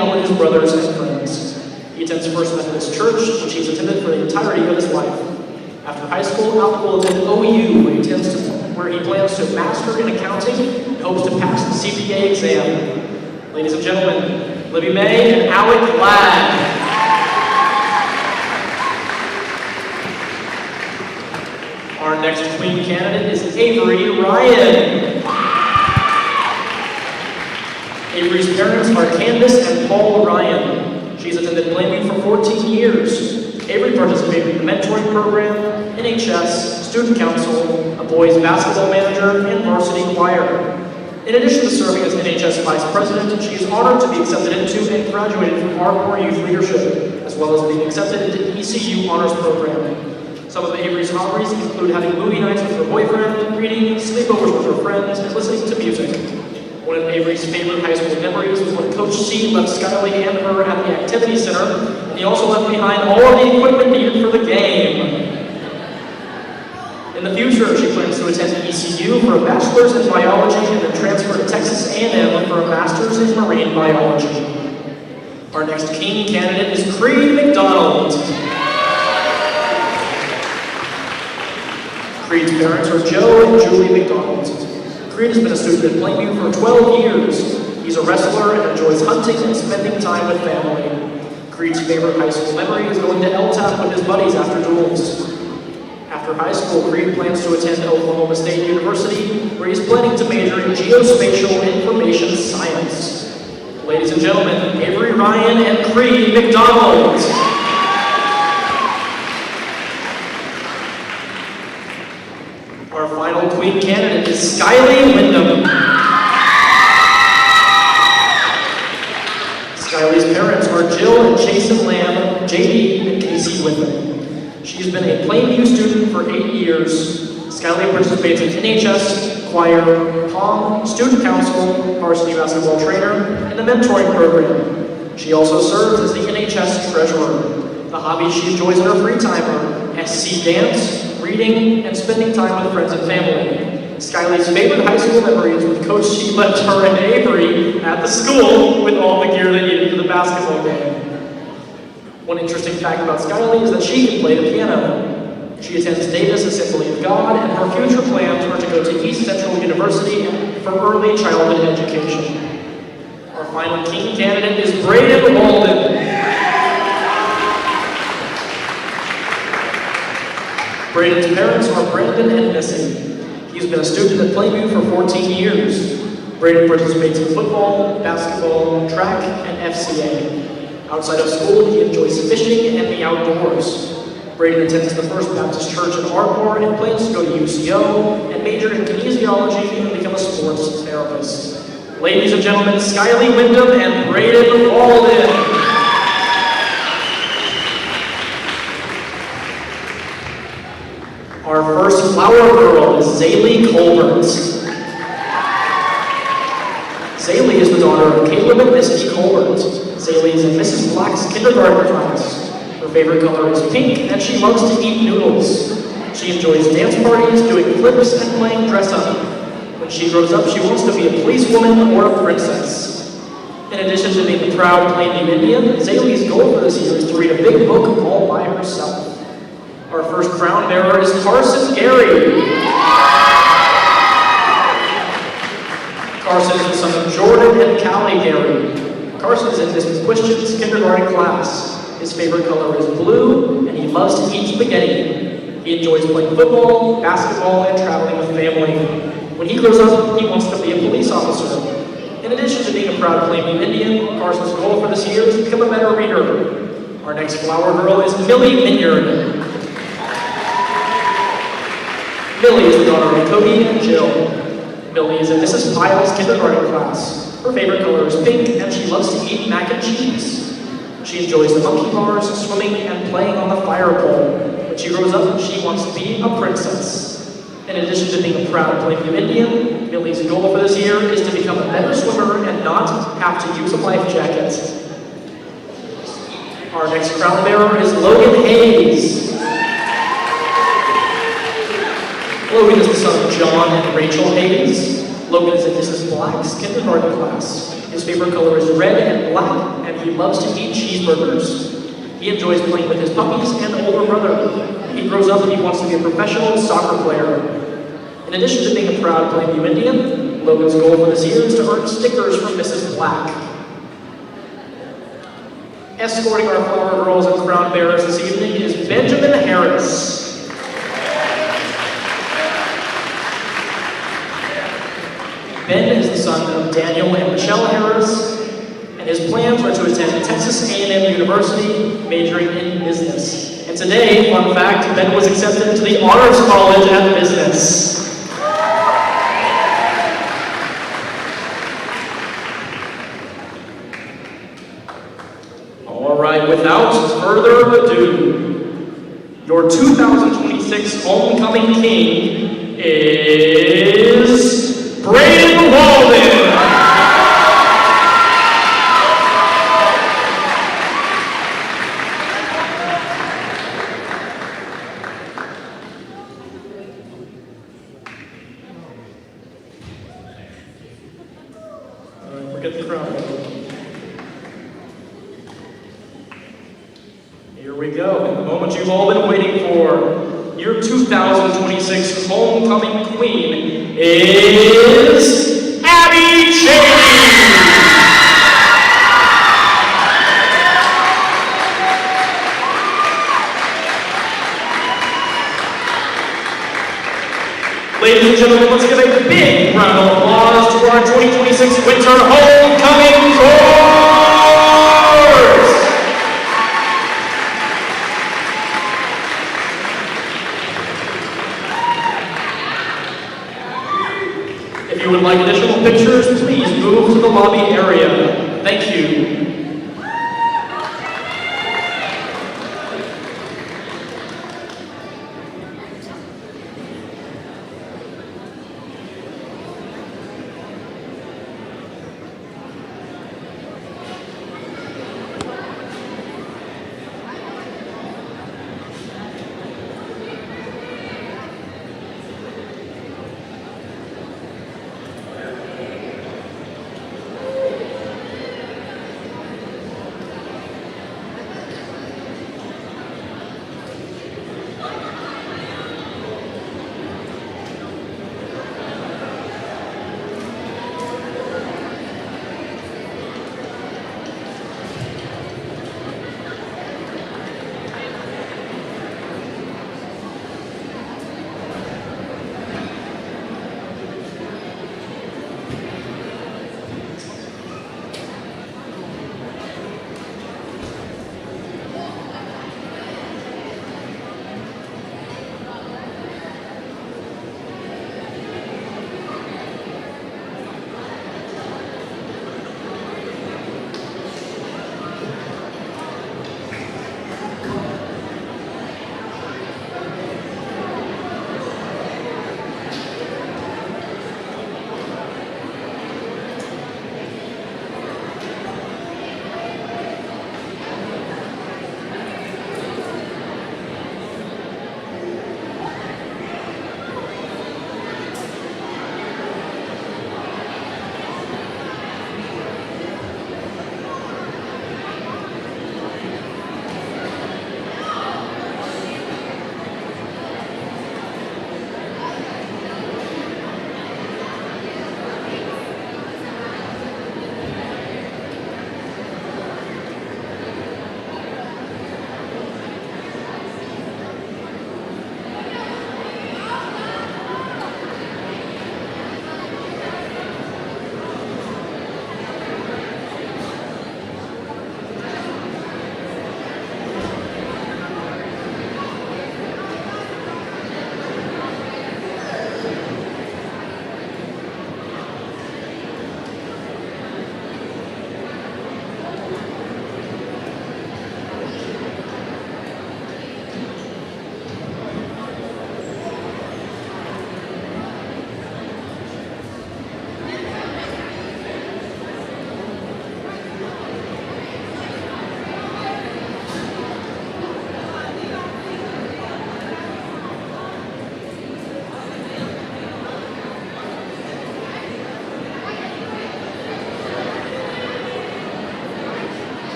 out with his brothers and friends. He attends First Methodist Church, which he's attended for the entirety of his life. After high school, Alec will attend OU, where he plans to master in accounting and hopes to pass the CPA exam. Ladies and gentlemen, Libby May and Alec Ladd. Our next Queen candidate is Avery Ryan. Avery's parents are Candace and Paul Ryan. She's attended Plainview for 14 years. Avery participated in the mentoring program, NHS, student council, a boys basketball manager, and varsity choir. In addition to serving as NHS vice president, she is honored to be accepted into and graduated from Ardmore Youth Leadership, as well as being accepted into ECU honors program. Some of Avery's hobbies include having movie nights with her boyfriend, reading, sleepovers with her friends, and listening to music. One of Avery's favorite high school memories was when Coach C left Skyley and her at the activity center, and he also left behind all of the equipment needed for the game. In the future, she plans to attend ECU for a bachelor's in biology and then transfer to Texas A&M for a master's in marine biology. Our next King candidate is Creed McDonald. Creed's parents are Joe and Julie McDonald. Creed has been a student at Plainview for 12 years. He's a wrestler and enjoys hunting and spending time with family. Creed's favorite high school memory is going to LTAP with his buddies after duels. After high school, Creed plans to attend Oklahoma State University, where he's planning to major in geospatial information science. Ladies and gentlemen, Avery Ryan and Creed McDonald. Our final Queen candidate is Skyley Wyndham. Skyley's parents are Jill and Jason Lamb, JD, and Casey Wyndham. She's been a Plainview student for 8 years. Skyley participates in NHS, choir, prom, student council, varsity basketball trainer, and the mentoring program. She also serves as the NHS treasurer. The hobbies she enjoys in her free time are SC dance, reading, and spending time with friends and family. Skyley's favorite high school memory is with Coach she left her and Avery at the school with all the gear they needed for the basketball game. One interesting fact about Skyley is that she can play the piano. She attends Davis Assembly of God, and her future plans are to go to East Central University for early childhood education. Our final King candidate is Braden Walden. Braden's parents are Brandon and Missy. He's been a student at Plainview for 14 years. Braden participates in football, basketball, track, and FCA. Outside of school, he enjoys fishing and the outdoors. Braden attends the First Baptist Church in Ardmore and plans to go to UCO and major in kinesiology and become a sports therapist. Ladies and gentlemen, Skyley Wyndham and Braden Walden. Our first flower girl is Zaylee Colbert. Zaylee is the daughter of Caleb and Misty Colbert. Zaylee is in Mrs. Black's kindergarten class. Her favorite color is pink, and she loves to eat noodles. She enjoys dance parties, doing flips, and playing dress-up. When she grows up, she wants to be a policewoman or a princess. In addition to being a proud Plainview Indian, Zaylee's goal for this year is to read a big book all by herself. Our first crown bearer is Carson Gary. Carson is the son of Jordan and Callie Gary. Carson is in Mrs. Question's kindergarten class. His favorite color is blue, and he loves to eat spaghetti. He enjoys playing football, basketball, and traveling with family. When he grows up, he wants to be a police officer. In addition to being a proud Plainview Indian, Carson's goal for this year is to become a better reader. Our next flower girl is Millie Minyard. Millie is the daughter of Cody and Jill. Millie is in Mrs. Pyle's kindergarten class. Her favorite color is pink, and she loves to eat mac and cheese. She enjoys the monkey bars, swimming, and playing on the fire pole. When she grows up, she wants to be a princess. In addition to being a proud Plainview Indian, Millie's goal for this year is to become a better swimmer and not have to use a life jacket. Our next crown bearer is Logan Hayes. Logan is the son of John and Rachel Hayes. Logan is in Mrs. Black's kindergarten class. His favorite color is red and black, and he loves to eat cheeseburgers. He enjoys playing with his puppies and older brother. When he grows up, he wants to be a professional soccer player. In addition to being a proud Plainview Indian, Logan's goal for this year is to earn stickers from Mrs. Black. Escorting our flower girls and crown bearers this evening is Benjamin Harris. Ben is the son of Daniel and Michelle Harris, and his plans are to attend Texas A&M University, majoring in business. And today, fun fact, Ben was accepted into the Honors College at Business. All right, without further ado, your 2026 Homecoming King is Braden Walden. Forget the crowd. Here we go, the moment you've all been waiting for. Your 2026 Homecoming Queen is Abby Cheney. Ladies and gentlemen, let's give a big round of applause to our 2026 Winter Homecoming Chorus! If you would like additional pictures, please move to the lobby area. Thank you.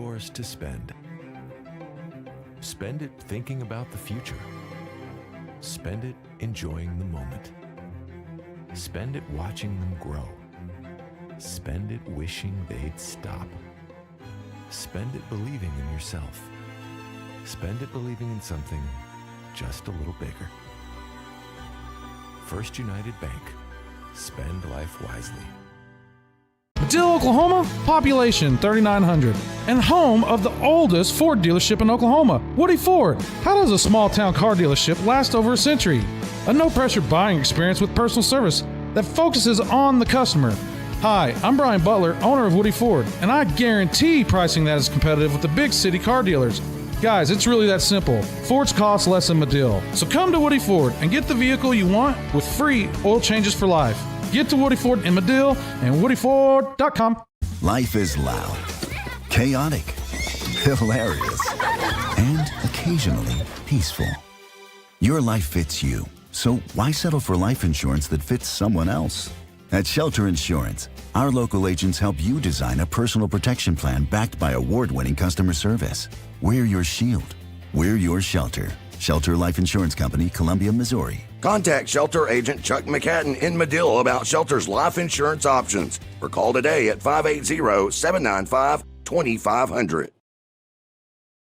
yours to spend. Spend it thinking about the future. Spend it enjoying the moment. Spend it watching them grow. Spend it wishing they'd stop. Spend it believing in yourself. Spend it believing in something just a little bigger. First United Bank. Spend life wisely. Madill, Oklahoma, population 3,900, and home of the oldest Ford dealership in Oklahoma, Woody Ford. How does a small town car dealership last over a century? A no-pressure buying experience with personal service that focuses on the customer. Hi, I'm Brian Butler, owner of Woody Ford, and I guarantee pricing that is competitive with the big city car dealers. Guys, it's really that simple. Ford's cost less than Madill. So come to Woody Ford and get the vehicle you want with free oil changes for life. Get to Woody Ford in Madill and woodyford.com. Life is loud, chaotic, hilarious, and occasionally peaceful. Your life fits you, so why settle for life insurance that fits someone else? At Shelter Insurance, our local agents help you design a personal protection plan backed by award-winning customer service. We're your shield. We're your shelter. Shelter Life Insurance Company, Columbia, Missouri. Contact Shelter Agent Chuck McCadden in Madill about Shelter's life insurance options, or call today at 580-795-2500.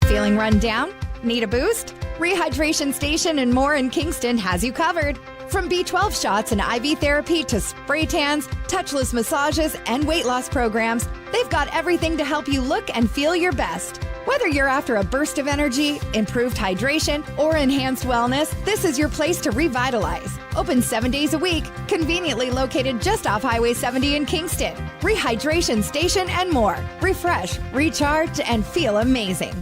Feeling run down? Need a boost? Rehydration Station and more in Kingston has you covered. From B12 shots and IV therapy to spray tans, touchless massages, and weight loss programs, they've got everything to help you look and feel your best. Whether you're after a burst of energy, improved hydration, or enhanced wellness, this is your place to revitalize. Open 7 days a week, conveniently located just off Highway 70 in Kingston. Rehydration Station and more. Refresh, recharge, and feel amazing.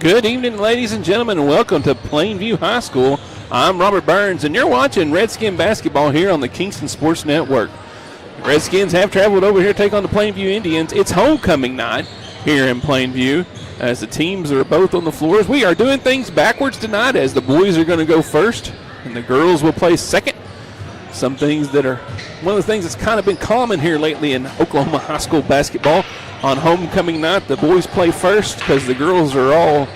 Good evening, ladies and gentlemen, and welcome to Plainview High School. I'm Robert Burns, and you're watching Redskin basketball here on the Kingston Sports Network. Redskins have traveled over here to take on the Plainview Indians. It's homecoming night here in Plainview as the teams are both on the floors. We are doing things backwards tonight as the boys are going to go first and the girls will play second. Some things that are one of the things that's kind of been common here lately in Oklahoma high school basketball. On homecoming night, the boys play first because the girls are all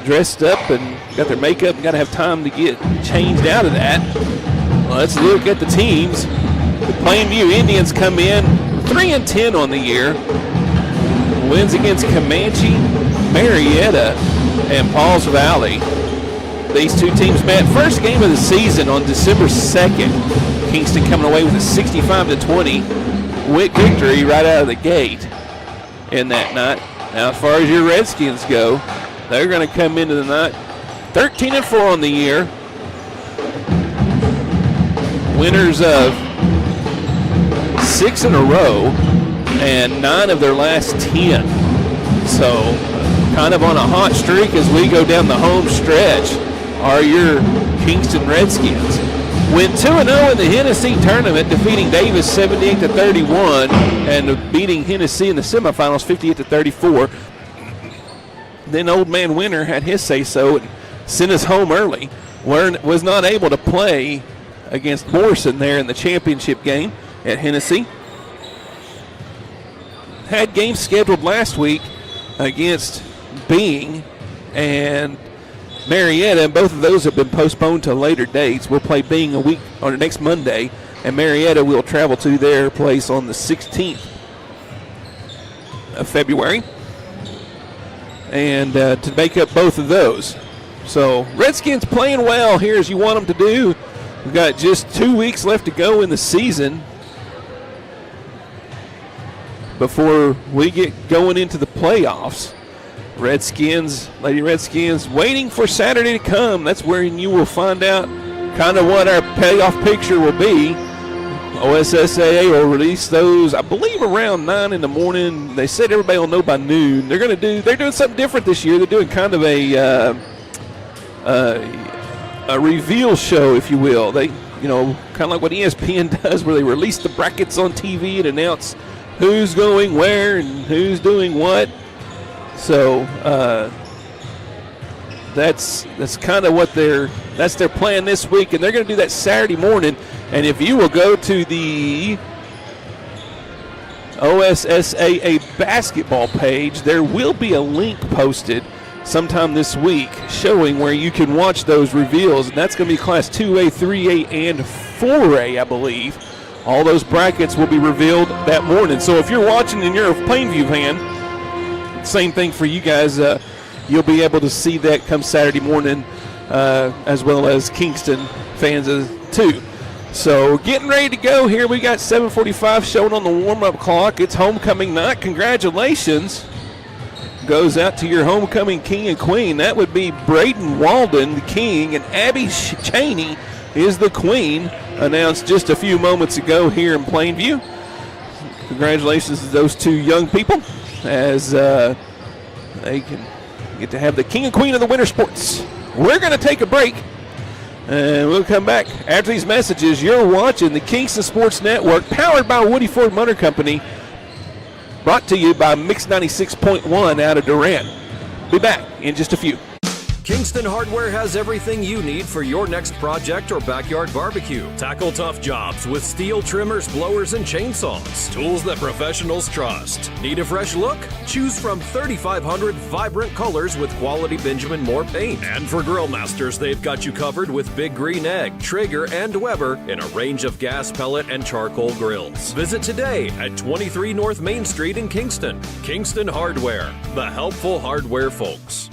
dressed up and got their makeup and got to have time to get changed out of that. Let's look at the teams. The Plainview Indians come in 3-10 on the year. Wins against Comanche, Marietta, and Pauls Valley. These two teams met first game of the season on December 2nd. Kingston coming away with a 65-20 victory right out of the gate in that night. Now, as far as your Redskins go, they're going to come into the night 13-4 on the year. Winners of 6 in a row and 9 of their last 10. So kind of on a hot streak as we go down the home stretch are your Kingston Redskins. Went 2-0 in the Hennessy tournament, defeating Davis 78-31 and beating Hennessy in the semifinals 58-34. Then Old Man Winter had his say-so and sent us home early. Was not able to play against Morrison there in the championship game at Hennessy. Had games scheduled last week against Bing and Marietta, and both of those have been postponed to later dates. We'll play Bing a week on next Monday, and Marietta will travel to their place on the 16th of February and to make up both of those. So Redskins playing well here as you want them to do. We've got just 2 weeks left to go in the season before we get going into the playoffs. Lady Redskins, waiting for Saturday to come. That's where you will find out kind of what our payoff picture will be. OSSAA will release those, I believe, around 9 in the morning. They said everybody will know by noon. They're doing something different this year. They're doing kind of a reveal show, if you will. They, kind of like what ESPN does, where they release the brackets on TV and announce who's going where and who's doing what. So that's kind of that's their plan this week, and they're going to do that Saturday morning. And if you will go to the OSSAA basketball page, there will be a link posted sometime this week showing where you can watch those reveals, and that's going to be Class 2A, 3A, and 4A, I believe. All those brackets will be revealed that morning. So if you're watching and you're a Plainview fan, same thing for you guys. You'll be able to see that come Saturday morning, as well as Kingston fans too. So getting ready to go here. We got 7:45 showing on the warm-up clock. It's homecoming night. Congratulations goes out to your homecoming king and queen. That would be Braden Walden, the king, and Abby Cheney is the queen, announced just a few moments ago here in Plainview. Congratulations to those two young people as they can get to have the king and queen of the winter sports. We're going to take a break, and we'll come back after these messages. You're watching the Kingston Sports Network, powered by Woody Ford Motor Company, brought to you by Mix 96.1 out of Durant. Be back in just a few. Kingston Hardware has everything you need for your next project or backyard barbecue. Tackle tough jobs with steel trimmers, blowers, and chainsaws. Tools that professionals trust. Need a fresh look? Choose from 3,500 vibrant colors with quality Benjamin Moore paint. And for grill masters, they've got you covered with Big Green Egg, Traeger, and Weber in a range of gas, pellet, and charcoal grills. Visit today at 23 North Main Street in Kingston. Kingston Hardware, the helpful hardware folks.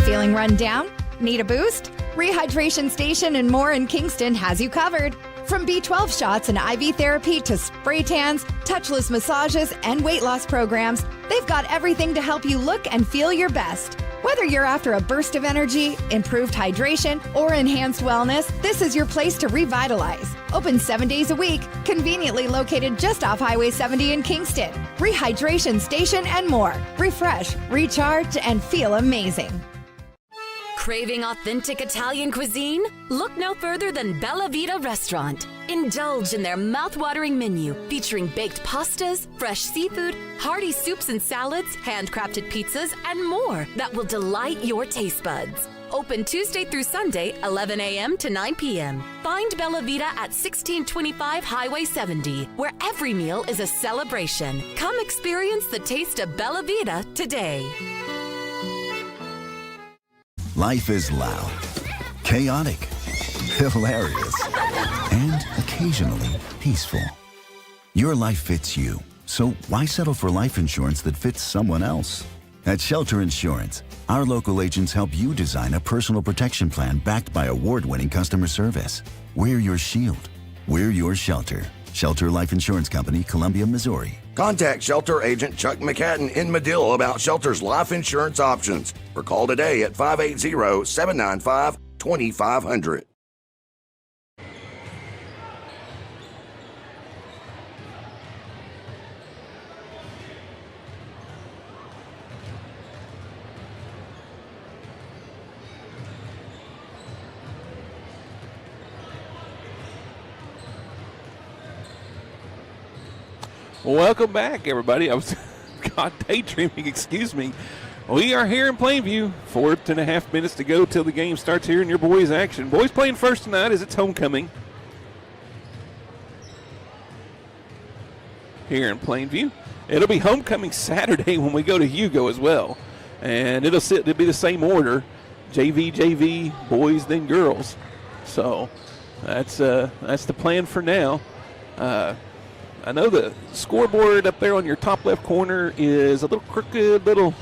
Feeling run down? Need a boost? Rehydration Station and more in Kingston has you covered. From B12 shots and IV therapy to spray tans, touchless massages, and weight loss programs, they've got everything to help you look and feel your best. Whether you're after a burst of energy, improved hydration, or enhanced wellness, this is your place to revitalize. Open 7 days a week, conveniently located just off Highway 70 in Kingston. Rehydration Station and more. Refresh, recharge, and feel amazing. Craving authentic Italian cuisine? Look no further than Bella Vita Restaurant. Indulge in their mouth-watering menu featuring baked pastas, fresh seafood, hearty soups and salads, handcrafted pizzas, and more that will delight your taste buds. Open Tuesday through Sunday, 11 a.m. to 9 p.m. Find Bella Vita at 1625 Highway 70, where every meal is a celebration. Come experience the taste of Bella Vita today. Life is loud, chaotic, hilarious, and occasionally peaceful. Your life fits you, so why settle for life insurance that fits someone else? At Shelter Insurance, our local agents help you design a personal protection plan backed by award-winning customer service. We're your shield. We're your shelter. Shelter Life Insurance Company, Columbia, Missouri. Contact Shelter Agent Chuck McCadden in Medill about Shelter's life insurance options, or call today at 580-795-2500. Welcome back, everybody. I was daydreaming, excuse me. We are here in Plainview. 4.5 minutes to go till the game starts here in your boys' action. Boys playing first tonight as it's homecoming here in Plainview. It'll be homecoming Saturday when we go to Hugo as well. And it'll be the same order. JV, boys, then girls. So that's the plan for now. I know the scoreboard up there on your top left corner is a little crooked, little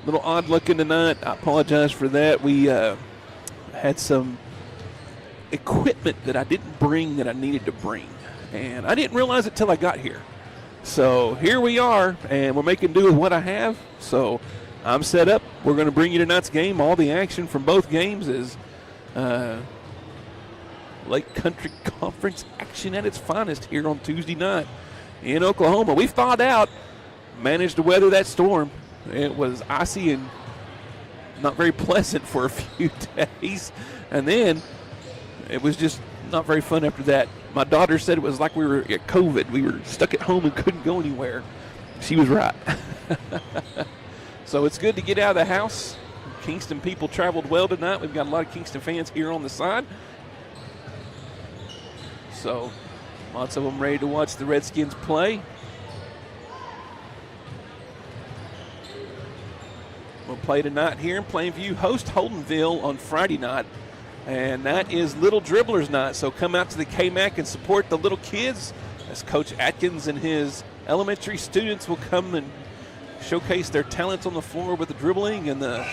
odd looking tonight. I apologize for that. We had some equipment that I didn't bring that I needed to bring, and I didn't realize it till I got here. So here we are, and we're making do with what I have. So I'm set up. We're going to bring you tonight's game. All the action from both games is Lake Country Conference action at its finest here on Tuesday night in Oklahoma. We thawed out, managed to weather that storm. It was icy and not very pleasant for a few days, and then it was just not very fun after that. My daughter said it was like we were at COVID. We were stuck at home and couldn't go anywhere. She was right. So it's good to get out of the house. Kingston people traveled well tonight. We've got a lot of Kingston fans here on the side. So lots of them ready to watch the Redskins play. will play tonight here in Plainview, host Holdenville on Friday night. And that is Little Dribblers Night. So come out to the KMAC and support the little kids as Coach Atkins and his elementary students will come and showcase their talents on the floor with the dribbling and the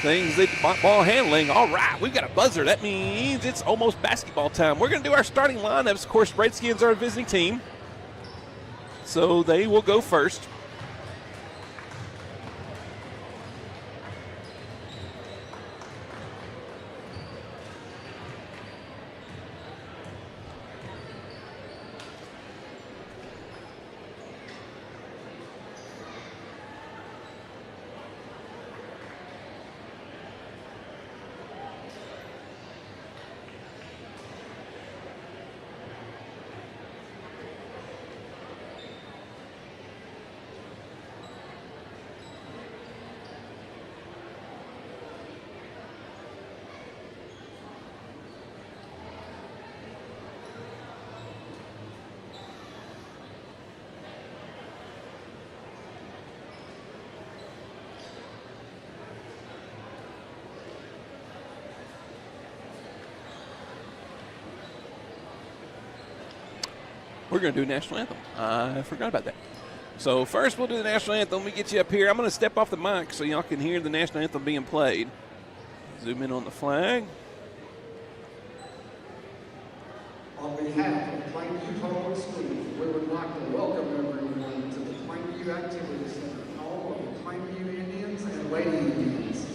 things, ball handling. All right, we've got a buzzer. That means it's almost basketball time. We're going to do our starting lineups. Of course, Redskins are a visiting team, so they will go first. We're going to do a national anthem. I forgot about that. So first we'll do the national anthem. Let me get you up here. I'm going to step off the mic so y'all can hear the national anthem being played. Zoom in on the flag. On behalf of Plainview Public Schools, we would like to welcome everyone to the Plainview Activity Center, home of the Plainview Indians and Lady Indians.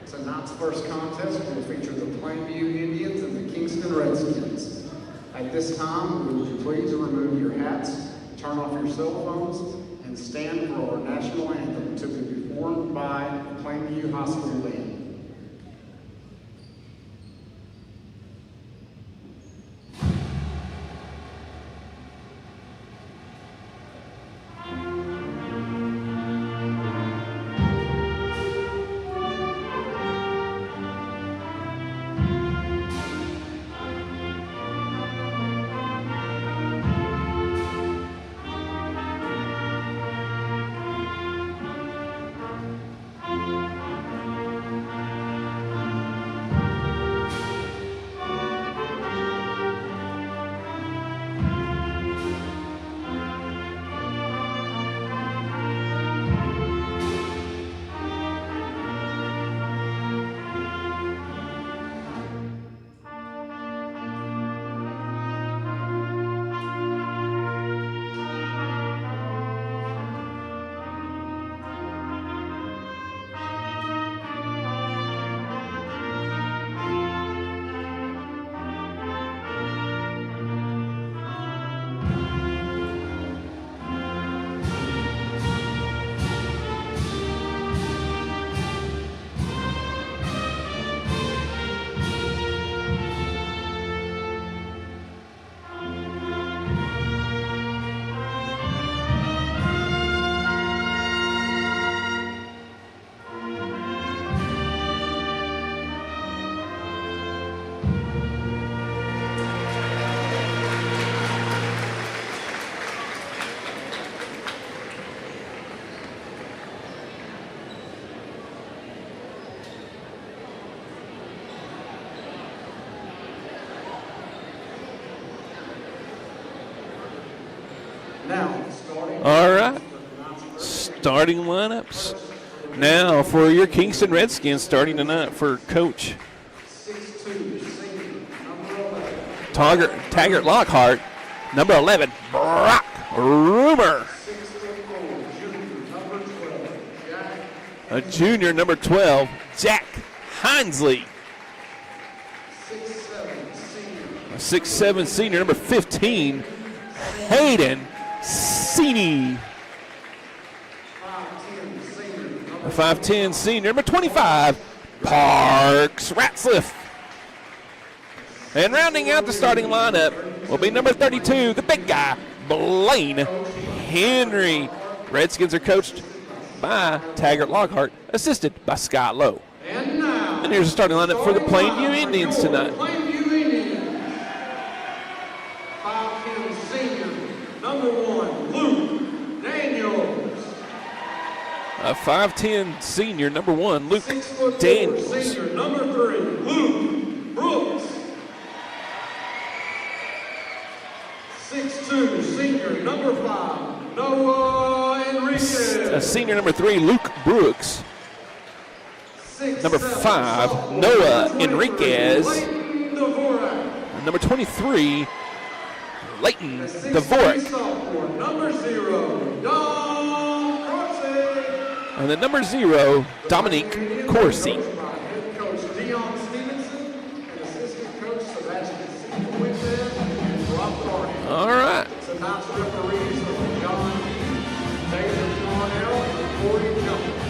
Tonight's first contest will feature the Plainview Indians and the Kingston Redskins. At this time, would you please remove your hats, turn off your cell phones, and stand for our national anthem to be performed by the Plainview High School Band. All right, starting lineups. Now for your Kingston Redskins starting tonight for Coach Taggart Lockhart. Number 11, Brock Rumer. A junior, number 12, Jack Hinsley. A 6'7" senior, number 15, Hayden Sini. A 5'10" senior, number 25, Parks Ratzliff. And rounding out the starting lineup will be number 32, the big guy, Blaine Henry. Redskins are coached by Taggart Lockhart, assisted by Scott Lowe. And here's the starting lineup for the Plainview Indians tonight. Plainview Indians, 5'10" senior, number 1, Luke Daniels. A 5'10" senior, number 1, Luke 6'4" Daniels. senior, number 3, Luke Brooks. 6'2", senior, number 5, Noah Enriquez. Senior number 3, Luke Brooks. 6'7", Number 5, Noah Enriquez. Leighton Dvorak. Number 23, Leighton The 6'3" Dvorak. sophomore, number 0, Don Corsi. And the number 0, Dominique Corsi. Coached by head coach Dion Stevenson and assistant coach Sebastian Sequinted and Rob Barney. All right. Tonight's referees are John David Cornell and Corey Jones.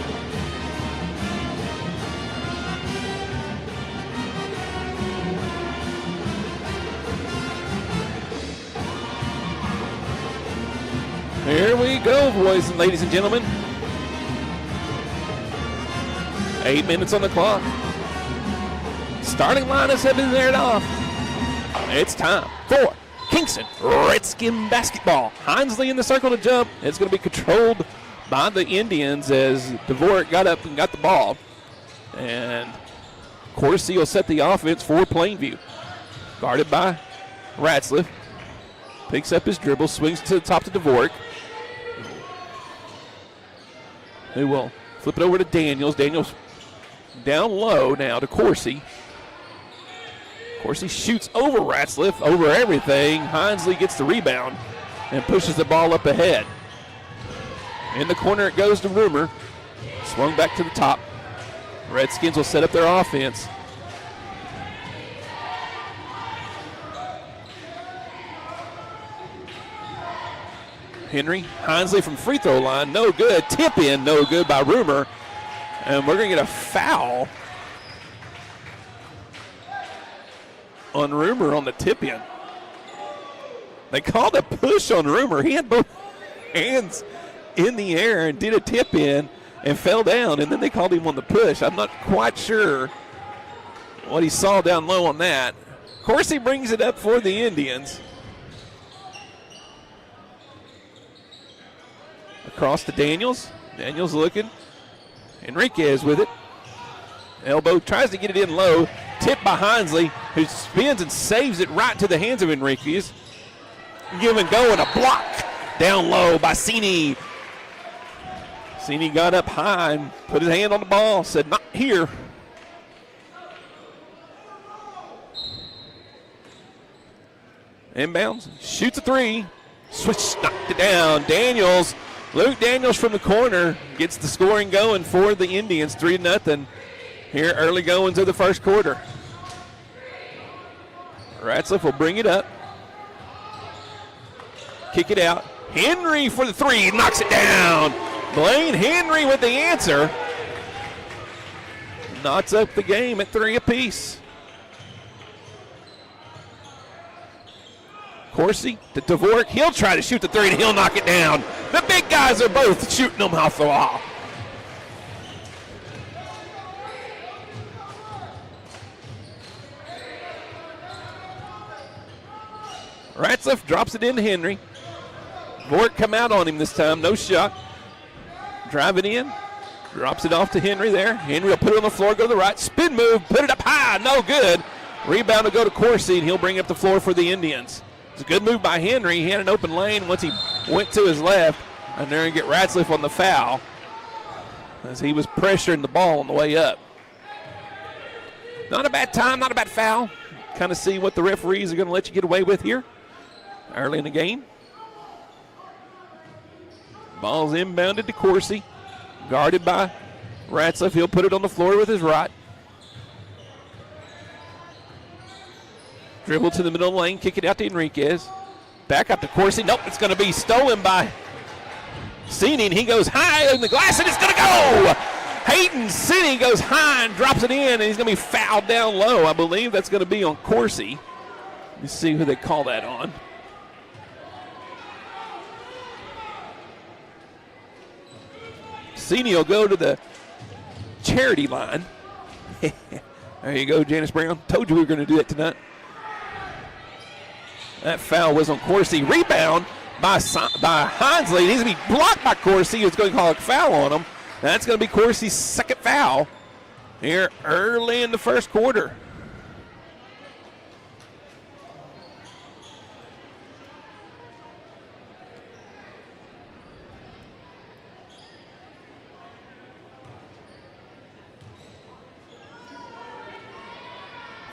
Here we go, boys and ladies and gentlemen. 8 minutes on the clock. Starting lineups have been aired off. It's time for Kingston Redskin basketball. Hinesley in the circle to jump. It's going to be controlled by the Indians as Dvorak got up and got the ball. And Corsi will set the offense for Plainview. Guarded by Ratzliff. Picks up his dribble, swings to the top to Dvorak. Who will flip it over to Daniels. Daniels down low now to Corsi. Corsi shoots over Ratzliff, over everything. Hinesley gets the rebound and pushes the ball up ahead. In the corner it goes to Rumor. Swung back to the top. Redskins will set up their offense. Henry, Hinesley from free throw line, no good. Tip in, no good by Rumor. And we're going to get a foul on Rumor on the tip in. They called a push on Rumor. He had both hands in the air and did a tip in and fell down, and then they called him on the push. I'm not quite sure what he saw down low on that. Corsi brings it up for the Indians. Across to Daniels. Daniels looking. Enriquez with it. Elbow tries to get it in low. Tipped by Hinesley, who spins and saves it right to the hands of Enriquez. Give and go and a block down low by Cini. Cini got up high and put his hand on the ball. Said, not here. Inbounds. Shoots a three. Switch, knocked it down. Daniels. Luke Daniels from the corner gets the scoring going for the Indians, 3-0 here early goings of the first quarter. Ratzliff will bring it up. Kick it out. Henry for the three, knocks it down. Blaine Henry with the answer. Knots up the game at 3 apiece. Corsi to Dvorak. He'll try to shoot the three and he'll knock it down. The big guys are both shooting them off the wall. Ratzliff drops it into Henry. Dvorak come out on him this time. No shot. Drive it in. Drops it off to Henry there. Henry will put it on the floor, go to the right. Spin move, put it up high. No good. Rebound will go to Corsi, and he'll bring up the floor for the Indians. It's a good move by Henry. He had an open lane once he went to his left. And there and get Ratzliff on the foul as he was pressuring the ball on the way up. Not a bad time, not a bad foul. Kind of see what the referees are going to let you get away with here early in the game. Ball's inbounded to Corsi. Guarded by Ratzliff. He'll put it on the floor with his right. Dribble to the middle lane, kick it out to Enriquez. Back up to Corsi. Nope, it's going to be stolen by Cini. He goes high in the glass, and it's going to go. Hayden Cini goes high and drops it in, and he's going to be fouled down low. I believe that's going to be on Corsi. Let's see who they call that on. Cini will go to the charity line. There you go, Janice Brown. Told you we were going to do that tonight. That foul was on Corsi. Rebound by Hinesley. It needs to be blocked by Corsi, who's going to call a foul on him. That's going to be Corsi's second foul here early in the first quarter.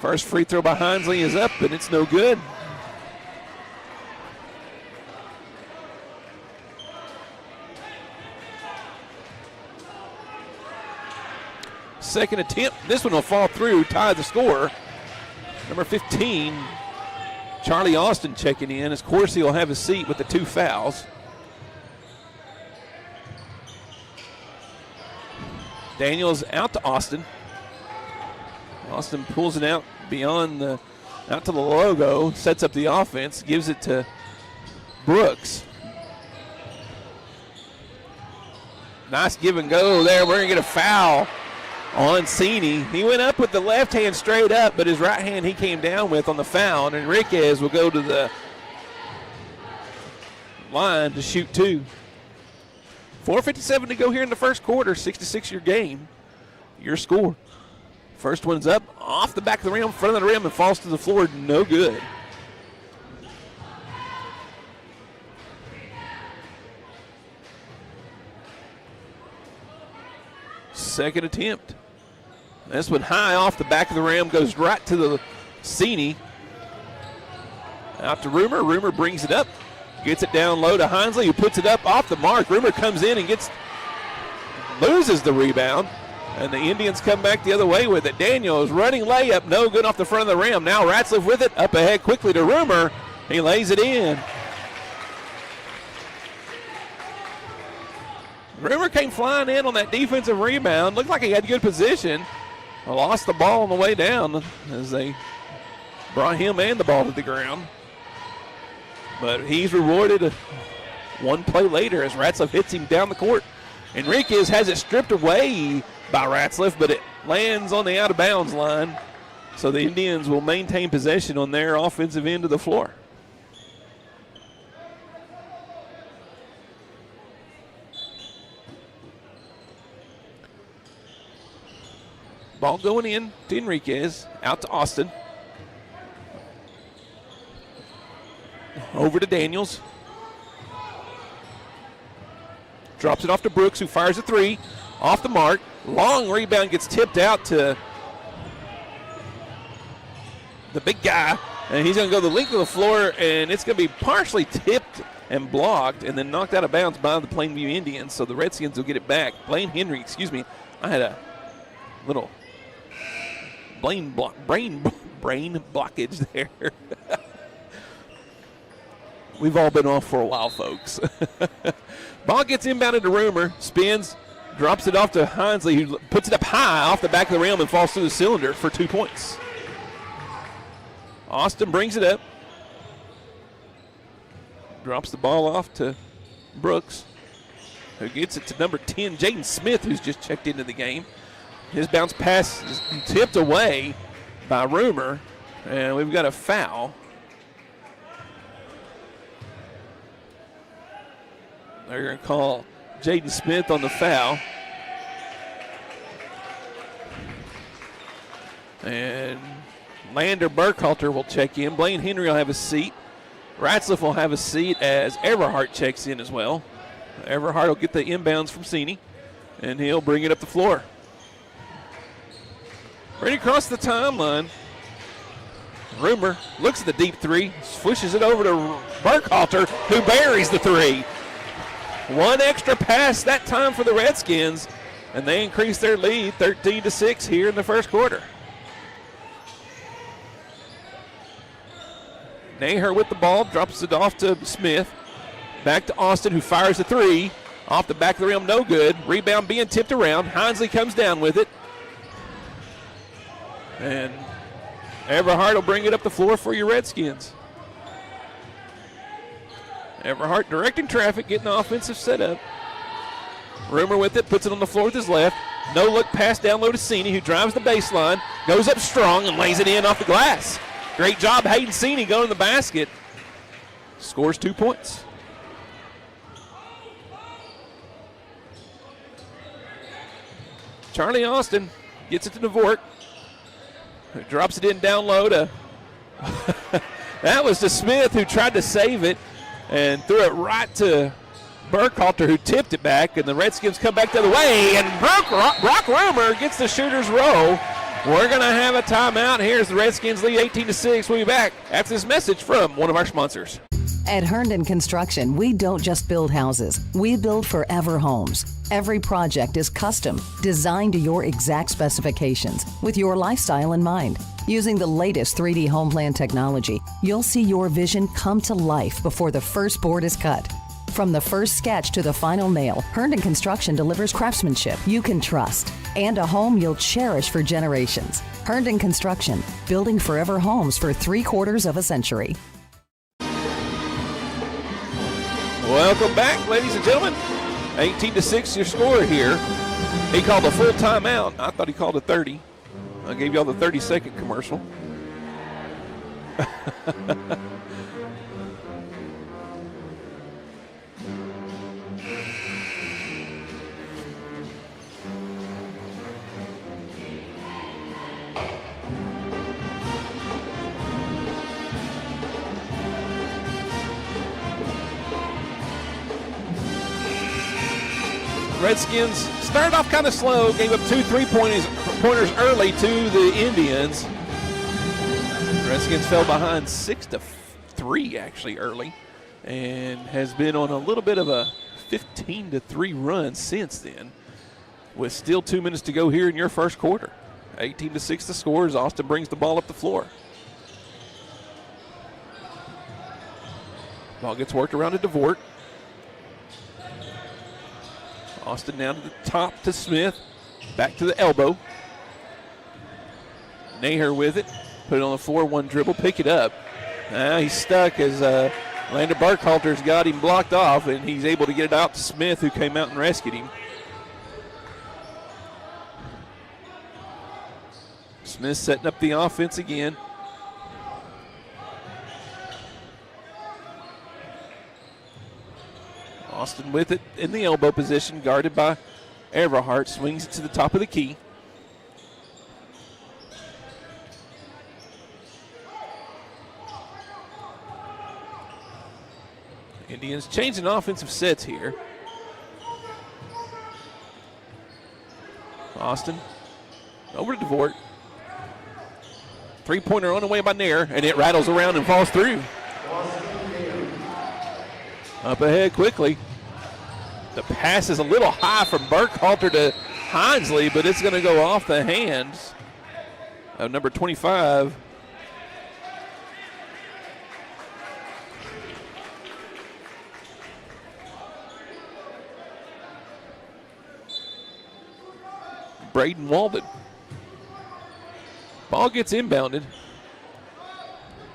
First free throw by Hinsley is up, and it's no good. Second attempt. This one will fall through, tie the score. Number 15, Charlie Austin checking in as Corsi will have his seat with the 2 fouls. Daniels out to Austin. Austin pulls it out out to the logo, sets up the offense, gives it to Brooks. Nice give and go there. We're going to get a foul on Cini. He went up with the left hand straight up, but his right hand he came down with on the foul, and Enriquez will go to the line to shoot 2. 4:57 to go here in the first quarter, 6-6 your game. Your score. First one's up, off the back of the rim, front of the rim, and falls to the floor. No good. Second attempt. This one high off the back of the rim, goes right to the Cini. Out to Rumor. Rumor brings it up, gets it down low to Hinsley, who puts it up off the mark. Rumor comes in and loses the rebound. And the Indians come back the other way with it. Daniels running layup, no good off the front of the rim. Now Ratzliff with it, up ahead quickly to Rumor. He lays it in. Rumor came flying in on that defensive rebound. Looked like he had good position. Lost the ball on the way down as they brought him and the ball to the ground. But he's rewarded one play later as Ratzliff hits him down the court. Enriquez has it stripped away by Ratzliff, but it lands on the out-of-bounds line. So the Indians will maintain possession on their offensive end of the floor. Ball going in to Enriquez, out to Austin. Over to Daniels. Drops it off to Brooks, who fires a 3. Off the mark. Long rebound gets tipped out to the big guy. And he's going to go the length of the floor, and it's going to be partially tipped and blocked and then knocked out of bounds by the Plainview Indians. So the Redskins will get it back. Blaine Henry, I had a little brain blockage there. We've all been off for a while, folks. Ball gets inbounded to Rumor, spins, drops it off to Hinsley, who puts it up high off the back of the rim and falls through the cylinder for 2 points. Austin brings it up. Drops the ball off to Brooks, who gets it to number 10, Jaden Smith, who's just checked into the game. His bounce pass is tipped away by Rumor, and we've got a foul. They're going to call Jaden Smith on the foul. And Lander Burkhalter will check in. Blaine Henry will have a seat. Ratzliff will have a seat as Everhart checks in as well. Everhart will get the inbounds from Cini, and he'll bring it up the floor. Right across the timeline. Rumor looks at the deep 3, swishes it over to Burkhalter, who buries the 3. One extra pass that time for the Redskins, and they increase their lead 13-6 here in the first quarter. Naher with the ball, drops it off to Smith. Back to Austin, who fires a 3. Off the back of the rim, no good. Rebound being tipped around. Hinsley comes down with it. And Everhart will bring it up the floor for your Redskins. Everhart directing traffic, getting the offensive setup. Rumor with it, puts it on the floor with his left. No look pass down low to Cini, who drives the baseline, goes up strong and lays it in off the glass. Great job, Hayden Cini going to the basket. Scores 2 points. Charlie Austin gets it to DeVort. Drops it in down low to that was to Smith, who tried to save it and threw it right to Burkhalter, who tipped it back, and the Redskins come back the other way, and Brock Romer gets the shooter's roll. We're going to have a timeout. Here's the Redskins lead 18-6. We'll be back after this message from one of our sponsors. At Herndon Construction, we don't just build houses, we build forever homes. Every project is custom, designed to your exact specifications, with your lifestyle in mind. Using the latest 3D home plan technology, you'll see your vision come to life before the first board is cut. From the first sketch to the final nail, Herndon Construction delivers craftsmanship you can trust and a home you'll cherish for generations. Herndon Construction, building forever homes for 3/4 of a century. Welcome back, ladies and gentlemen. 18-6 your score here. He called a full timeout. I thought he called a 30. I gave y'all the 30-second commercial. Redskins started off kind of slow, gave up 2 3-pointers early to the Indians. Redskins fell behind 6-3 actually early, and has been on a little bit of a 15-3 run since then, with still 2 minutes to go here in your first quarter. 18-6 the score as Austin brings the ball up the floor. Ball gets worked around to DeVort. Austin down to the top to Smith. Back to the elbow. Naher with it. Put it on the floor, one dribble, pick it up. Now he's stuck as Lander Burkhalter's got him blocked off, and he's able to get it out to Smith, who came out and rescued him. Smith setting up the offense again. Austin with it in the elbow position, guarded by Everhart. Swings it to the top of the key. Indians changing offensive sets here. Austin over to DeVort. 3-pointer on the way by Nair, and it rattles around and falls through. Up ahead quickly. The pass is a little high from Burkhalter to Hinesley, but it's going to go off the hands of number 25. Braden Walden. Ball gets inbounded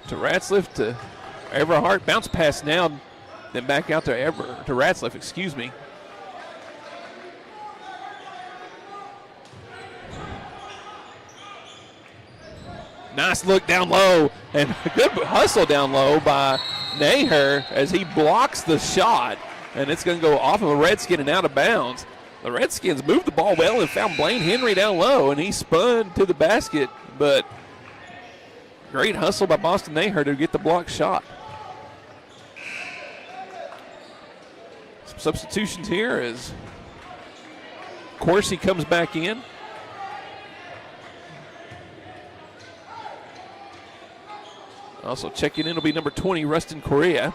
to Ratzliff to Everhart. Bounce pass now, then back out to Ratzliff, excuse me. Nice look down low, and a good hustle down low by Naher as he blocks the shot, and it's going to go off of a Redskin and out of bounds. The Redskins moved the ball well and found Blaine Henry down low, and he spun to the basket, but great hustle by Boston Naher to get the blocked shot. Some substitutions here as Coursey comes back in. Also checking in will be number 20, Rustin Correa.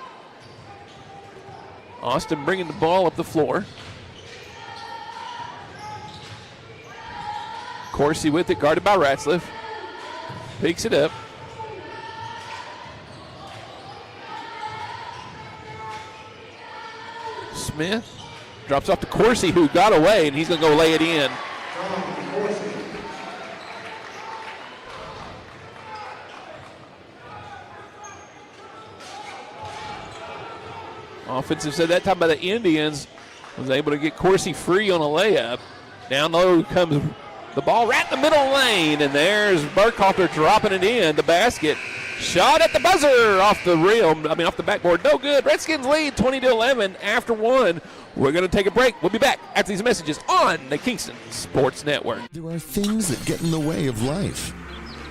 Austin bringing the ball up the floor. Coursey with it, guarded by Ratzliff. Picks it up. Smith drops off to Coursey, who got away, and he's going to go lay it in. Offensive set that time by the Indians. Was able to get Coursey free on a layup. Down low comes the ball right in the middle lane, and there's Burkhalter dropping it in. The basket Shot at the buzzer off the rim, off the backboard. No good. Redskins lead 20-11 after one. We're going to take a break. We'll be back after these messages on the Kingston Sports Network. There are things that get in the way of life.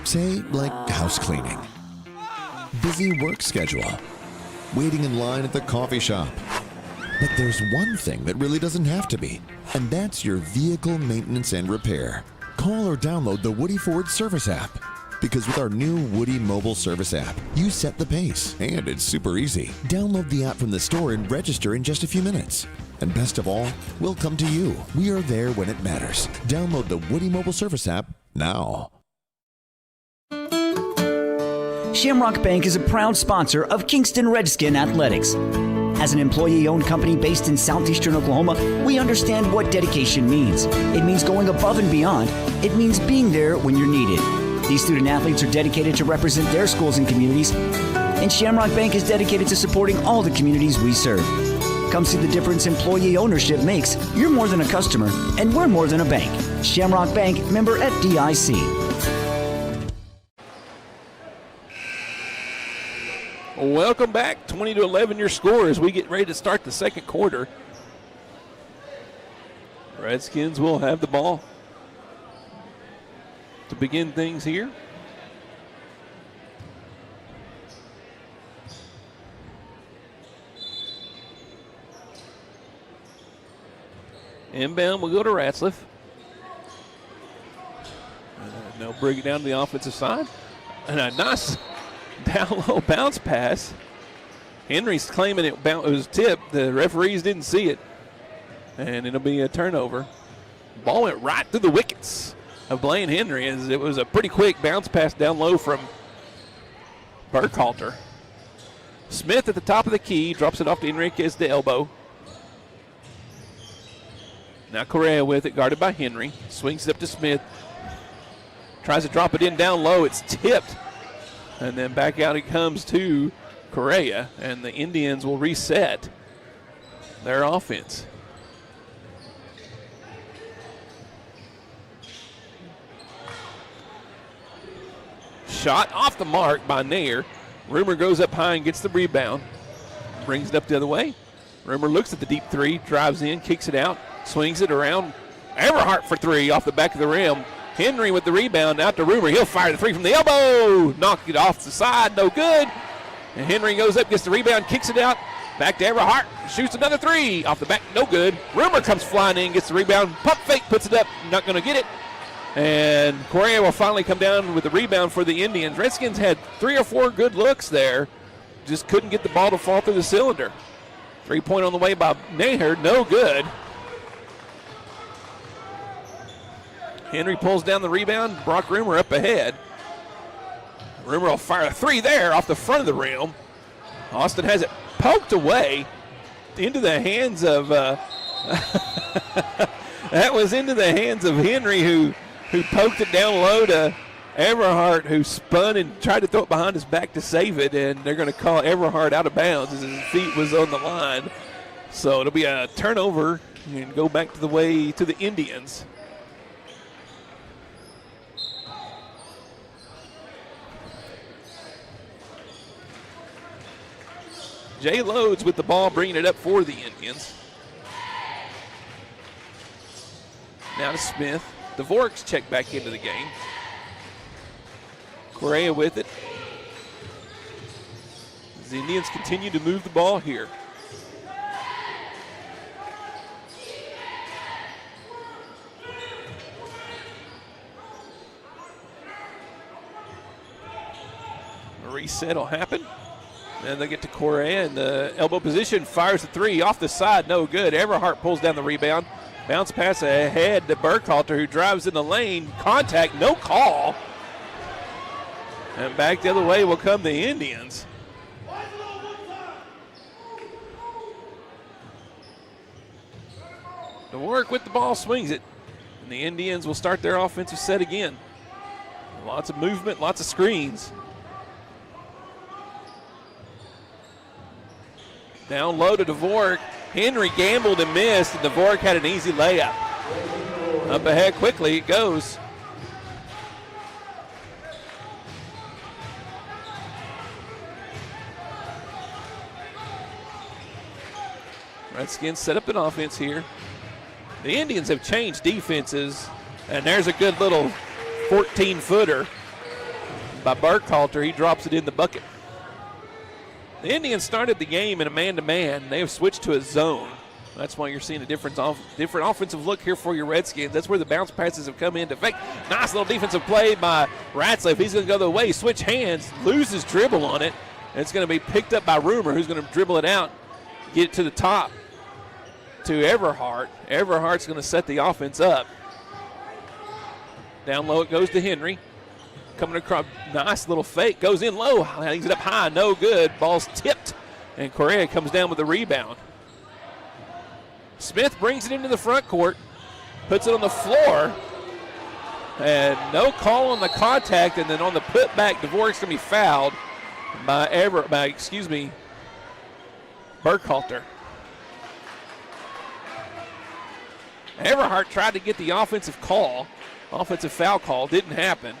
Say, like house cleaning, busy work schedule, waiting in line at the coffee shop. But there's one thing that really doesn't have to be, and that's your vehicle maintenance and repair. Call or download the Woody Ford Service app. Because with our new Woody mobile service app, you set the pace, and it's super easy. Download the app from the store and register in just a few minutes. And best of all, we'll come to you. We are there when it matters. Download the Woody mobile service app now. Shamrock Bank is a proud sponsor of Kingston Redskin Athletics. As an employee-owned company based in southeastern Oklahoma, we understand what dedication means. It means going above and beyond. It means being there when you're needed. These student athletes are dedicated to represent their schools and communities, and Shamrock Bank is dedicated to supporting all the communities we serve. Come see the difference employee ownership makes. You're more than a customer, and we're more than a bank. Shamrock Bank, member FDIC. Welcome back. 20-11 your score as we get ready to start the second quarter. Redskins will have the ball to begin things here. Inbound will go to Ratzliff. They'll bring it down to the offensive side. And a nice down low bounce pass. Henry's claiming it was tipped. The referees didn't see it. And it'll be a turnover. Ball went right through the wickets of Blaine Henry, as it was a pretty quick bounce pass down low from Burkhalter. Smith at the top of the key, drops it off to Enriquez to elbow. Now Correa with it, guarded by Henry. Swings it up to Smith. Tries to drop it in down low. It's tipped. And then back out it comes to Correa, and the Indians will reset their offense. Shot off the mark by Nair. Rumor goes up high and gets the rebound. Brings it up the other way. Rumor looks at the deep three, drives in, kicks it out, swings it around. Everhart for three off the back of the rim. Henry with the rebound out to Rumor. He'll fire the three from the elbow. Knock it off the side, no good. And Henry goes up, gets the rebound, kicks it out. Back to Everhart, shoots another three. Off the back, no good. Rumor comes flying in, gets the rebound. Pump fake, puts it up, not going to get it. And Correa will finally come down with the rebound for the Indians. Redskins had 3 or 4 good looks there. Just couldn't get the ball to fall through the cylinder. 3-point on the way by Naher, no good. Henry pulls down the rebound. Brock Rumor up ahead. Rumor will fire a three there off the front of the rim. Austin has it poked away into the hands of that was into the hands of Henry, who poked it down low to Everhart, who spun and tried to throw it behind his back to save it, and they're going to call Everhart out of bounds as his feet was on the line. So it'll be a turnover and go back to the way to the Indians. Jay Loads with the ball, bringing it up for the Indians. Now to Smith. Dvorak's checked back into the game. Correa with it. As the Indians continue to move the ball here. A reset will happen. And they get to Correa in the elbow position, fires the three off the side, no good. Everhart pulls down the rebound. Bounce pass ahead to Burkhalter, who drives in the lane. Contact, no call. And back the other way will come the Indians. Dvorak with the ball, swings it. And the Indians will start their offensive set again. Lots of movement, lots of screens. Down low to Dvorak. Henry gambled and missed, and Dvorak had an easy layup. Up ahead quickly it goes. Redskins set up an offense here. The Indians have changed defenses, and there's a good little 14-footer by Burkhalter. He drops it in the bucket. The Indians started the game in a man-to-man. They have switched to a zone. That's why you're seeing a different offensive look here for your Redskins. That's where the bounce passes have come into effect. Nice little defensive play by Ratzlaff. He's going to go the way, switch hands, loses dribble on it. And it's going to be picked up by Rumer, who's going to dribble it out, get it to the top to Everhart. Everhart's going to set the offense up. Down low it goes to Henry. Coming across, nice little fake, goes in low, hangs it up high, no good. Ball's tipped, and Correa comes down with the rebound. Smith brings it into the front court, puts it on the floor, and no call on the contact, and then on the putback, Dvorak's going to be fouled by Burkhalter. Everhart tried to get the offensive foul call, didn't happen.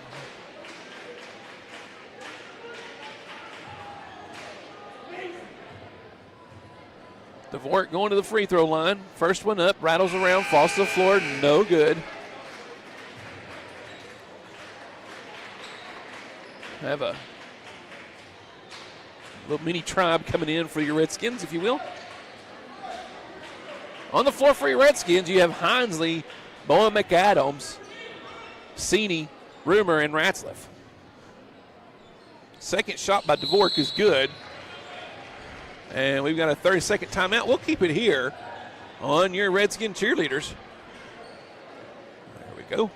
Dvorak going to the free throw line. First one up, rattles around, falls to the floor, no good. Have a little mini tribe coming in for your Redskins, if you will. On the floor for your Redskins, you have Hinesley, Bowen McAdams, Cini, Rumer, and Ratzlaff. Second shot by Dvorak is good. And we've got a 30-second timeout. We'll keep it here on your Redskin cheerleaders. There we go.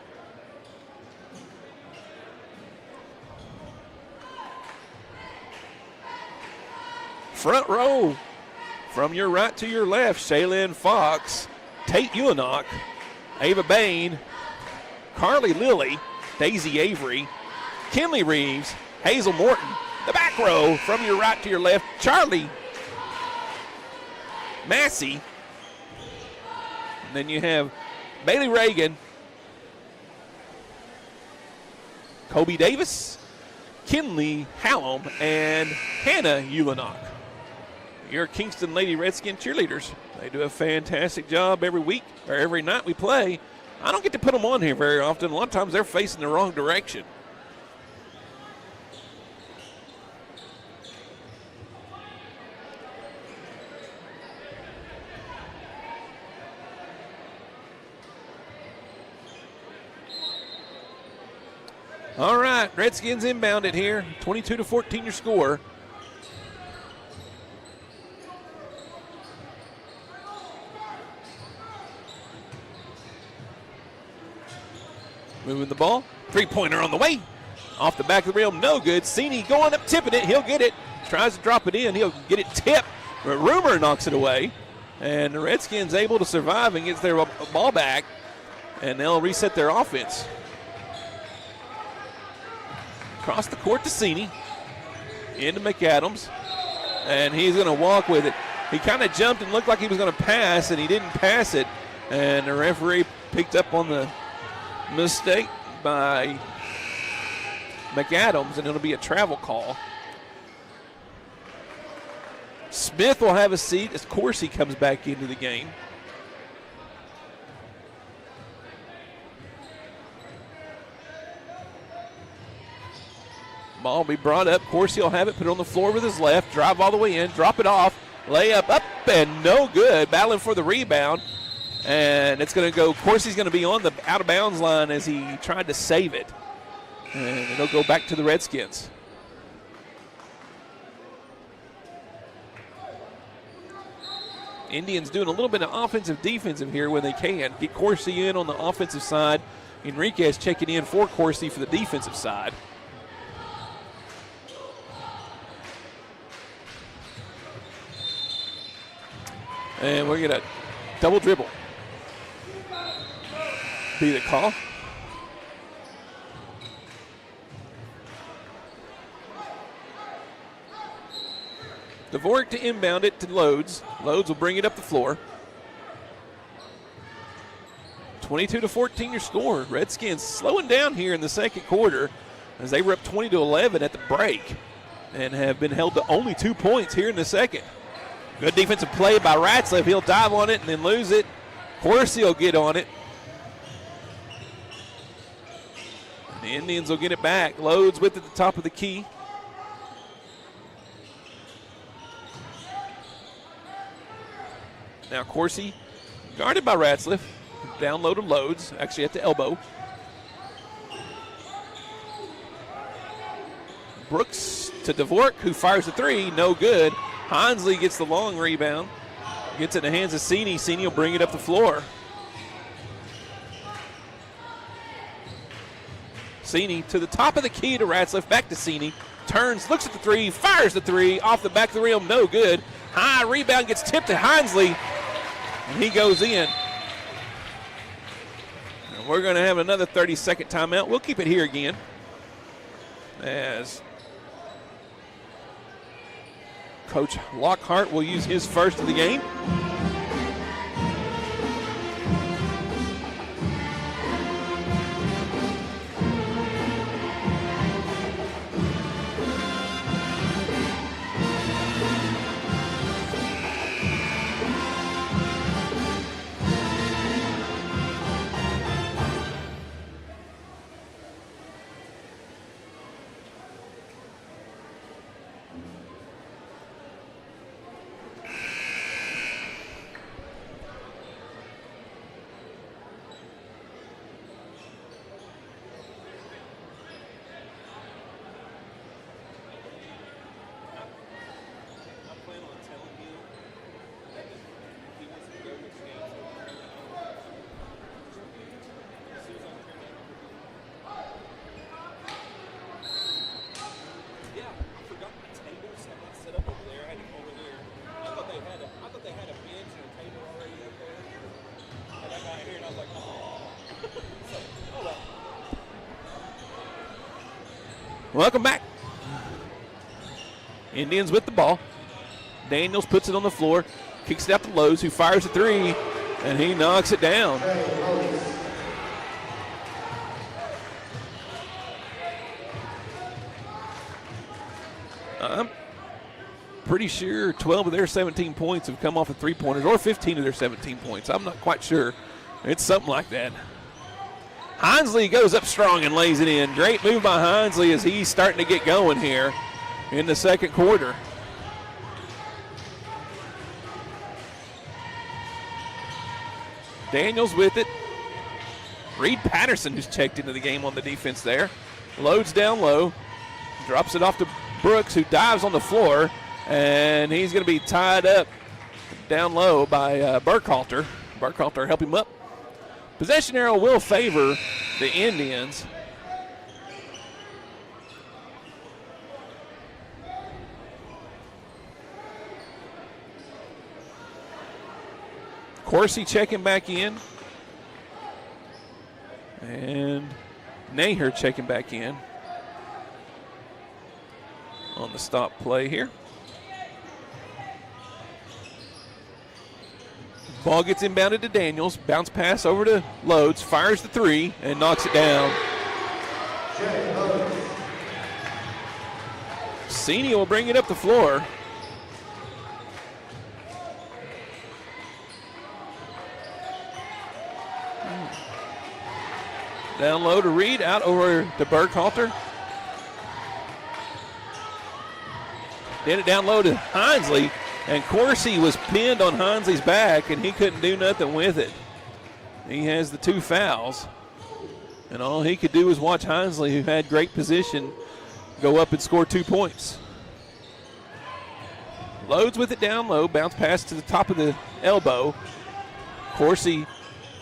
Front row, from your right to your left, Shaylin Fox, Tate Ulanok, Ava Bain, Carly Lilly, Daisy Avery, Kinley Reeves, Hazel Morton. The back row, from your right to your left, Charlie Massey. And then you have Bailey Reagan, Kobe Davis, Kinley Hallam, and Hannah Ulanok. Your Kingston Lady Redskin cheerleaders. They do a fantastic job every week or every night we play. I don't get to put them on here very often. A lot of times they're facing the wrong direction. All right, Redskins inbound it here. 22-14 your score. Moving the ball. Three-pointer on the way. Off the back of the rim, no good. Cini going up, tipping it. He'll get it. Tries to drop it in. He'll get it tipped. Rumer knocks it away. And the Redskins able to survive and gets their ball back. And they'll reset their offense. Across the court to Cini. Into McAdams. And he's going to walk with it. He kind of jumped and looked like he was going to pass, and he didn't pass it. And the referee picked up on the mistake by McAdams, and it'll be a travel call. Smith will have a seat as Coursey comes back into the game. Ball will be brought up. Coursey will have it, put it on the floor with his left, drive all the way in, drop it off, layup up and no good. Battling for the rebound. And it's going to go, Coursey's going to be on the out-of-bounds line as he tried to save it. And it'll go back to the Redskins. Indians doing a little bit of offensive defensive here when they can. Get Coursey in on the offensive side. Enriquez checking in for Coursey for the defensive side. And we're going to double dribble. Be the call. Dvorak to inbound it to Loads. Loads will bring it up the floor. 22-14 your score. Redskins slowing down here in the second quarter as they were up 20-11 at the break and have been held to only 2 points here in the second. Good defensive play by Ratzliff. He'll dive on it and then lose it. Horsey will get on it. The Indians will get it back. Loads with it at the top of the key. Now Horsey guarded by Ratzliff. Down low to Loads, actually at the elbow. Brooks to Dvorak, who fires the three. No good. Hansley gets the long rebound. Gets it in the hands of Sini. Sini will bring it up the floor. Sini to the top of the key to Ratzliff. Back to Sini. Turns, looks at the three, fires the three. Off the back of the rim, no good. High rebound gets tipped to Hansley. And he goes in. And we're going to have another 30-second timeout. We'll keep it here again. As Coach Lockhart will use his first of the game. Welcome back. Indians with the ball. Daniels puts it on the floor, kicks it out to Lowe's, who fires a three, and he knocks it down. I'm pretty sure 12 of their 17 points have come off of three-pointers, or 15 of their 17 points. I'm not quite sure. It's something like that. Hansley goes up strong and lays it in. Great move by Hansley as he's starting to get going here in the second quarter. Daniels with it. Reed Patterson, who's checked into the game on the defense there. Loads down low. Drops it off to Brooks, who dives on the floor. And he's going to be tied up down low by Burkhalter. Burkhalter help him up. Possession arrow will favor the Indians. Corsi checking back in. And Naher checking back in on the stop play here. Ball gets inbounded to Daniels. Bounce pass over to Loads. Fires the three and knocks it down. Senior will bring it up the floor. Down low to Reed. Out over to Burkhalter. Then it down low to Hansley. And Corsi was pinned on Hansley's back, and he couldn't do nothing with it. He has the two fouls. And all he could do was watch Hansley, who had great position, go up and score 2 points. Loads with it down low, bounce pass to the top of the elbow. Corsi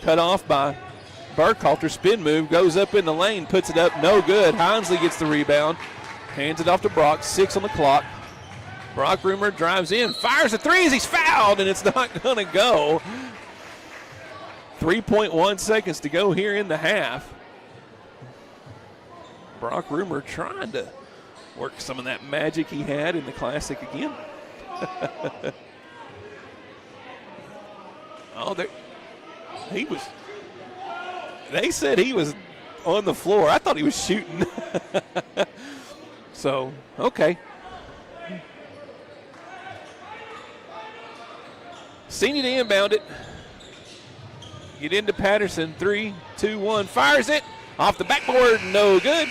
cut off by Burkhalter, spin move, goes up in the lane, puts it up, no good. Hansley gets the rebound, hands it off to Brock, 6 on the clock. Brock Rumer drives in, fires a three as he's fouled, and it's not going to go. 3.1 seconds to go here in the half. Brock Rumer trying to work some of that magic he had in the Classic again. They said he was on the floor. I thought he was shooting. So, okay. Senior to inbound it. Get into Patterson. 3, 2, 1. Fires it. Off the backboard. No good.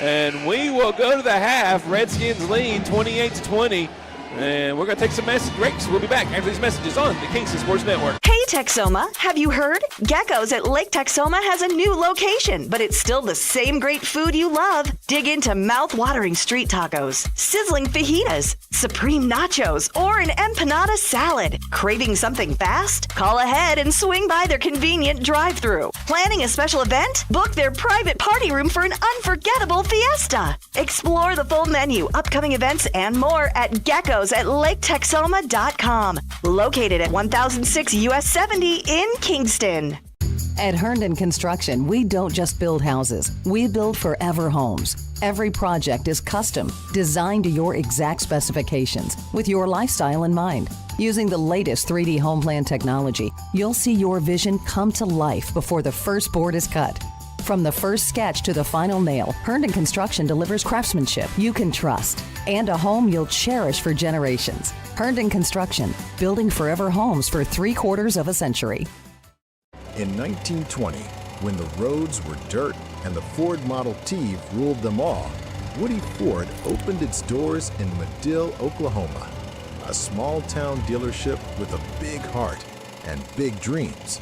And we will go to the half. Redskins lead 28-20. And we're going to take some message breaks. We'll be back after these messages on the Kingston Sports Network. Hey, Texoma, have you heard? Gecko's at Lake Texoma has a new location, but it's still the same great food you love. Dig into mouth-watering street tacos, sizzling fajitas, supreme nachos, or an empanada salad. Craving something fast? Call ahead and swing by their convenient drive-thru. Planning a special event? Book their private party room for an unforgettable fiesta. Explore the full menu, upcoming events, and more at Gecko's at LakeTexoma.com. Located at 1006 US 70 in Kingston. At Herndon Construction, we don't just build houses, we build forever homes. Every project is custom, designed to your exact specifications, with your lifestyle in mind. Using the latest 3D home plan technology, you'll see your vision come to life before the first board is cut. From the first sketch to the final nail, Herndon Construction delivers craftsmanship you can trust and a home you'll cherish for generations. Herndon Construction, building forever homes for 3/4 of a century. In 1920, when the roads were dirt and the Ford Model T ruled them all, Woody Ford opened its doors in Madill, Oklahoma, a small-town dealership with a big heart and big dreams.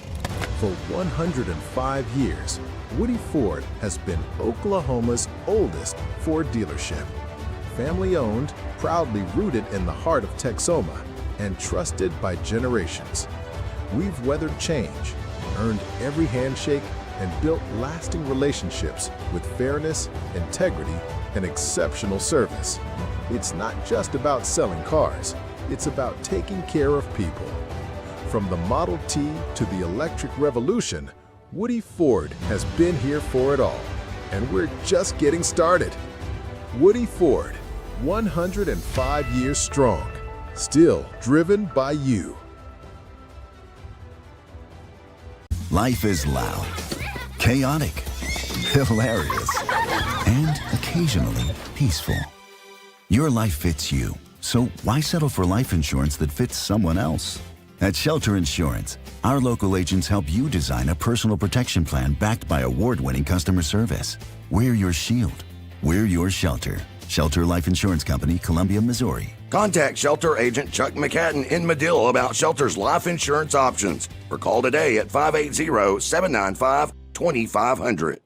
For 105 years, Woody Ford has been Oklahoma's oldest Ford dealership. Family-owned, proudly rooted in the heart of Texoma, and trusted by generations. We've weathered change, earned every handshake, and built lasting relationships with fairness, integrity, and exceptional service. It's not just about selling cars, it's about taking care of people. From the Model T to the electric revolution, Woody Ford has been here for it all, and we're just getting started. Woody Ford, 105 years strong, still driven by you. Life is loud, chaotic, hilarious, and occasionally peaceful. Your life fits you, so why settle for life insurance that fits someone else? At Shelter Insurance, our local agents help you design a personal protection plan backed by award-winning customer service. We're your shield. We're your shelter. Shelter Life Insurance Company, Columbia, Missouri. Contact Shelter Agent Chuck McCadden in Madill about Shelter's life insurance options, or call today at 580-795-2500.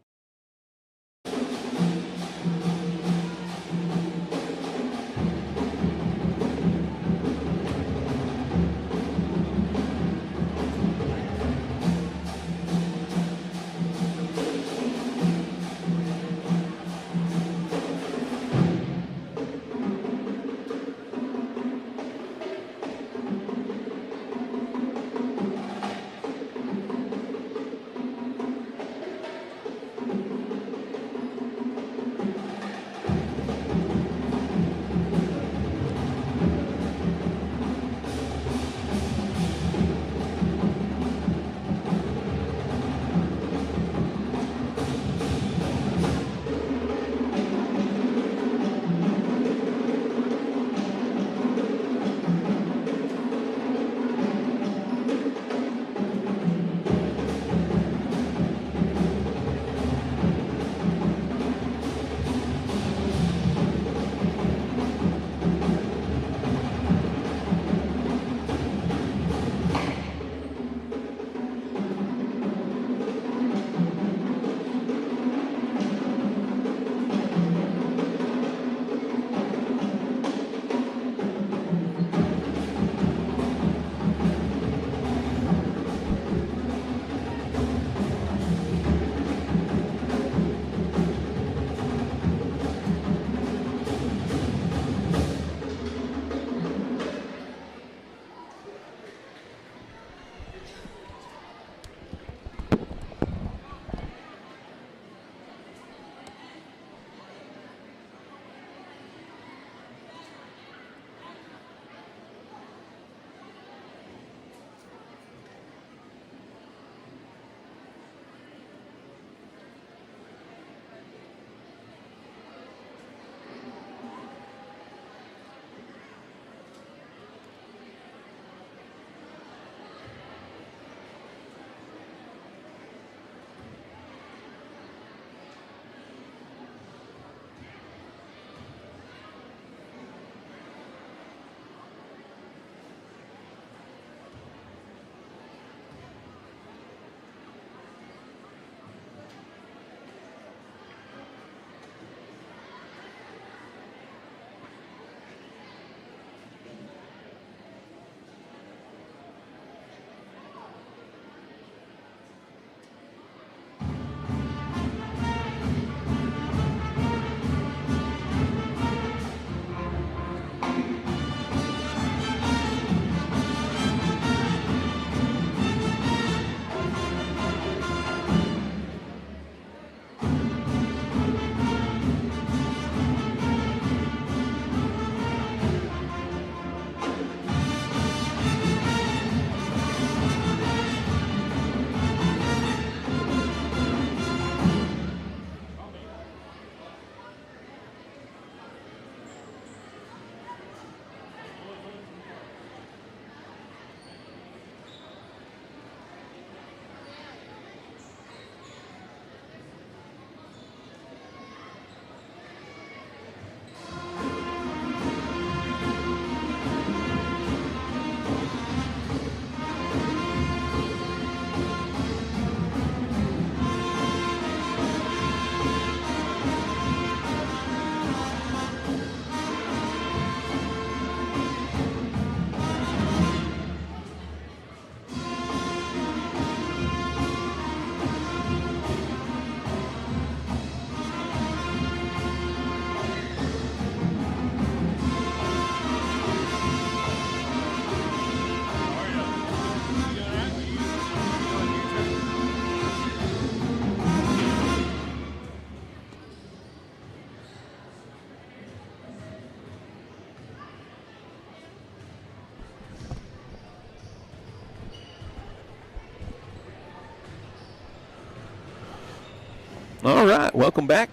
All right, welcome back.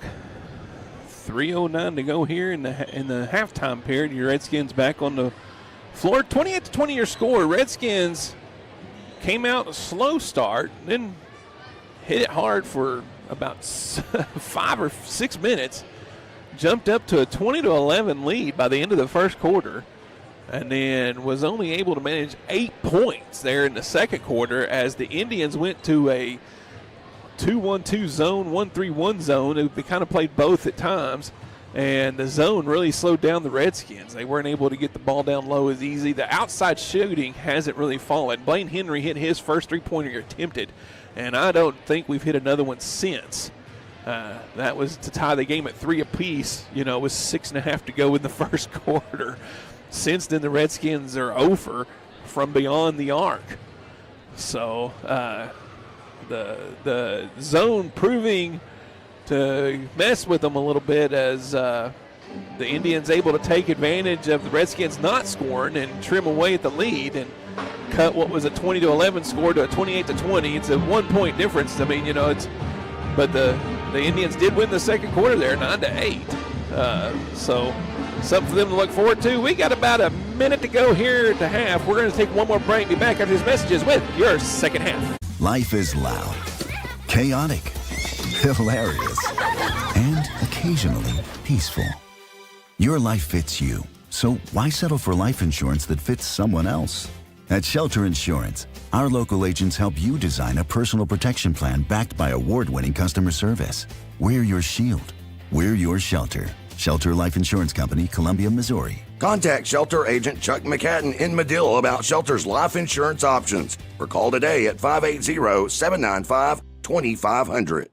3:09 to go here in the halftime period. Your Redskins back on the floor. 28-20 your score. Redskins came out a slow start, then hit it hard for about 5 or 6 minutes. Jumped up to a 20-11 lead by the end of the first quarter, and then was only able to manage 8 points there in the second quarter as the Indians went to a 2-1-2 zone, 1-3-1 zone. They kind of played both at times, and the zone really slowed down the Redskins. They weren't able to get the ball down low as easy. The outside shooting hasn't really fallen. Blaine Henry hit his first three-pointer attempted, and I don't think we've hit another one since. That was to tie the game at 3 apiece. It was 6.5 to go in the first quarter. Since then, the Redskins are over from beyond the arc. So, the zone proving to mess with them a little bit as the Indians able to take advantage of the Redskins not scoring and trim away at the lead and cut what was a 20-11 score to a 28-20. It's a 1 point difference. I mean, but the Indians did win the second quarter there, 9-8. So something for them to look forward to. We got about a minute to go here at the half. We're going to take one more break. Be back after these messages with your second half. Life is loud, chaotic, hilarious, and occasionally peaceful. Your life fits you, so why settle for life insurance that fits someone else? At Shelter Insurance, our local agents help you design a personal protection plan backed by award-winning customer service. We're your shield. We're your shelter. Shelter Life Insurance Company, Columbia, Missouri. Contact Shelter Agent Chuck McCadden in Medill about Shelter's life insurance options, or call today at 580-795-2500.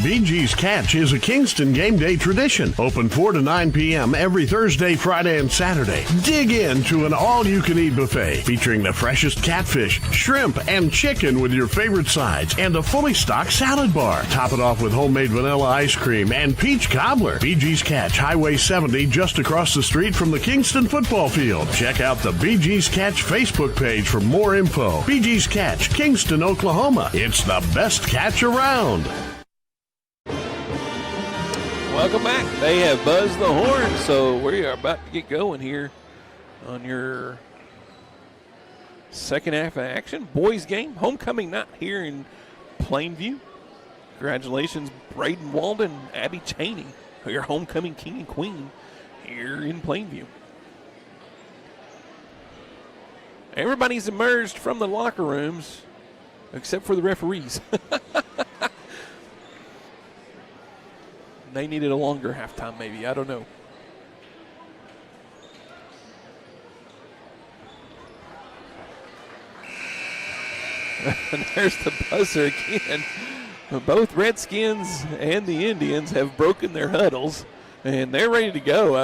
BG's Catch is a Kingston game day tradition. Open 4 to 9 p.m. every Thursday, Friday, and Saturday. Dig into an all-you-can-eat buffet featuring the freshest catfish, shrimp, and chicken with your favorite sides and a fully stocked salad bar. Top it off with homemade vanilla ice cream and peach cobbler. BG's Catch, Highway 70, just across the street from the Kingston football field. Check out the BG's Catch Facebook page for more info. BG's Catch, Kingston, Oklahoma. It's the best catch around. Welcome back. They have buzzed the horn, so we are about to get going here on your second half of action. Boys game, homecoming night here in Plainview. Congratulations, Braden Walden, Abby Cheney, your homecoming king and queen here in Plainview. Everybody's emerged from the locker rooms except for the referees. They needed a longer halftime, maybe. I don't know. And there's the buzzer again. Both Redskins and the Indians have broken their huddles, and they're ready to go.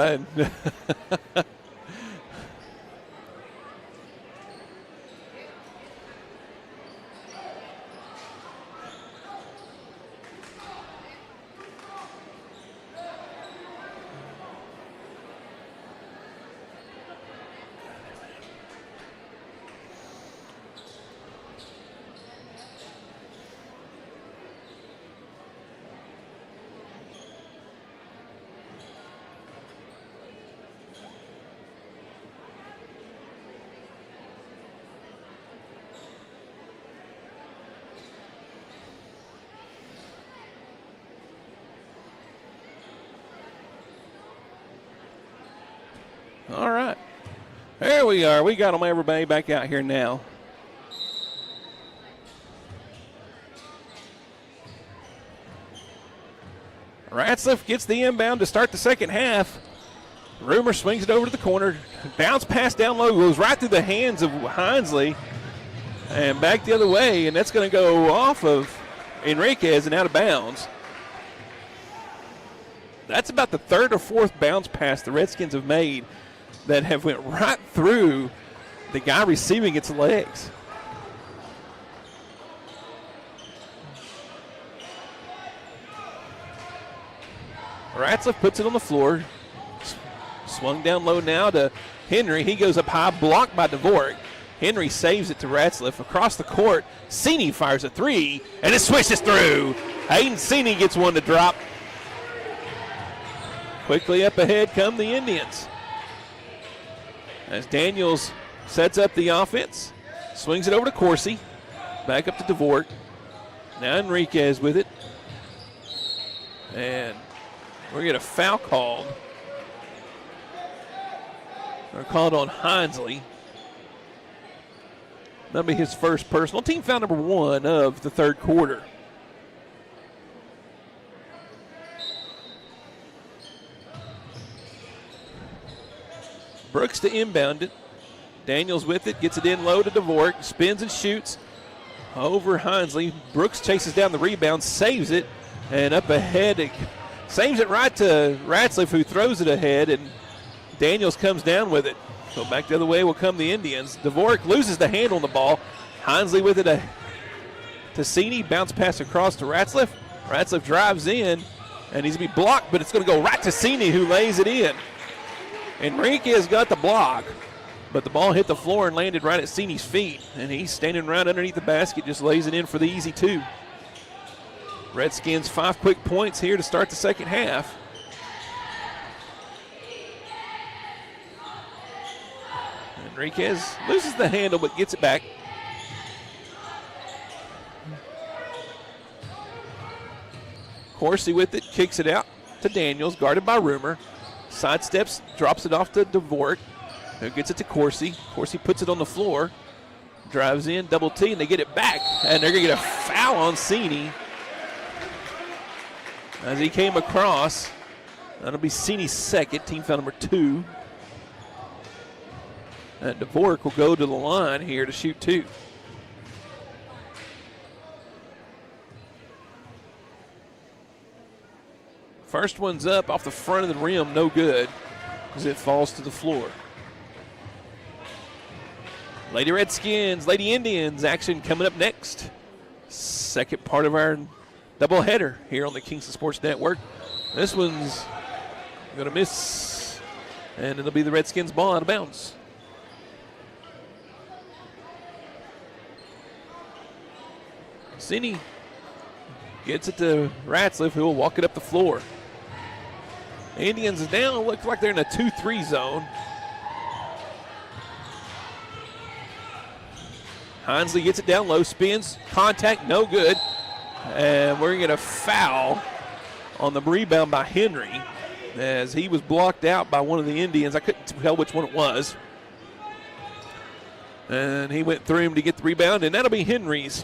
All right. There we are. We got them, everybody, back out here now. Ratzliff gets the inbound to start the second half. Rumor swings it over to the corner. Bounce pass down low, goes right through the hands of Hinesley and back the other way, and that's going to go off of Enriquez and out of bounds. That's about the third or fourth bounce pass the Redskins have made that have went right through the guy receiving its legs. Ratzliff puts it on the floor. Swung down low now to Henry. He goes up high, blocked by Dvorak. Henry saves it to Ratzliff across the court. Cini fires a three, and it swishes through. Hayden Sini gets one to drop. Quickly up ahead come the Indians. As Daniels sets up the offense, swings it over to Corsi. Back up to DeVore. Now Enriquez with it. And we're going to get a foul called. They're called on Hinesley. That'll be his first personal. Team foul number 1 of the third quarter. Brooks to inbound it. Daniels with it, gets it in low to Dvorak, spins and shoots over Hinesley. Brooks chases down the rebound, saves it, and up ahead, saves it right to Ratzliff, who throws it ahead, and Daniels comes down with it. So back the other way will come the Indians. Dvorak loses the handle on the ball. Hinesley with it to Cini, bounce pass across to Ratzliff. Ratzliff drives in, and he's going to be blocked, but it's going to go right to Cini, who lays it in. Enriquez got the block, but the ball hit the floor and landed right at Cini's feet, and he's standing right underneath the basket, just lays it in for the easy 2. Redskins 5 quick points here to start the second half. Enriquez loses the handle but gets it back. Corsi with it, kicks it out to Daniels, guarded by Rumor. Sidesteps, drops it off to Dvorak, who gets it to Corsi. Corsi puts it on the floor, drives in, double T, and they get it back. And they're going to get a foul on Cini as he came across. That'll be Cini's second, team foul number 2. And Dvorak will go to the line here to shoot 2. First one's up off the front of the rim, no good, as it falls to the floor. Lady Redskins, Lady Indians action coming up next. Second part of our doubleheader here on the Kingston Sports Network. This one's going to miss, and it'll be the Redskins ball out of bounds. Cini gets it to Ratzliff, who will walk it up the floor. Indians is down. Looks like they're in a 2-3 zone. Hinesley gets it down low, spins, contact, no good. And we're going to get a foul on the rebound by Henry as he was blocked out by one of the Indians. I couldn't tell which one it was. And he went through him to get the rebound, and that'll be Henry's.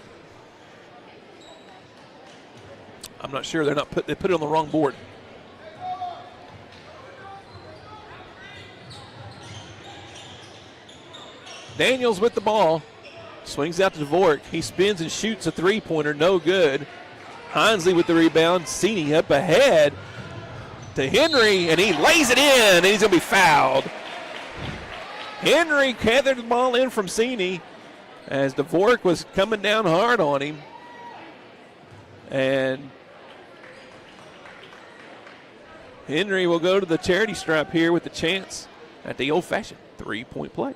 I'm not sure. They put it on the wrong board. Daniels with the ball. Swings out to Dvorak. He spins and shoots a three-pointer. No good. Hinesley with the rebound. Cini up ahead to Henry, and he lays it in, and he's going to be fouled. Henry gathered the ball in from Cini as Dvorak was coming down hard on him. And Henry will go to the charity stripe here with the chance at the old-fashioned three-point play.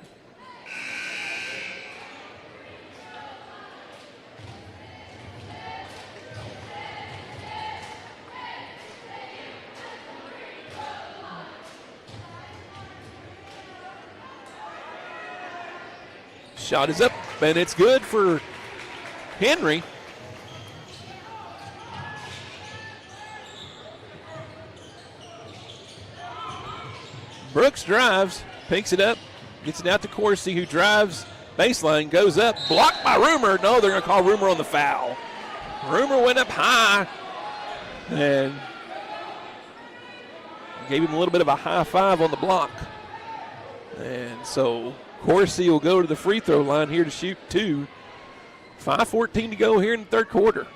Shot is up, and it's good for Henry. Brooks drives, picks it up, gets it out to Corsi, who drives baseline, goes up, blocked by Rumor. No, they're going to call Rumor on the foul. Rumor went up high and gave him a little bit of a high five on the block. And so Corsi will go to the free throw line here to shoot 2. 5:14 to go here in the third quarter.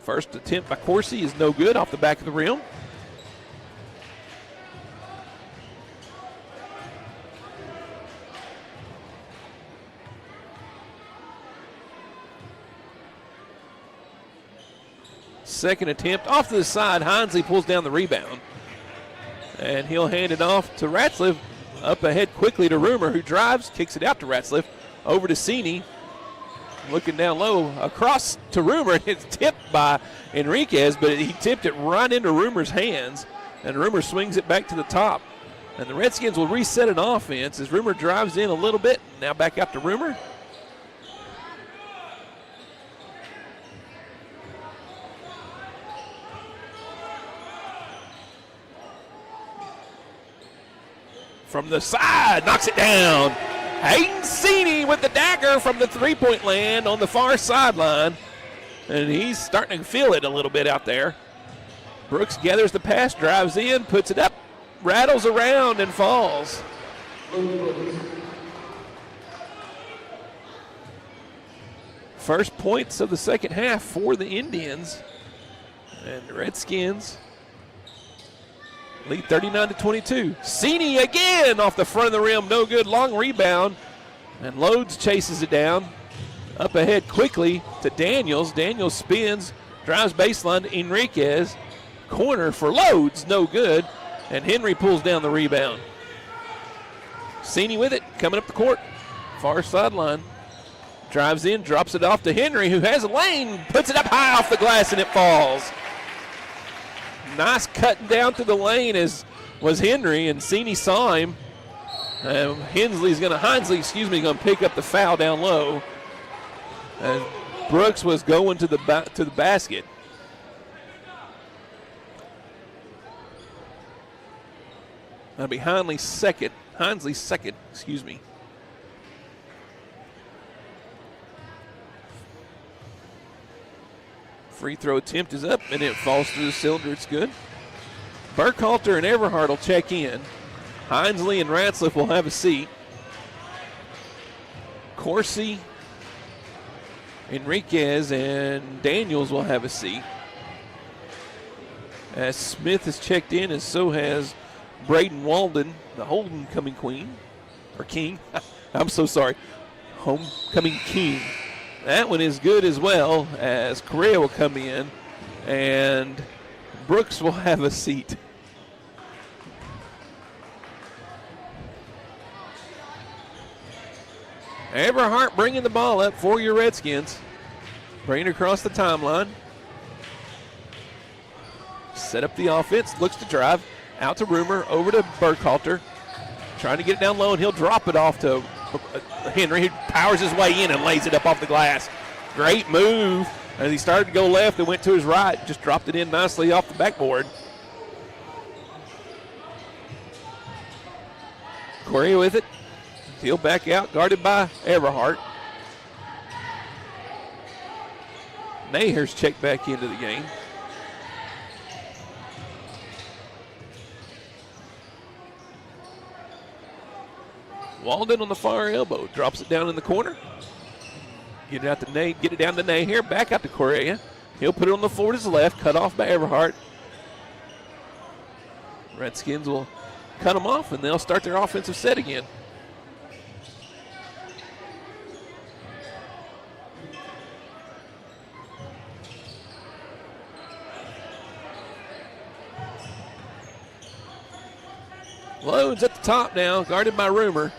First attempt by Corsi is no good, off the back of the rim. Second attempt off to the side. Hinesley pulls down the rebound. And he'll hand it off to Ratzliff. Up ahead quickly to Rumor, who drives, kicks it out to Ratzliff. Over to Cini. looking down low across to Rumor. It's tipped by Enriquez, but he tipped it right into Rumor's hands, and Rumor swings it back to the top. And the Redskins will reset an offense as Rumor drives in a little bit. Now back out to Rumor. From the side, knocks it down. Hayden Cini with the dagger from the three-point land on the far sideline. And he's starting to feel it a little bit out there. Brooks gathers the pass, drives in, puts it up, rattles around, and falls. First points of the second half for the Indians. And the Redskins lead 39-22. Cini again off the front of the rim, no good, long rebound. And Loads chases it down. Up ahead quickly to Daniels. Daniels spins, drives baseline to Enriquez. Corner for Loads, no good. And Henry pulls down the rebound. Cini with it, coming up the court. Far sideline. Drives in, drops it off to Henry, who has a lane, puts it up high off the glass, and it falls. Nice cutting down to the lane was Henry, and Cini saw him. Hensley's going to pick up the foul down low. And Brooks was going to the basket. That'll be Hinsley's second. Free throw attempt is up, and it falls through the cylinder. It's good. Burkhalter and Everhart will check in. Hinsley and Ratzliff will have a seat. Corsi, Enriquez, and Daniels will have a seat. As Smith has checked in, and so has Braden Walden, the homecoming queen, or king. I'm so sorry. Homecoming king. That one is good as well, as Correa will come in, and Brooks will have a seat. Everhart bringing the ball up for your Redskins. Bringing it across the timeline. Set up the offense, looks to drive. Out to Rumor, over to Burkhalter. Trying to get it down low, and he'll drop it off to Henry, who powers his way in and lays it up off the glass. Great move. As he started to go left and went to his right, just dropped it in nicely off the backboard. Correa with it. He'll back out, guarded by Everhart. Naher's checked back into the game. Walden on the far elbow, drops it down in the corner. Get it out to get it down to Naher, back out to Correa. He'll put it on the floor to his left, cut off by Everhart. Redskins will cut them off, and they'll start their offensive set again. Loads at the top now, guarded by Rumor.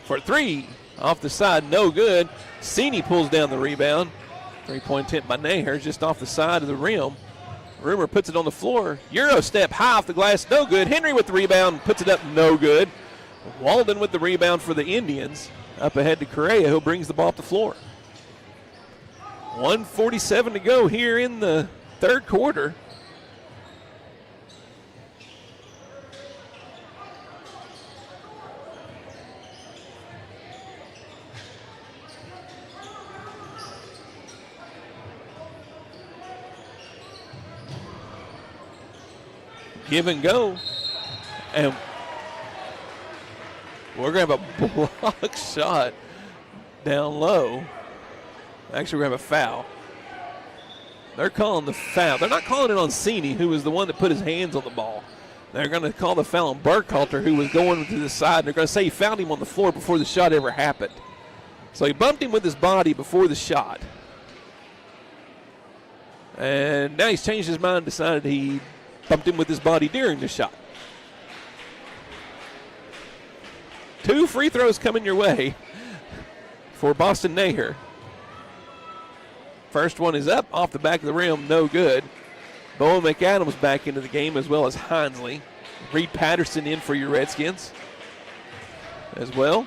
For three, off the side, no good. Cini pulls down the rebound. Three-point attempt by Naher, just off the side of the rim. Rumor puts it on the floor. Euro step high off the glass, no good. Henry with the rebound, puts it up, no good. Walden with the rebound for the Indians. Up ahead to Correa, who brings the ball up the floor. 1:47 to go here in the third quarter. Give and go. And we're going to have a block shot down low. Actually, we're going to have a foul. They're calling the foul. They're not calling it on Cini, who was the one that put his hands on the ball. They're going to call the foul on Burkhalter, who was going to the side. They're going to say he found him on the floor before the shot ever happened. So he bumped him with his body before the shot. And now he's changed his mind, decided he bumped him with his body during the shot. 2 free throws coming your way for Boston Naher. First one is up, off the back of the rim, no good. Bowen McAdams back into the game, as well as Hinsley. Reed Patterson in for your Redskins as well.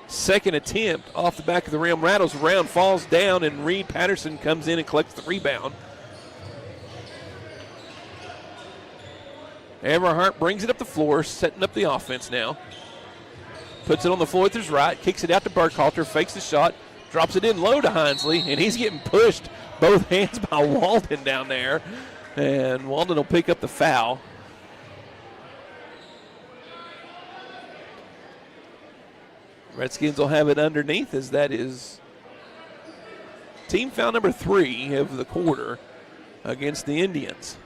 Second attempt off the back of the rim, rattles around, falls down, and Reed Patterson comes in and collects the rebound. Everhart brings it up the floor, setting up the offense now. Puts it on the floor with his right, kicks it out to Burkhalter, fakes the shot, drops it in low to Hinsley, and he's getting pushed both hands by Walden down there. And Walden will pick up the foul. Redskins will have it underneath, as that is team foul number 3 of the quarter against the Indians.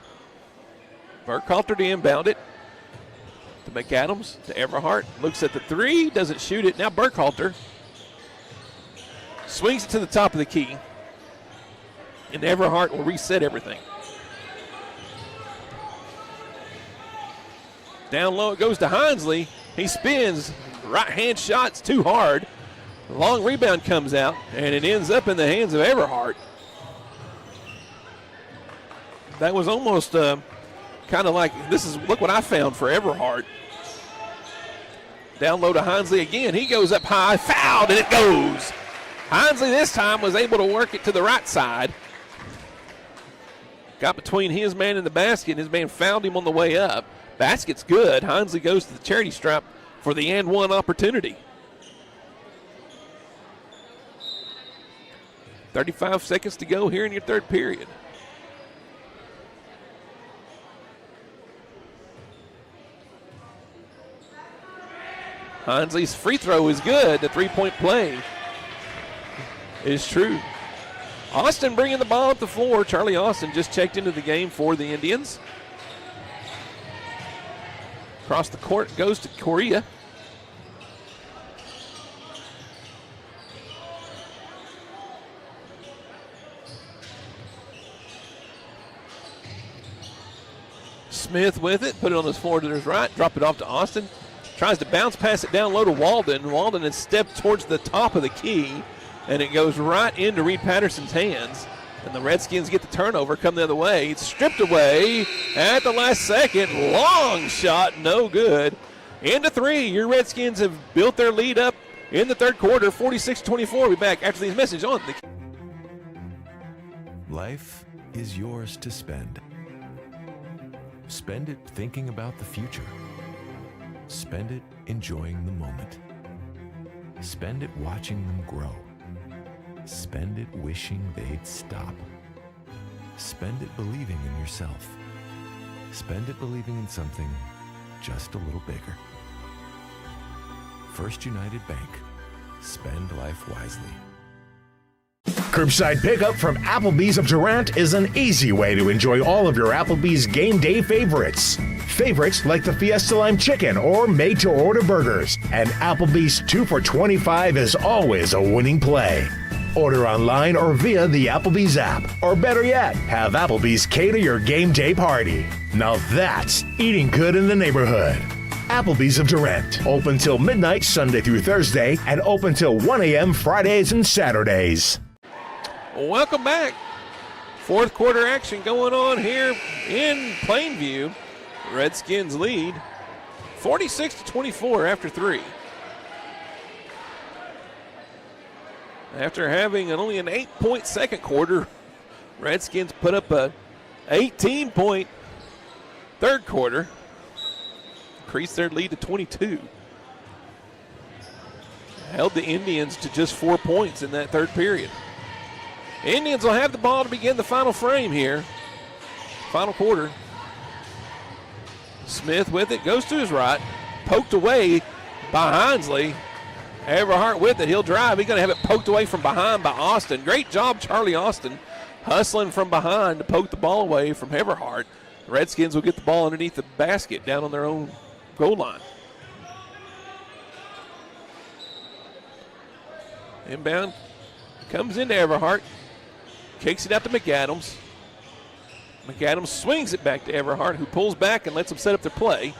Burkhalter to inbound it to McAdams, to Everhart. Looks at the 3, doesn't shoot it. Now Burkhalter swings it to the top of the key, and Everhart will reset everything. Down low it goes to Hinsley. He spins. Right-hand shot's too hard. Long rebound comes out, and it ends up in the hands of Everhart. That was almost kind of like, look what I found for Everhart. Down low to Hinsley again. He goes up high, fouled, and it goes. Hinsley this time was able to work it to the right side. Got between his man and the basket, and his man fouled him on the way up. Basket's good. Hinsley goes to the charity stripe for the and one opportunity. 35 seconds to go here in your third period. Hinsley's free throw is good. The three-point play is true. Austin bringing the ball up the floor. Charlie Austin just checked into the game for the Indians. Across the court goes to Correa. Smith with it, put it on his floor to his right, drop it off to Austin. Tries to bounce, pass it down low to Walden. Walden has stepped towards the top of the key, and it goes right into Reed Patterson's hands. And the Redskins get the turnover, come the other way. It's stripped away at the last second. Long shot, no good. Into 3. Your Redskins have built their lead up in the third quarter, 46-24. We'll be back after these messages on the. Life is yours to spend. Spend it thinking about the future. Spend it enjoying the moment. Spend it watching them grow. Spend it wishing they'd stop. Spend it believing in yourself. Spend it believing in something just a little bigger. First United Bank. Spend life wisely. Curbside pickup from Applebee's of Durant is an easy way to enjoy all of your Applebee's game day favorites. Favorites like the Fiesta Lime Chicken or made-to-order burgers. And Applebee's 2 for $25 is always a winning play. Order online or via the Applebee's app. Or better yet, have Applebee's cater your game day party. Now that's eating good in the neighborhood. Applebee's of Durant. Open till midnight Sunday through Thursday and open till 1 a.m. Fridays and Saturdays. Welcome back. Fourth quarter action going on here in Plainview. Redskins lead 46-24 after 3. After having only an 8-point second quarter, Redskins put up a 18-point third quarter. Increased their lead to 22. Held the Indians to just 4 points in that third period. Indians will have the ball to begin the final frame here. Final quarter. Smith with it, goes to his right. Poked away by Hinsley. Everhart with it, he'll drive. He's going to have it poked away from behind by Austin. Great job, Charlie Austin, hustling from behind to poke the ball away from Everhart. The Redskins will get the ball underneath the basket down on their own goal line. Inbound Comes into Everhart. Kicks it out to McAdams. McAdams swings it back to Everhart, who pulls back and lets them set up their play.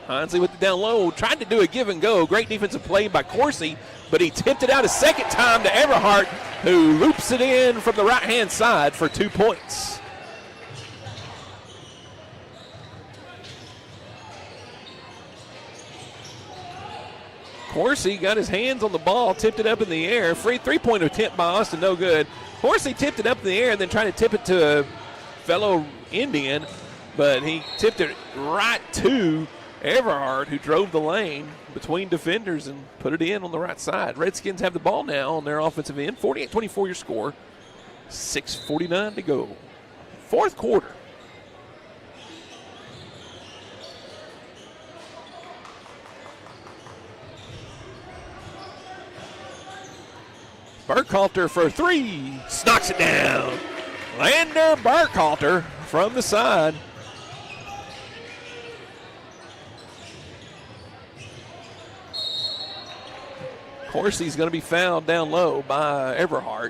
Hinsley with the down low, tried to do a give and go. Great defensive play by Coursey, but he tipped it out a second time to Everhart, who loops it in from the right-hand side for 2 points. Coursey got his hands on the ball, tipped it up in the air. Free three-point attempt by Austin, no good. Coursey tipped it up in the air and then tried to tip it to a fellow Indian, but he tipped it right to Everhart, who drove the lane between defenders and put it in on the right side. Redskins have the ball now on their offensive end. 48-24 your score. 6:49 to go. Fourth quarter. Burkhalter for three. Knocks it down. Lander Burkhalter from the side. Coursey's going to be fouled down low by Everhart.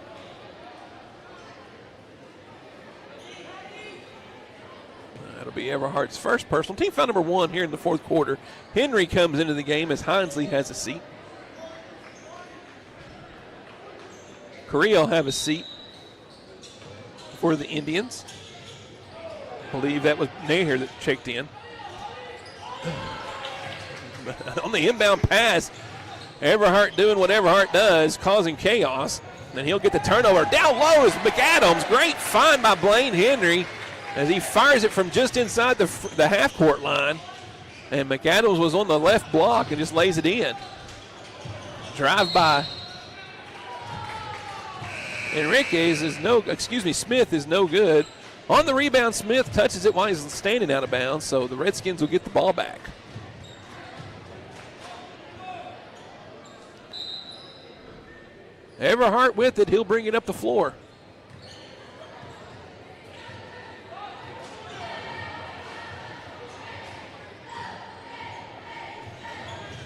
That'll be Everhart's first personal. Team foul number 1 here in the fourth quarter. Henry comes into the game as Hinsley has a seat. Correa will have a seat for the Indians. I believe that was Nair that checked in. On the inbound pass, Everhart doing what Everhart does, causing chaos. And he'll get the turnover. Down low is McAdams. Great find by Blaine Henry as he fires it from just inside the half-court line. And McAdams was on the left block and just lays it in. Drive by. Smith is no good. On the rebound, Smith touches it while he's standing out of bounds, so the Redskins will get the ball back. Everhart with it, he'll bring it up the floor.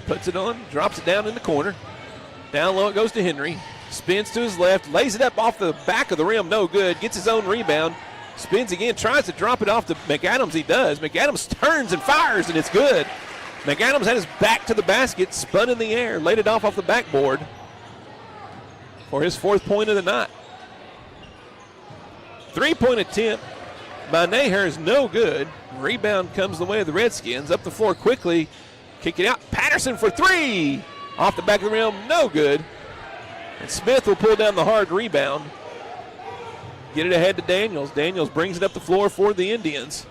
Puts it on, drops it down in the corner. Down low it goes to Henry. Spins to his left, lays it up off the back of the rim, no good. Gets his own rebound. Spins again, tries to drop it off to McAdams. He does. McAdams turns and fires, and it's good. McAdams had his back to the basket, spun in the air, laid it off the backboard for his fourth point of the night. Three-point attempt by Naher is no good. Rebound comes the way of the Redskins. Up the floor quickly. Kick it out. Patterson for three. Off the back of the rim, no good. And Smith will pull down the hard rebound. Get it ahead to Daniels. Daniels brings it up the floor for the Indians.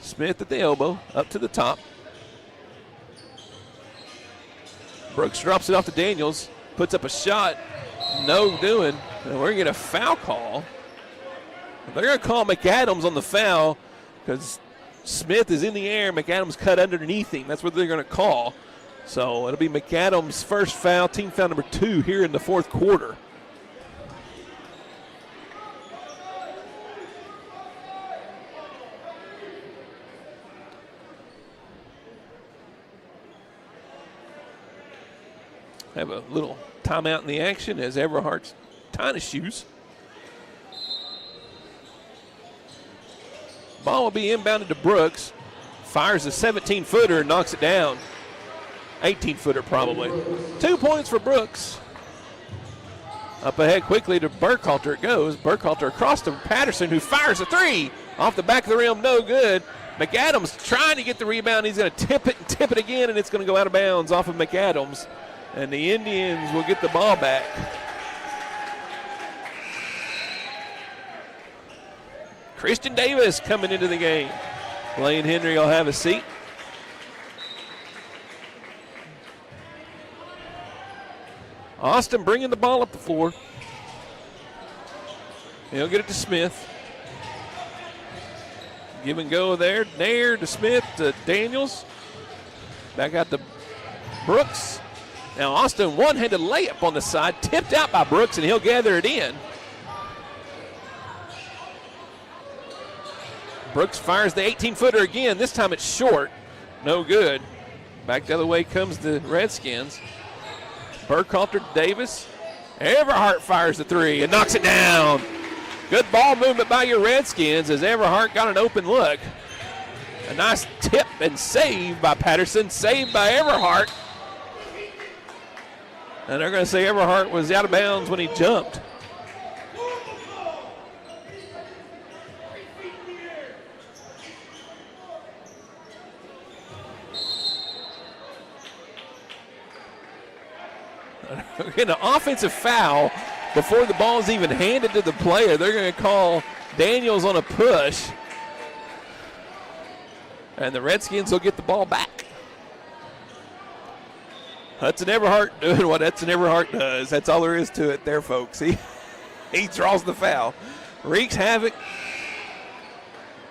Smith at the elbow, up to the top. Brooks drops it off to Daniels, puts up a shot, no doing. And we're going to get a foul call. They're going to call McAdams on the foul because Smith is in the air. McAdams cut underneath him. That's what they're going to call. So it'll be McAdams' first foul, team foul number 2 here in the fourth quarter. Have a little timeout in the action as Everhart's tying his shoes. Ball will be inbounded to Brooks. Fires a 17-footer and knocks it down. 18-footer probably. 2 points for Brooks. Up ahead quickly to Burkhalter it goes. Burkhalter across to Patterson, who fires a three. Off the back of the rim, no good. McAdams trying to get the rebound. He's going to tip it again, and it's going to go out of bounds off of McAdams. And the Indians will get the ball back. Christian Davis coming into the game. Blaine Henry will have a seat. Austin bringing the ball up the floor. He'll get it to Smith. Give and go there. Nair to Smith to Daniels. Back out to Brooks. Now Austin, one-handed layup on the side, tipped out by Brooks, and he'll gather it in. Brooks fires the 18-footer again. This time it's short. No good. Back the other way comes the Redskins. Burkhalter to Davis. Everhart fires the three and knocks it down. Good ball movement by your Redskins as Everhart got an open look. A nice tip and save by Patterson. Saved by Everhart. And they're going to say Everhart was out of bounds when he jumped. In an offensive foul before the ball is even handed to the player. They're going to call Daniels on a push. And the Redskins will get the ball back. Hudson Everhart doing what Hudson Everhart does. That's all there is to it there, folks. He draws the foul. Wreaks havoc.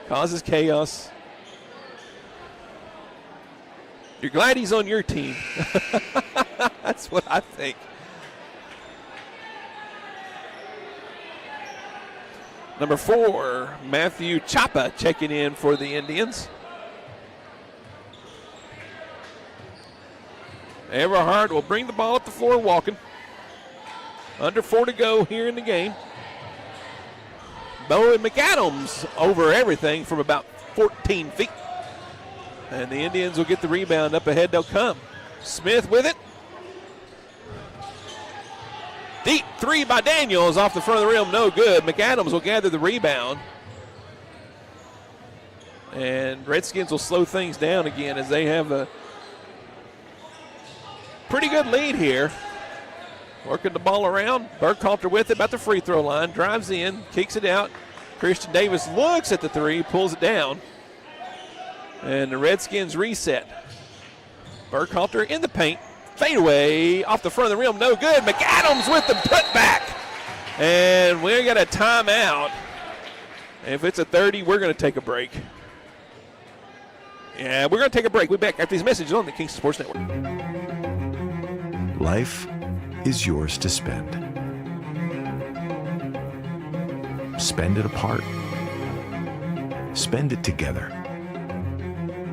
Causes chaos. You're glad he's on your team. That's what I think. Number 4, Matthew Chapa checking in for the Indians. Everhart will bring the ball up the floor walking. Under 4 to go here in the game. Bowen McAdams over everything from about 14 feet. And the Indians will get the rebound. Up ahead they'll come. Smith with it. Deep three by Daniels off the front of the rim, no good. McAdams will gather the rebound. And Redskins will slow things down again as they have a pretty good lead here. Working the ball around. Burkhalter with it about the free throw line. Drives in, kicks it out. Christian Davis looks at the three, pulls it down. And the Redskins reset. Burkhalter in the paint. Fade away off the front of the rim, no good. McAdams with the putback. And we got a timeout. If it's a 30, we're going to take a break. Yeah, we're going to take a break. We'll be back after these messages on the Kingston Sports Network. Life is yours to spend. Spend it apart. Spend it together.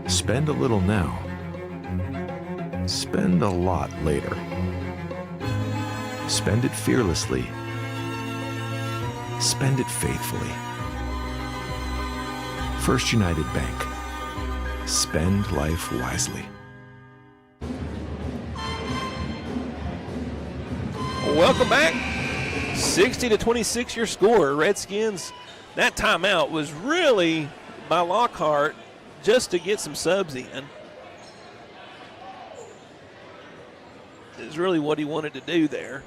Spend a little now. Spend a lot later. Spend it fearlessly. Spend it faithfully. First United Bank. Spend life wisely. Welcome back. 60-26 your score. Redskins, that timeout was really by Lockhart just to get some subs in. Is really what he wanted to do there.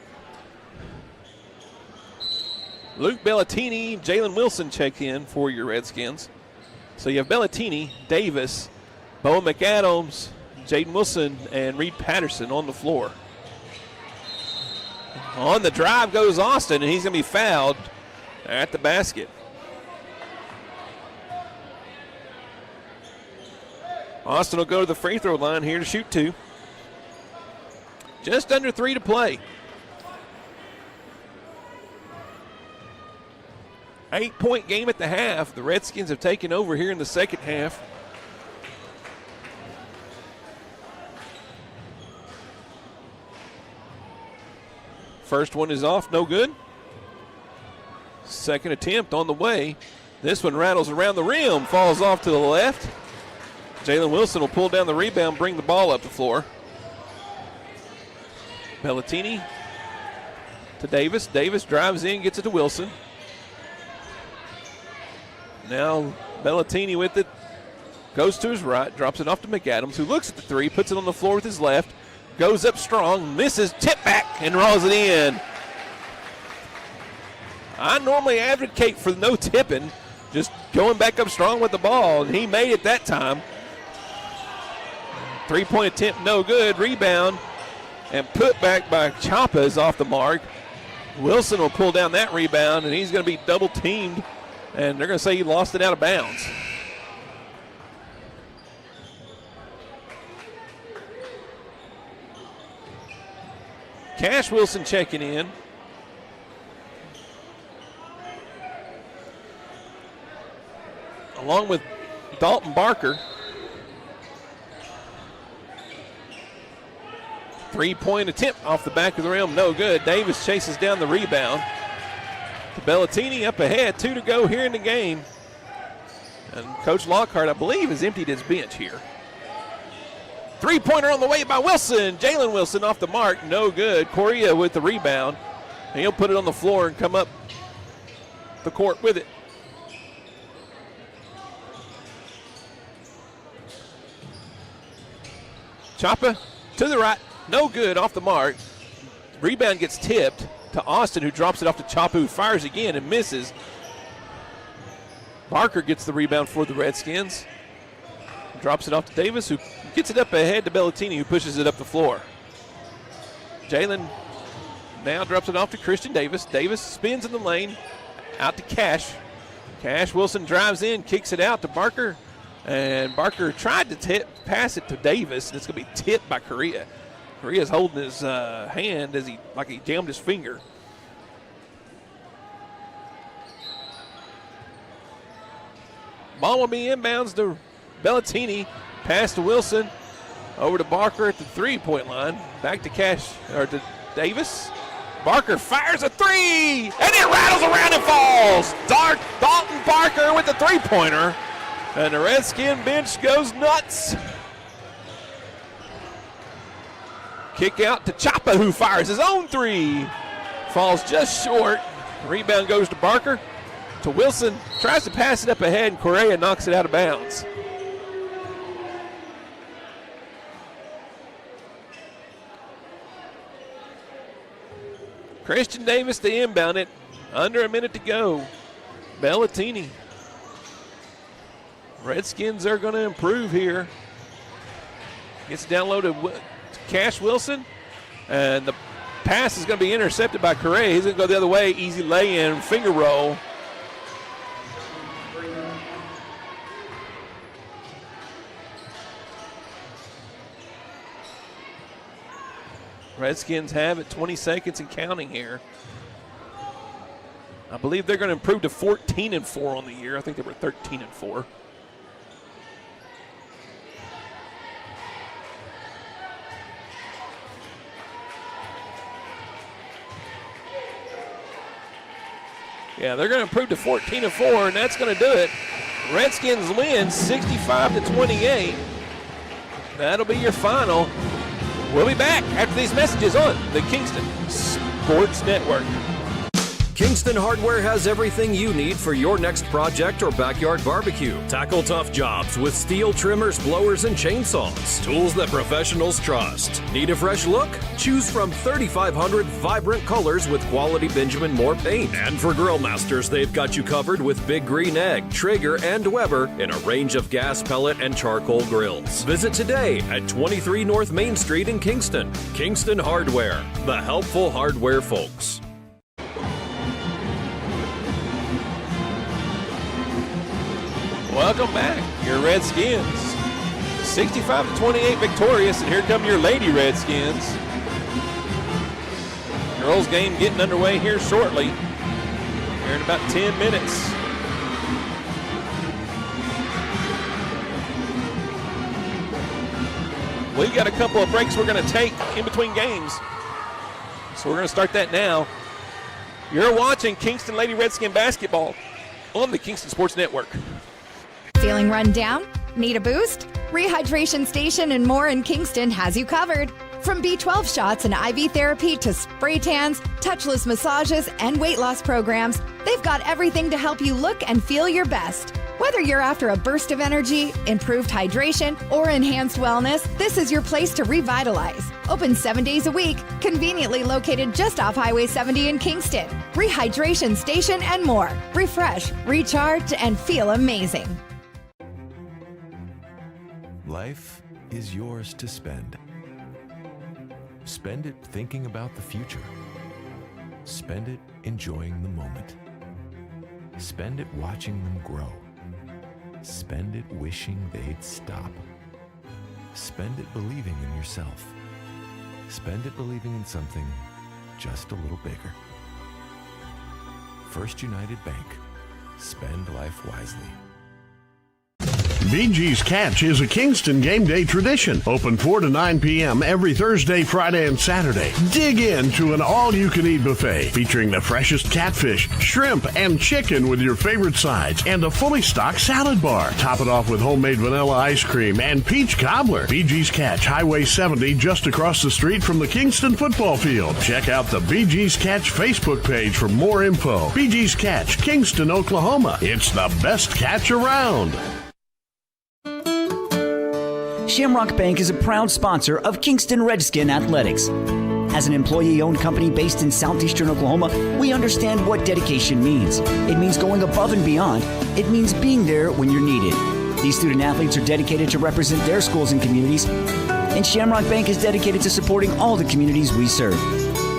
Luke Bellatini, Jalen Wilson check in for your Redskins. So you have Bellatini, Davis, Bo McAdams, Jaden Wilson, and Reed Patterson on the floor. On the drive goes Austin, and he's going to be fouled at the basket. Austin will go to the free throw line here to shoot 2. Just under 3 to play. 8-point game at the half. The Redskins have taken over here in the second half. First one is off, no good. Second attempt on the way. This one rattles around the rim, falls off to the left. Jalen Wilson will pull down the rebound, bring the ball up the floor. Bellatini to Davis. Davis drives in, gets it to Wilson. Now Bellatini with it. Goes to his right, drops it off to McAdams, who looks at the three, puts it on the floor with his left. Goes up strong, misses, tip back, and rolls it in. I normally advocate for no tipping, just going back up strong with the ball, and he made it that time. 3-point attempt, no good. Rebound and put back by Chapa is off the mark. Wilson will pull down that rebound, and he's going to be double teamed, and they're going to say he lost it out of bounds. Cash Wilson checking in. Along with Dalton Barker. 3-point attempt off the back of the rim, no good. Davis chases down the rebound. To Bellatini up ahead, 2 to go here in the game. And Coach Lockhart, I believe, has emptied his bench here. 3-pointer on the way by Wilson. Jalen Wilson off the mark, no good. Correa with the rebound. And he'll put it on the floor and come up the court with it. Chapa to the right, no good, off the mark. Rebound gets tipped to Austin, who drops it off to Chapa, who fires again and misses. Barker gets the rebound for the Redskins. Drops it off to Davis, who gets it up ahead to Bellatini, who pushes it up the floor. Jalen now drops it off to Christian Davis. Davis spins in the lane, out to Cash. Cash Wilson drives in, kicks it out to Barker. And Barker tried to pass it to Davis, and it's going to be tipped by Correa. Correa's holding his hand as he jammed his finger. Ball will be inbounds to Bellatini. Pass to Wilson. Over to Barker at the 3-point line. Back to to Davis. Barker fires a 3, and it rattles around and falls. Dalton Barker with the 3-pointer. And the Redskin bench goes nuts. Kick out to Chapa, who fires his own 3. Falls just short. Rebound goes to Barker. To Wilson. Tries to pass it up ahead, and Correa knocks it out of bounds. Christian Davis to inbound it. Under a minute to go. Bellatini. Redskins are going to improve here. Gets down low to Cash Wilson. And the pass is going to be intercepted by Correa. He's going to go the other way. Easy lay-in, finger roll. Redskins have it 20 seconds and counting here. I believe they're going to improve to 14-4 on the year. I think they were 13-4. Yeah, they're going to improve to 14-4, and that's going to do it. Redskins win 65-28. That'll be your final. We'll be back after these messages on the Kingston Sports Network. Kingston Hardware has everything you need for your next project or backyard barbecue. Tackle tough jobs with steel trimmers, blowers, and chainsaws. Tools that professionals trust. Need a fresh look? Choose from 3,500 vibrant colors with quality Benjamin Moore paint. And for grill masters, they've got you covered with Big Green Egg, Traeger, and Weber in a range of gas, pellet, and charcoal grills. Visit today at 23 North Main Street in Kingston. Kingston Hardware, the helpful hardware folks. Welcome back, your Redskins. 65-28 victorious, and here come your Lady Redskins. Girls game getting underway here shortly. Here in about 10 minutes. We've got a couple of breaks we're going to take in between games. So we're going to start that now. You're watching Kingston Lady Redskin basketball on the Kingston Sports Network. Feeling run down? Need a boost? Rehydration Station and more in Kingston has you covered. From B12 shots and IV therapy to spray tans, touchless massages, and weight loss programs, they've got everything to help you look and feel your best. Whether you're after a burst of energy, improved hydration, or enhanced wellness, this is your place to revitalize. Open 7 days a week, conveniently located just off Highway 70 in Kingston. Rehydration Station and more. Refresh, recharge, and feel amazing. Life is yours to spend. Spend it thinking about the future. Spend it enjoying the moment. Spend it watching them grow. Spend it wishing they'd stop. Spend it believing in yourself. Spend it believing in something just a little bigger. First United Bank. Spend life wisely. BG's Catch is a Kingston game day tradition. Open 4 to 9 p.m. every Thursday, Friday, and Saturday. Dig into an all-you-can-eat buffet featuring the freshest catfish, shrimp, and chicken with your favorite sides and a fully stocked salad bar. Top it off with homemade vanilla ice cream and peach cobbler. BG's Catch, Highway 70, just across the street from the Kingston football field. Check out the BG's Catch Facebook page for more info. BG's Catch, Kingston, Oklahoma. It's the best catch around. Shamrock Bank is a proud sponsor of Kingston Redskin Athletics. As an employee-owned company based in southeastern Oklahoma, we understand what dedication means. It means going above and beyond. It means being there when you're needed. These student athletes are dedicated to represent their schools and communities, and Shamrock Bank is dedicated to supporting all the communities we serve.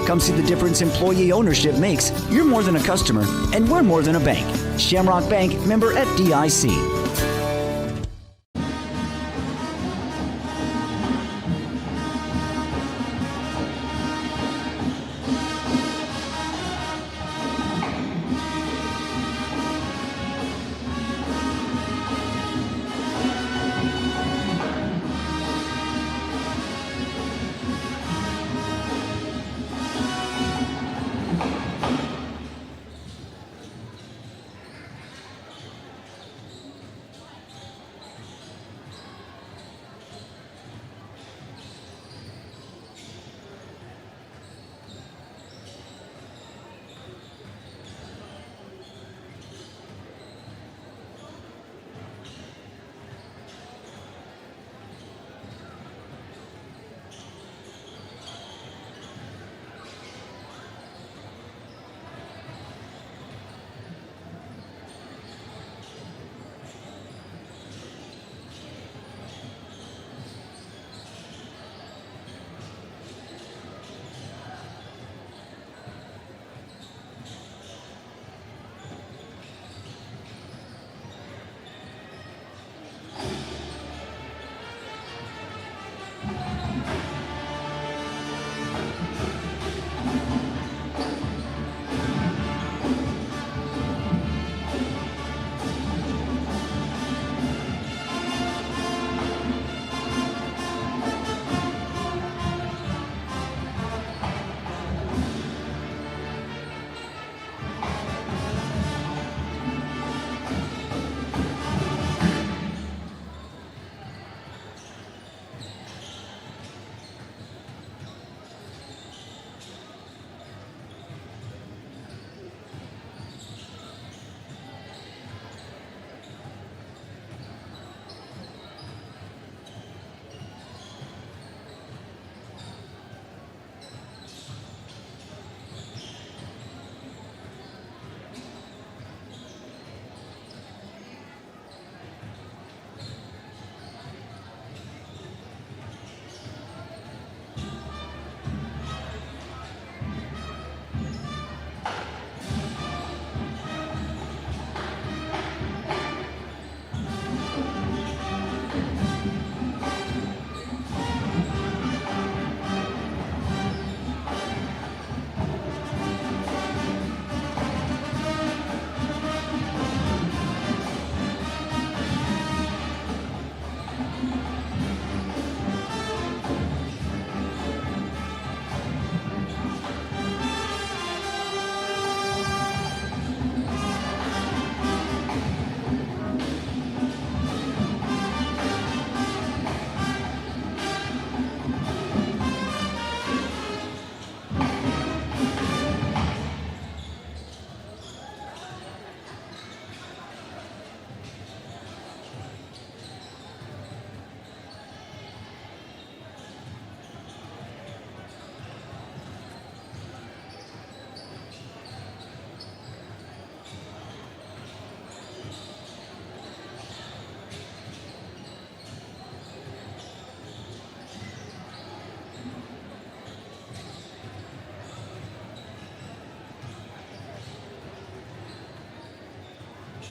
Come see the difference employee ownership makes. You're more than a customer, and we're more than a bank. Shamrock Bank, member FDIC.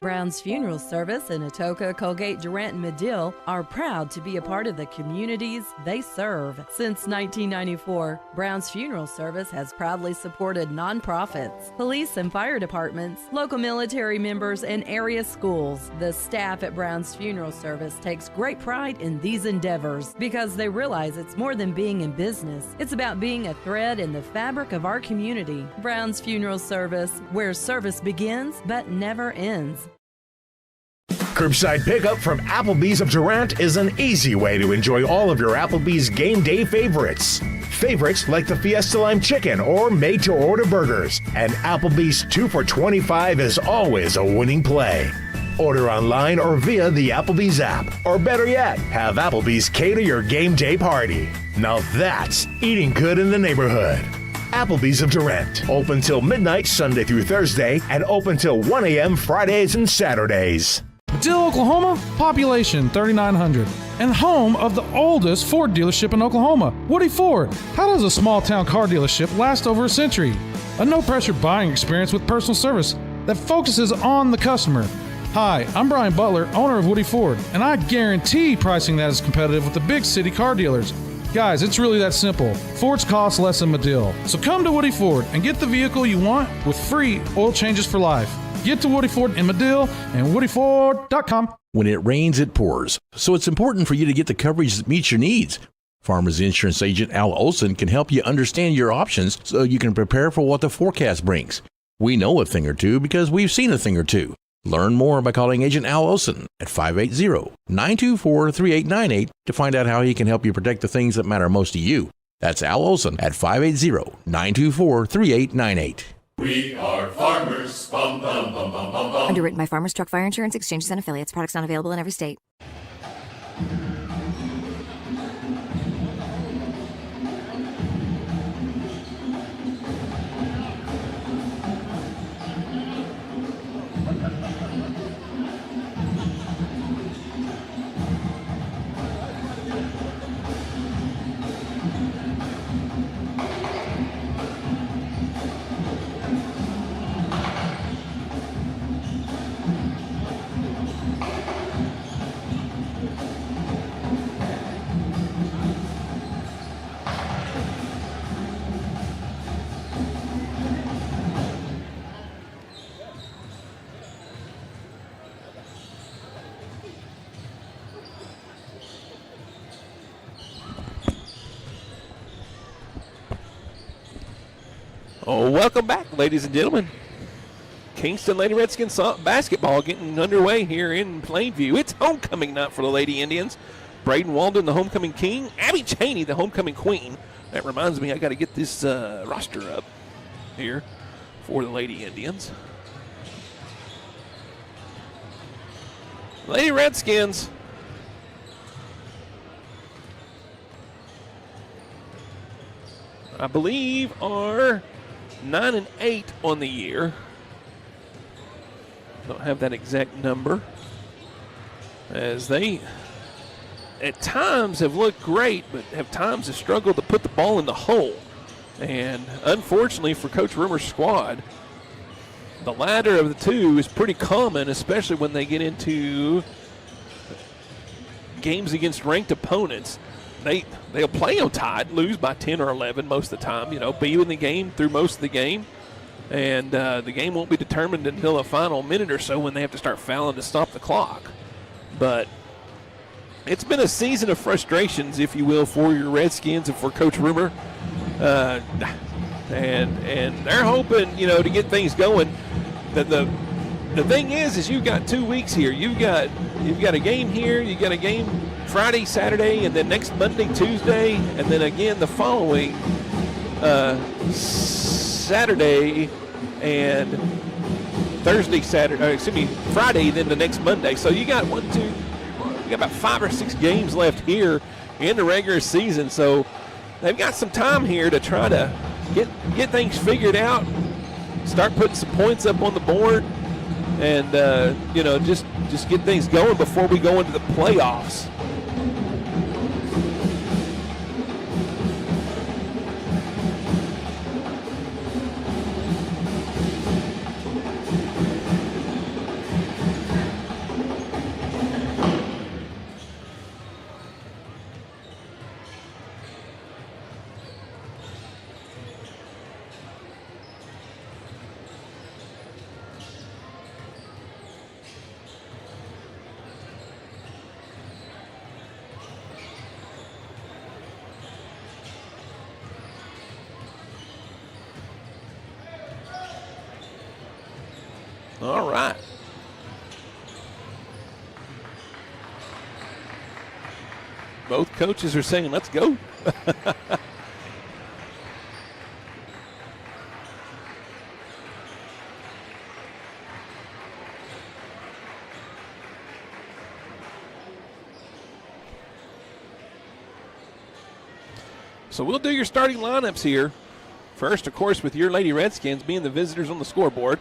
Brown's Funeral Service in Atoka, Colgate, Durant, and Medill are proud to be a part of the communities they serve. Since 1994, Brown's Funeral Service has proudly supported nonprofits, police and fire departments, local military members, and area schools. The staff at Brown's Funeral Service takes great pride in these endeavors because they realize it's more than being in business. It's about being a thread in the fabric of our community. Brown's Funeral Service, where service begins but never ends. Curbside pickup from Applebee's of Durant is an easy way to enjoy all of your Applebee's game day favorites. Favorites like the Fiesta Lime Chicken or made-to-order burgers. And Applebee's 2 for $25 is always a winning play. Order online or via the Applebee's app. Or better yet, have Applebee's cater your game day party. Now that's eating good in the neighborhood. Applebee's of Durant. Open till midnight Sunday through Thursday and open till 1 a.m. Fridays and Saturdays. Madill, Oklahoma, population 3,900, and home of the oldest Ford dealership in Oklahoma, Woody Ford. How does a small town car dealership last over a century? A no-pressure buying experience with personal service that focuses on the customer. Hi, I'm Brian Butler, owner of Woody Ford, and I guarantee pricing that is competitive with the big city car dealers. Guys, it's really that simple. Fords cost less than Madill. So come to Woody Ford and get the vehicle you want with free oil changes for life. Get to Woody Ford in Madill and woodyford.com. When it rains, it pours. So it's important for you to get the coverage that meets your needs. Farmers Insurance Agent Al Olson can help you understand your options so you can prepare for what the forecast brings. We know a thing or two because we've seen a thing or two. Learn more by calling Agent Al Olson at 580-924-3898 to find out how he can help you protect the things that matter most to you. That's Al Olson at 580-924-3898. We are farmers. Bum, bum, bum, bum, bum, bum. Underwritten by Farmers Truck Fire Insurance Exchanges and Affiliates. Products not available in every state. Oh, welcome back, ladies and gentlemen. Kingston Lady Redskins basketball getting underway here in Plainview. It's homecoming night for the Lady Indians. Braden Walden, the homecoming king. Abby Cheney, the homecoming queen. That reminds me, I got to get this roster up here for the Lady Indians. Lady Redskins. I believe are 9-8 on the year. Don't have that exact number. As they, at times, have looked great, but have times have struggled to put the ball in the hole. And unfortunately for Coach Rumor's squad, the latter of the two is pretty common, especially when they get into games against ranked opponents. They'll play on tied, lose by 10 or 11 most of the time, be in the game through most of the game. And the game won't be determined until the final minute or so when they have to start fouling to stop the clock. But it's been a season of frustrations, if you will, for your Redskins and for Coach Rumor. And they're hoping, to get things going. The thing is you've got 2 weeks here. You've got a game here, you've got a game Friday, Saturday, and then next Monday, Tuesday, and then again the following Saturday and Thursday, Friday, then the next Monday. So you got about 5 or 6 games left here in the regular season. So they've got some time here to try to get things figured out, start putting some points up on the board, and just get things going before we go into the playoffs. All right. Both coaches are saying, let's go. So we'll do your starting lineups here. First, of course, with your Lady Redskins being the visitors on the scoreboard.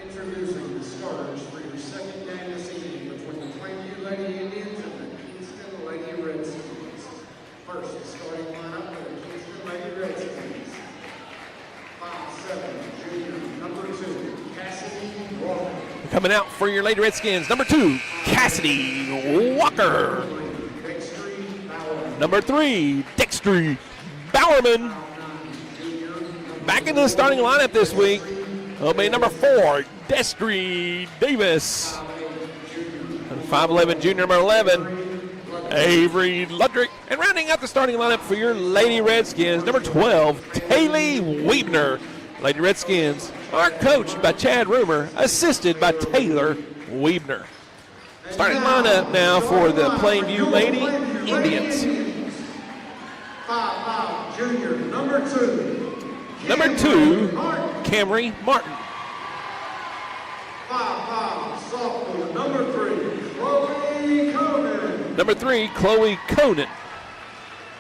Introducing the starters for your second game this evening between the Plainview Lady Indians and the Kingston Lady Redskins. First, the starting lineup for the Kingston Lady Redskins. 5'7", junior, number 2, Cassidy Walker. Coming out for your Lady Redskins, number 2, Cassidy Walker. Number 3, Dextry Bowerman. Back into the starting lineup this week. It'll be number 4, Destry Davis. And 5'11", junior, number 11, Avery Ludrick. And rounding out the starting lineup for your Lady Redskins, number 12, Taylor Weebner. Lady Redskins are coached by Chad Rumor, assisted by Taylor Weebner. Starting lineup now for the Plainview Lady Indians. 5'5", junior, number 2. Number 2, Camry Martin. 5'5", sophomore, number 3, Chloe Conan. Number 3, Chloe Conan.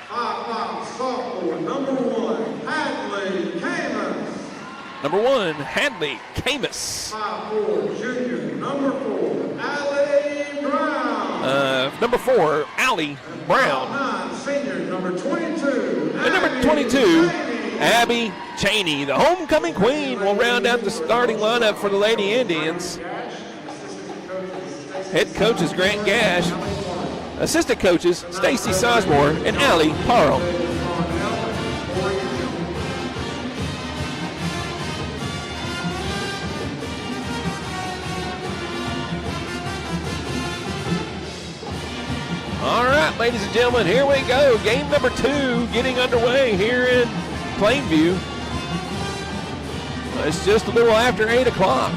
5'5", sophomore, number 1, Hadley Camus. Number 1, Hadley Camus. 5'4", junior, number 4, Allie Brown. Number 4, Allie Brown. 5'9", senior, number 22, And number 22, Abby Cheney. The homecoming queen will round out the starting lineup for the Lady Indians. Head coach is Grant Gash. Assistant coaches, Stacy Sizemore and Allie Parle. All right, ladies and gentlemen, here we go. Game number 2 getting underway here in Plainview. It's just a little after 8 o'clock.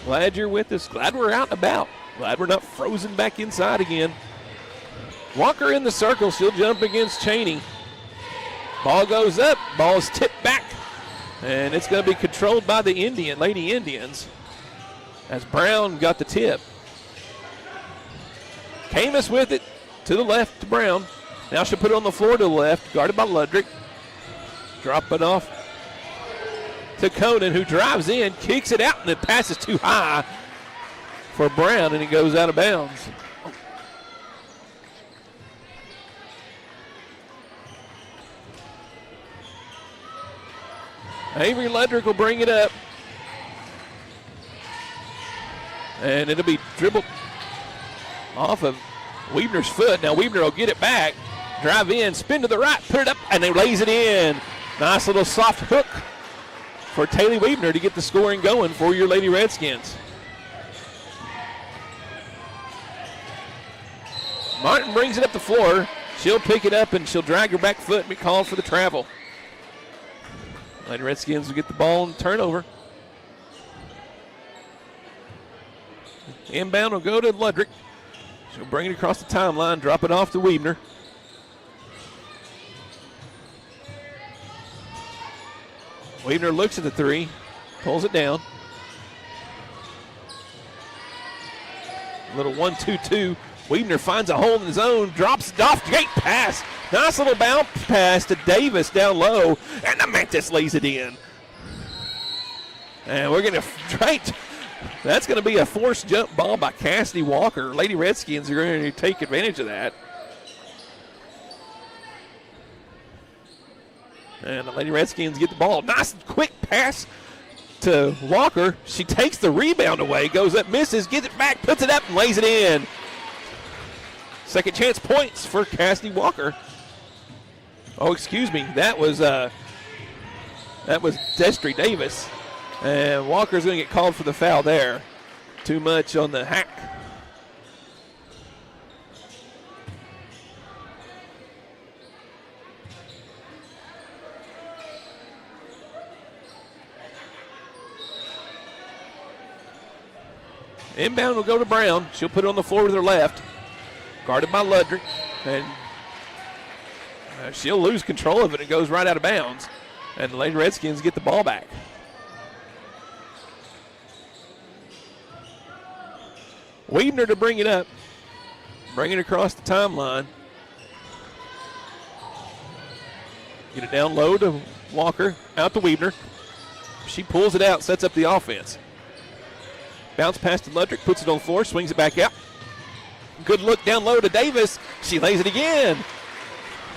Glad you're with us. Glad we're out and about. Glad we're not frozen back inside again. Walker in the circle. She'll jump against Cheney. Ball goes up. Ball is tipped back. And it's going to be controlled by the Lady Indians as Brown got the tip. Camus with it to the left to Brown. Now she'll put it on the floor to the left, guarded by Ludrick. Drop it off to Conan, who drives in, kicks it out, and it passes too high for Brown, and it goes out of bounds. Avery Ludrick will bring it up. And it'll be dribbled off of Weebner's foot. Now Weebner will get it back, drive in, spin to the right, put it up, and they lays it in. Nice little soft hook for Taylor Weebner to get the scoring going for your Lady Redskins. Martin brings it up the floor. She'll pick it up and she'll drag her back foot and be called for the travel. Lady Redskins will get the ball and turnover. Inbound will go to Ludrick. She'll bring it across the timeline, drop it off to Weebner. Weebner looks at the three, pulls it down. Little 1-2-2. Weebner finds a hole in the zone, drops it off, great pass. Nice little bounce pass to Davis down low, and the Mantis lays it in. And we're going to straight. That's going to be a forced jump ball by Cassidy Walker. Lady Redskins are going to take advantage of that. And the Lady Redskins get the ball. Nice quick pass to Walker. She takes the rebound away, goes up, misses, gets it back, puts it up, and lays it in. Second chance points for Cassidy Walker. Oh, excuse me. That was Destry Davis. And Walker's going to get called for the foul there. Too much on the hack Inbound will go to Brown. She'll put it on the floor with her left. Guarded by Ludrick. And she'll lose control of it. It goes right out of bounds. And the Lady Redskins get the ball back. Weidner to bring it up. Bring it across the timeline. Get it down low to Walker. Out to Weidner. She pulls it out, sets up the offense. Bounce pass to Ludrick, puts it on the floor, swings it back out. Good look down low to Davis. She lays it again.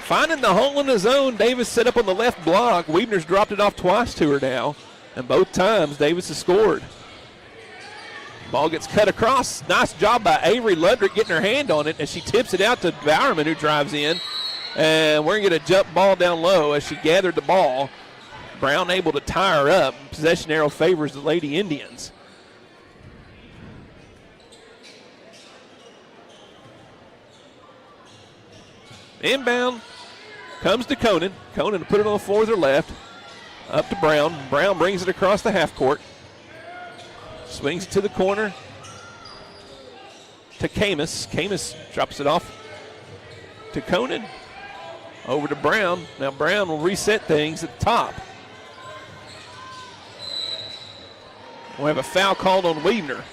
Finding the hole in the zone, Davis set up on the left block. Weidner's dropped it off twice to her now, and both times Davis has scored. Ball gets cut across. Nice job by Avery Ludrick getting her hand on it as she tips it out to Bowerman, who drives in. And we're going to get a jump ball down low as she gathered the ball. Brown able to tie her up. Possession arrow favors the Lady Indians. Inbound comes to Conan. Conan to put it on the floor with her left. Up to Brown. Brown brings it across the half court. Swings it to the corner to Camus. Camus drops it off to Conan. Over to Brown. Now Brown will reset things at the top. We'll have a foul called on Weidner.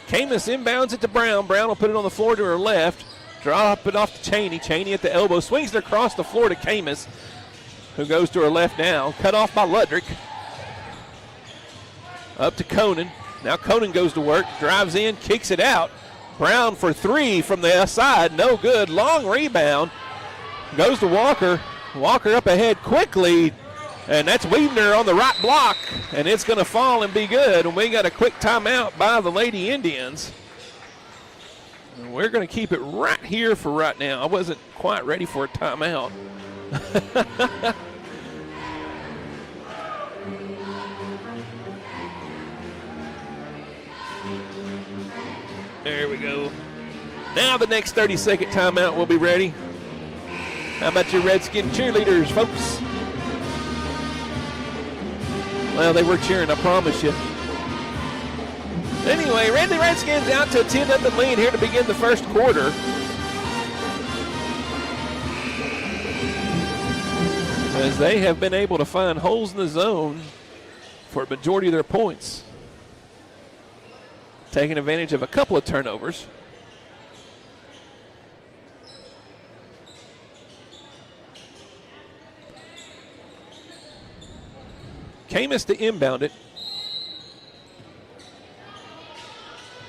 Camus inbounds it to Brown. Brown will put it on the floor to her left. Drop it off to Cheney. Cheney at the elbow. Swings it across the floor to Camus, who goes to her left now. Cut off by Ludrick. Up to Conan. Now Conan goes to work. Drives in. Kicks it out. Brown for three from the side. No good. Long rebound. Goes to Walker. Walker up ahead quickly. And that's Weidner on the right block, and it's going to fall and be good. And we got a quick timeout by the Lady Indians. And we're going to keep it right here for right now. I wasn't quite ready for a timeout. There we go. Now the next 30-second timeout will be ready. How about your Redskin cheerleaders, folks? Well, they were cheering, I promise you. Anyway, Randy Redskins out to a 10-0 lead here to begin the first quarter. As they have been able to find holes in the zone for a majority of their points. Taking advantage of a couple of turnovers. Camus to inbound it.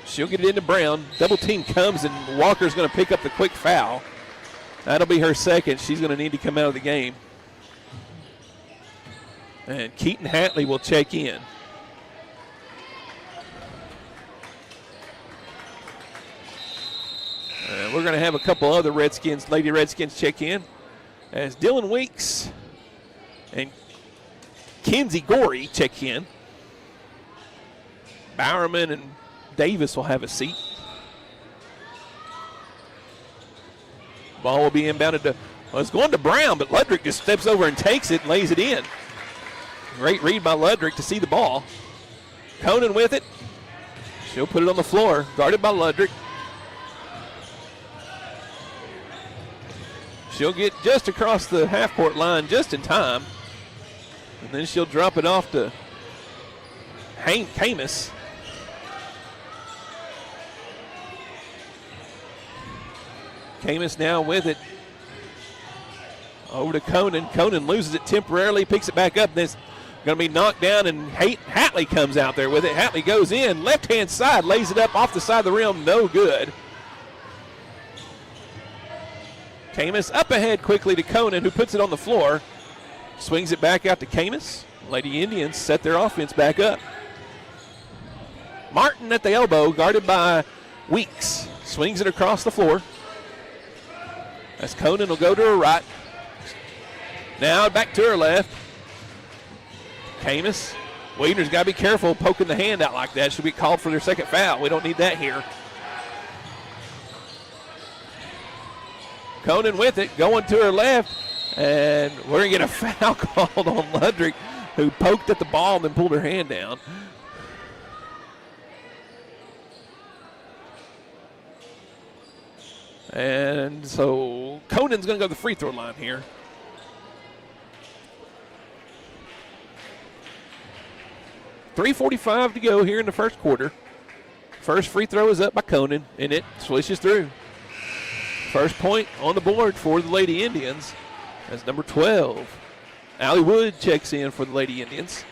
She'll get it into Brown. Double team comes, and Walker's going to pick up the quick foul. That'll be her second. She's going to need to come out of the game. And Keaton Hatley will check in. And we're going to have a couple other Redskins, Lady Redskins check in. As Dylan Weeks and Kenzie Gorey check in. Bowerman and Davis will have a seat. Ball will be inbounded to, well, it's going to Brown, but Ludrick just steps over and takes it and lays it in. Great read by Ludrick to see the ball. Conan with it. She'll put it on the floor, guarded by Ludrick. She'll get just across the half-court line just in time. And then she'll drop it off to Camus. Camus now with it. Over to Conan. Conan loses it temporarily, picks it back up. Then it's going to be knocked down, and Hatley comes out there with it. Hatley goes in, left-hand side, lays it up off the side of the rim, no good. Camus up ahead quickly to Conan, who puts it on the floor. Swings it back out to Camus. Lady Indians set their offense back up. Martin at the elbow, guarded by Weeks. Swings it across the floor. As Conan will go to her right. Now back to her left. Camus. Weidner's got to be careful poking the hand out like that. Should be called for their second foul. We don't need that here. Conan with it, going to her left, and we're going to get a foul called on Ludrick, who poked at the ball and then pulled her hand down. And so Conan's going to go to the free throw line here. .345 to go here in the first quarter. First free throw is up by Conan, and it swishes through. First point on the board for the Lady Indians. That's number 12. Allie Wood checks in for the Lady Indians.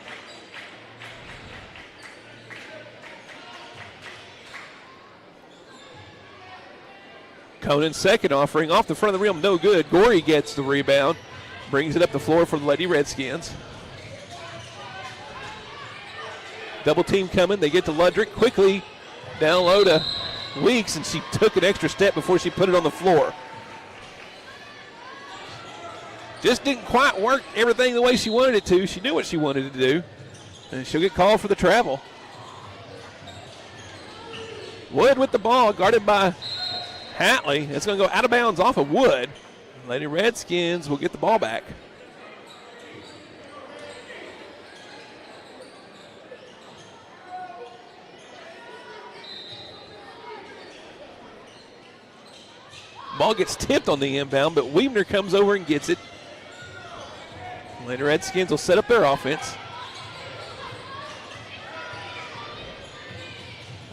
Conan's second offering off the front of the rim, no good. Gorey gets the rebound, brings it up the floor for the Lady Redskins. Double team coming, they get to Ludrick quickly, down low to Weeks, and she took an extra step before she put it on the floor. Just didn't quite work everything the way she wanted it to. She knew what she wanted to do, and she'll get called for the travel. Wood with the ball, guarded by Hatley. It's going to go out of bounds off of Wood. Lady Redskins will get the ball back. Ball gets tipped on the inbound, but Weaver comes over and gets it. Lady Redskins will set up their offense.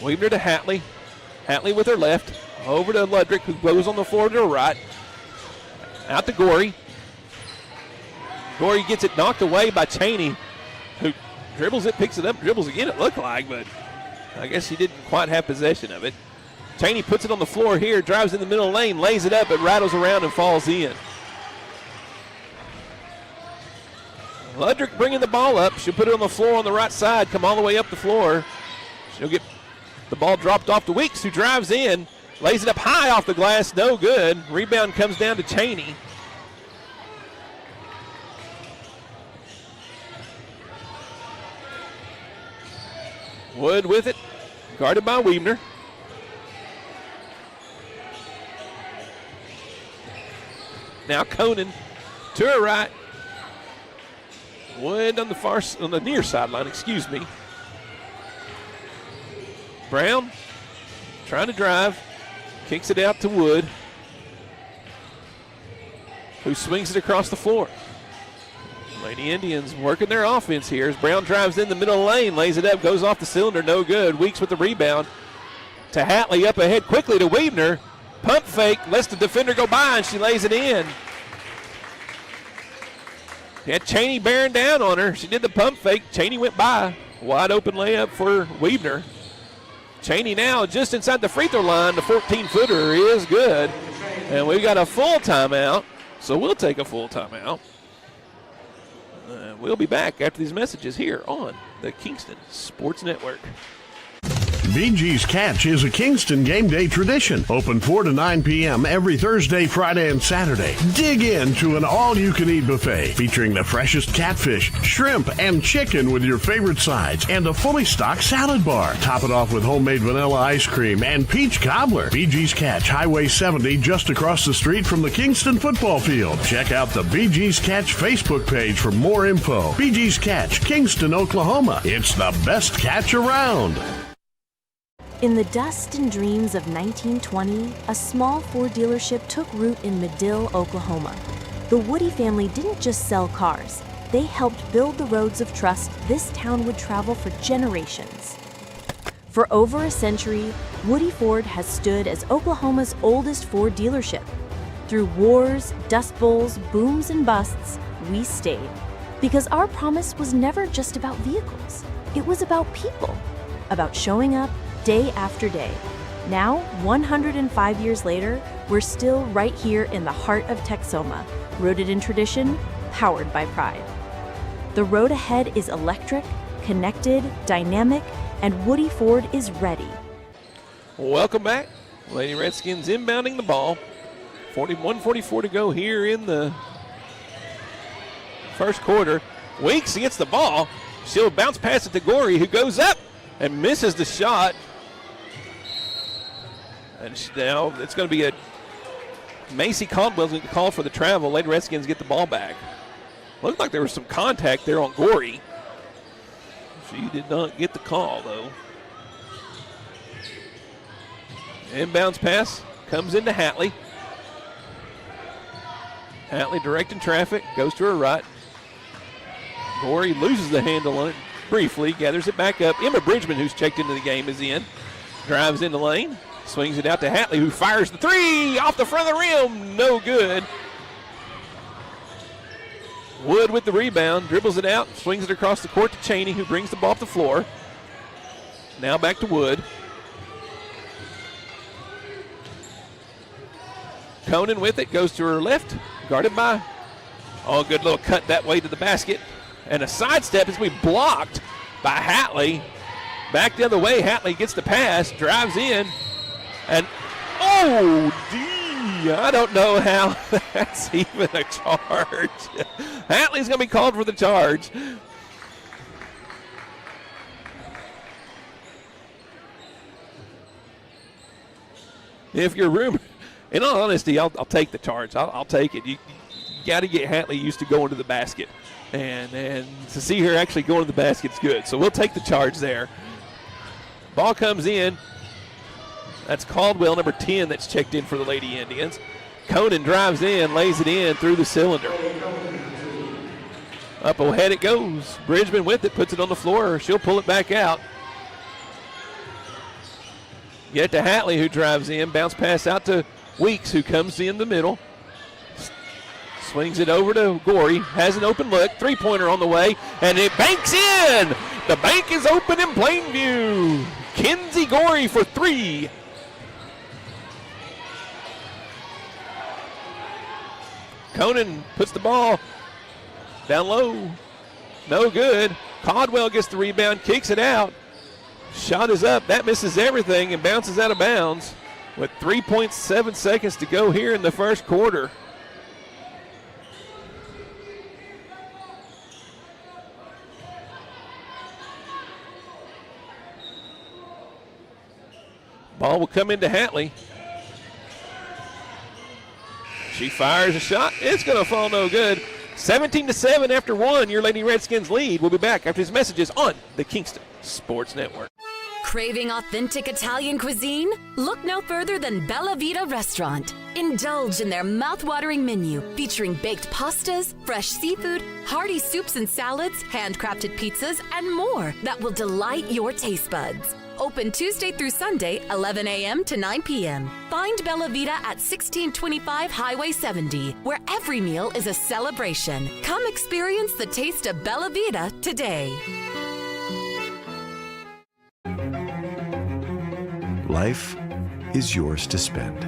Weaver to Hatley. Hatley with her left. Over to Ludrick, who goes on the floor to her right. Out to Gorey. Gorey gets it knocked away by Cheney, who dribbles it, picks it up, dribbles again, it looked like, but I guess he didn't quite have possession of it. Cheney puts it on the floor here, drives in the middle lane, lays it up, it rattles around and falls in. Ludrick bringing the ball up. She'll put it on the floor on the right side, come all the way up the floor. She'll get the ball dropped off to Weeks, who drives in, lays it up high off the glass, no good. Rebound comes down to Cheney. Wood with it, guarded by Weaver. Now Conan to her right. Wood on the near sideline, excuse me. Brown trying to drive, kicks it out to Wood, who swings it across the floor. Lady Indians working their offense here as Brown drives in the middle lane, lays it up, goes off the cylinder, no good. Weeks with the rebound to Hatley, up ahead quickly to Weaver. Pump fake, lets the defender go by, and she lays it in. Had Cheney bearing down on her. She did the pump fake. Cheney went by. Wide open layup for Weaver. Cheney now just inside the free throw line. The 14-footer is good. And we've got a full timeout, so we'll take a full timeout. We'll be back after these messages here on the Kingston Sports Network. BG's Catch is a Kingston game day tradition. Open 4 to 9 p.m. every Thursday, Friday, and Saturday. Dig into an all-you-can-eat buffet featuring the freshest catfish, shrimp, and chicken with your favorite sides and a fully stocked salad bar. Top it off with homemade vanilla ice cream and peach cobbler. BG's Catch, Highway 70, just across the street from the Kingston football field. Check out the BG's Catch Facebook page for more info. BG's Catch, Kingston, Oklahoma. It's the best catch around. In the dust and dreams of 1920, a small Ford dealership took root in Medill, Oklahoma. The Woody family didn't just sell cars. They helped build the roads of trust this town would travel for generations. For over a century, Woody Ford has stood as Oklahoma's oldest Ford dealership. Through wars, dust bowls, booms, and busts, we stayed. Because our promise was never just about vehicles. It was about people. About showing up day after day. Now, 105 years later, we're still right here in the heart of Texoma, rooted in tradition, powered by pride. The road ahead is electric, connected, dynamic, and Woody Ford is ready. Welcome back. Lady Redskins inbounding the ball. 1:44 to go here in the first quarter. Weeks gets the ball. She'll bounce past it to Gorey, who goes up and misses the shot. And now it's going to be a Macy Caldwell's going to call for the travel. Lady Redskins get the ball back. Looked like there was some contact there on Gorey. She did not get the call, though. Inbounds pass comes into Hatley. Hatley directing traffic, goes to her right. Gorey loses the handle on it briefly, gathers it back up. Emma Bridgman, who's checked into the game, is in. Drives in the lane, swings it out to Hatley, who fires the three off the front of the rim. No good. Wood with the rebound, dribbles it out, swings it across the court to Cheney, who brings the ball up the floor. Now back to Wood. Conan with it, goes to her left, guarded by, oh, good little cut that way to the basket. And a sidestep is going to be blocked by Hatley. Back the other way, Hatley gets the pass, drives in, and I don't know how that's even a charge. Hatley's going to be called for the charge. If you're rumored, in all honesty, I'll take the charge. I'll take it. You got to get Hatley used to going to the basket. And to see her actually going to the basket's good. So we'll take the charge there. Ball comes in. That's Caldwell, number 10, that's checked in for the Lady Indians. Conan drives in, lays it in through the cylinder. Up ahead it goes. Bridgman with it, puts it on the floor. She'll pull it back out. Get to Hatley, who drives in. Bounce pass out to Weeks, who comes in the middle. Swings it over to Gorey, has an open look, three-pointer on the way, and it banks in! The bank is open in Plainview. Kenzie Gorey for three. Conan puts the ball down low. No good. Caldwell gets the rebound, kicks it out. Shot is up. That misses everything and bounces out of bounds with 3.7 seconds to go here in the first quarter. Ball will come into Hatley. She fires a shot. It's going to fall no good. 17-7 after one. Your Lady Redskins lead. We'll be back after these messages on the Kingston Sports Network. Craving authentic Italian cuisine? Look no further than Bella Vita Restaurant. Indulge in their mouth-watering menu featuring baked pastas, fresh seafood, hearty soups and salads, handcrafted pizzas, and more that will delight your taste buds. Open Tuesday through Sunday, 11 a.m. to 9 p.m. Find Bella Vita at 1625 Highway 70, where every meal is a celebration. Come experience the taste of Bella Vita today. Life is yours to spend.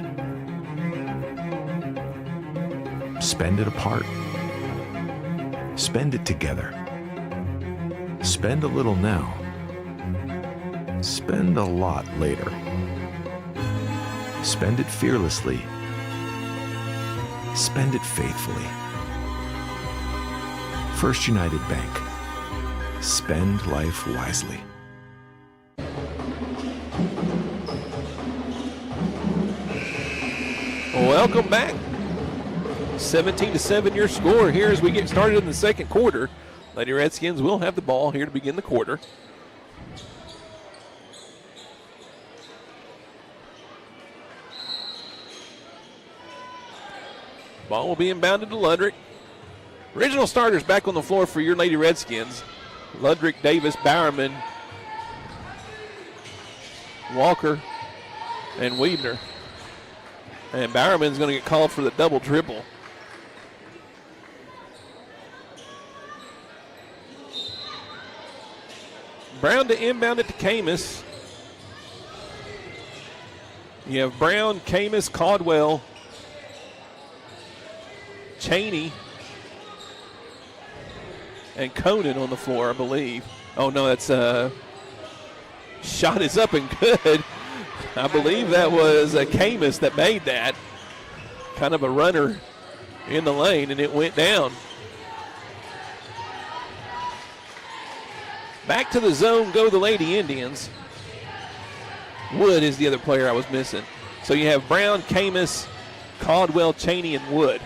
Spend it apart. Spend it together. Spend a little now. Spend a lot later. Spend it fearlessly. Spend it faithfully. First United Bank. Spend life wisely. Welcome back. 17-7 your score here as we get started in the second quarter. Lady Redskins will have the ball here to begin the quarter. Ball will be inbounded to Ludrick. Original starters back on the floor for your Lady Redskins. Ludrick, Davis, Bowerman, Walker, and Weidner. And Bowerman's going to get called for the double dribble. Brown to inbound it to Camus. You have Brown, Camus, Caldwell, Cheney, and Conan on the floor, I believe. Oh, no, that's shot is up and good. I believe that was Camus that made that. Kind of a runner in the lane, and it went down. Back to the zone go the Lady Indians. Wood is the other player I was missing. So you have Brown, Camus, Caldwell, Cheney, and Wood.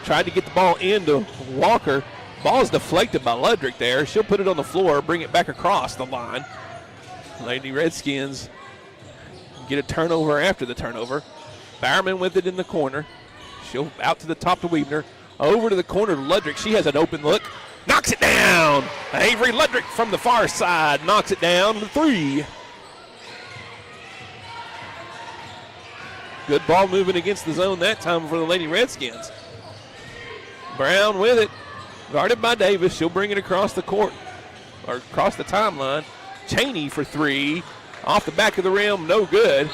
Tried to get the ball into Walker. Ball is deflected by Ludrick there. She'll put it on the floor, bring it back across the line. Lady Redskins get a turnover after the turnover. Bowerman with it in the corner. She'll out to the top to Weaver. Over to the corner to Ludrick. She has an open look. Knocks it down. Avery Ludrick from the far side knocks it down to 3. Good ball moving against the zone that time for the Lady Redskins. Brown with it. Guarded by Davis. She'll bring it across the court, or across the timeline. Cheney for 3. Off the back of the rim, no good.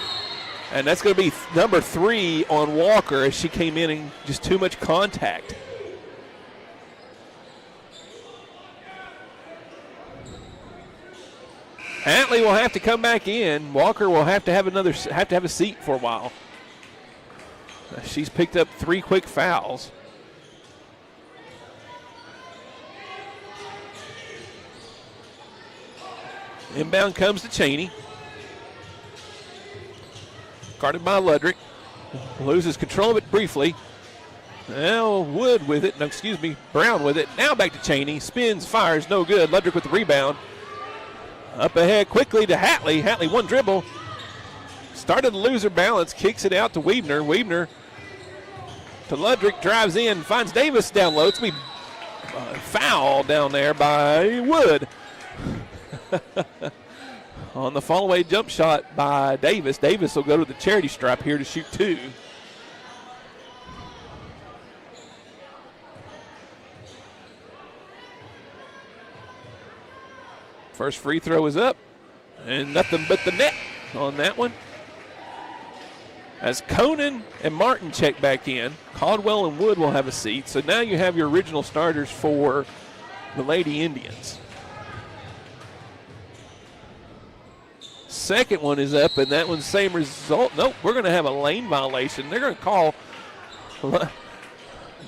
And that's going to be number 3 on Walker as she came in and just too much contact. Hatley will have to come back in. Walker will have to have a seat for a while. She's picked up 3 quick fouls. Inbound comes to Cheney. Guarded by Ludrick. Loses control of it briefly. Now Wood with it. No, excuse me, Brown with it. Now back to Cheney. Spins, fires, no good. Ludrick with the rebound. Up ahead quickly to Hatley. Hatley one dribble. Started to lose her balance. Kicks it out to Weaver. Weaver to Ludrick. Drives in. Finds Davis down low. It's going to be foul down there by Wood. On the fall-away jump shot by Davis. Davis will go to the charity stripe here to shoot 2. First free throw is up, and nothing but the net on that one. As Conan and Martin check back in, Caldwell and Wood will have a seat. So now you have your original starters for the Lady Indians. Second one is up, and that one's same result. Nope, we're going to have a lane violation. They're going to call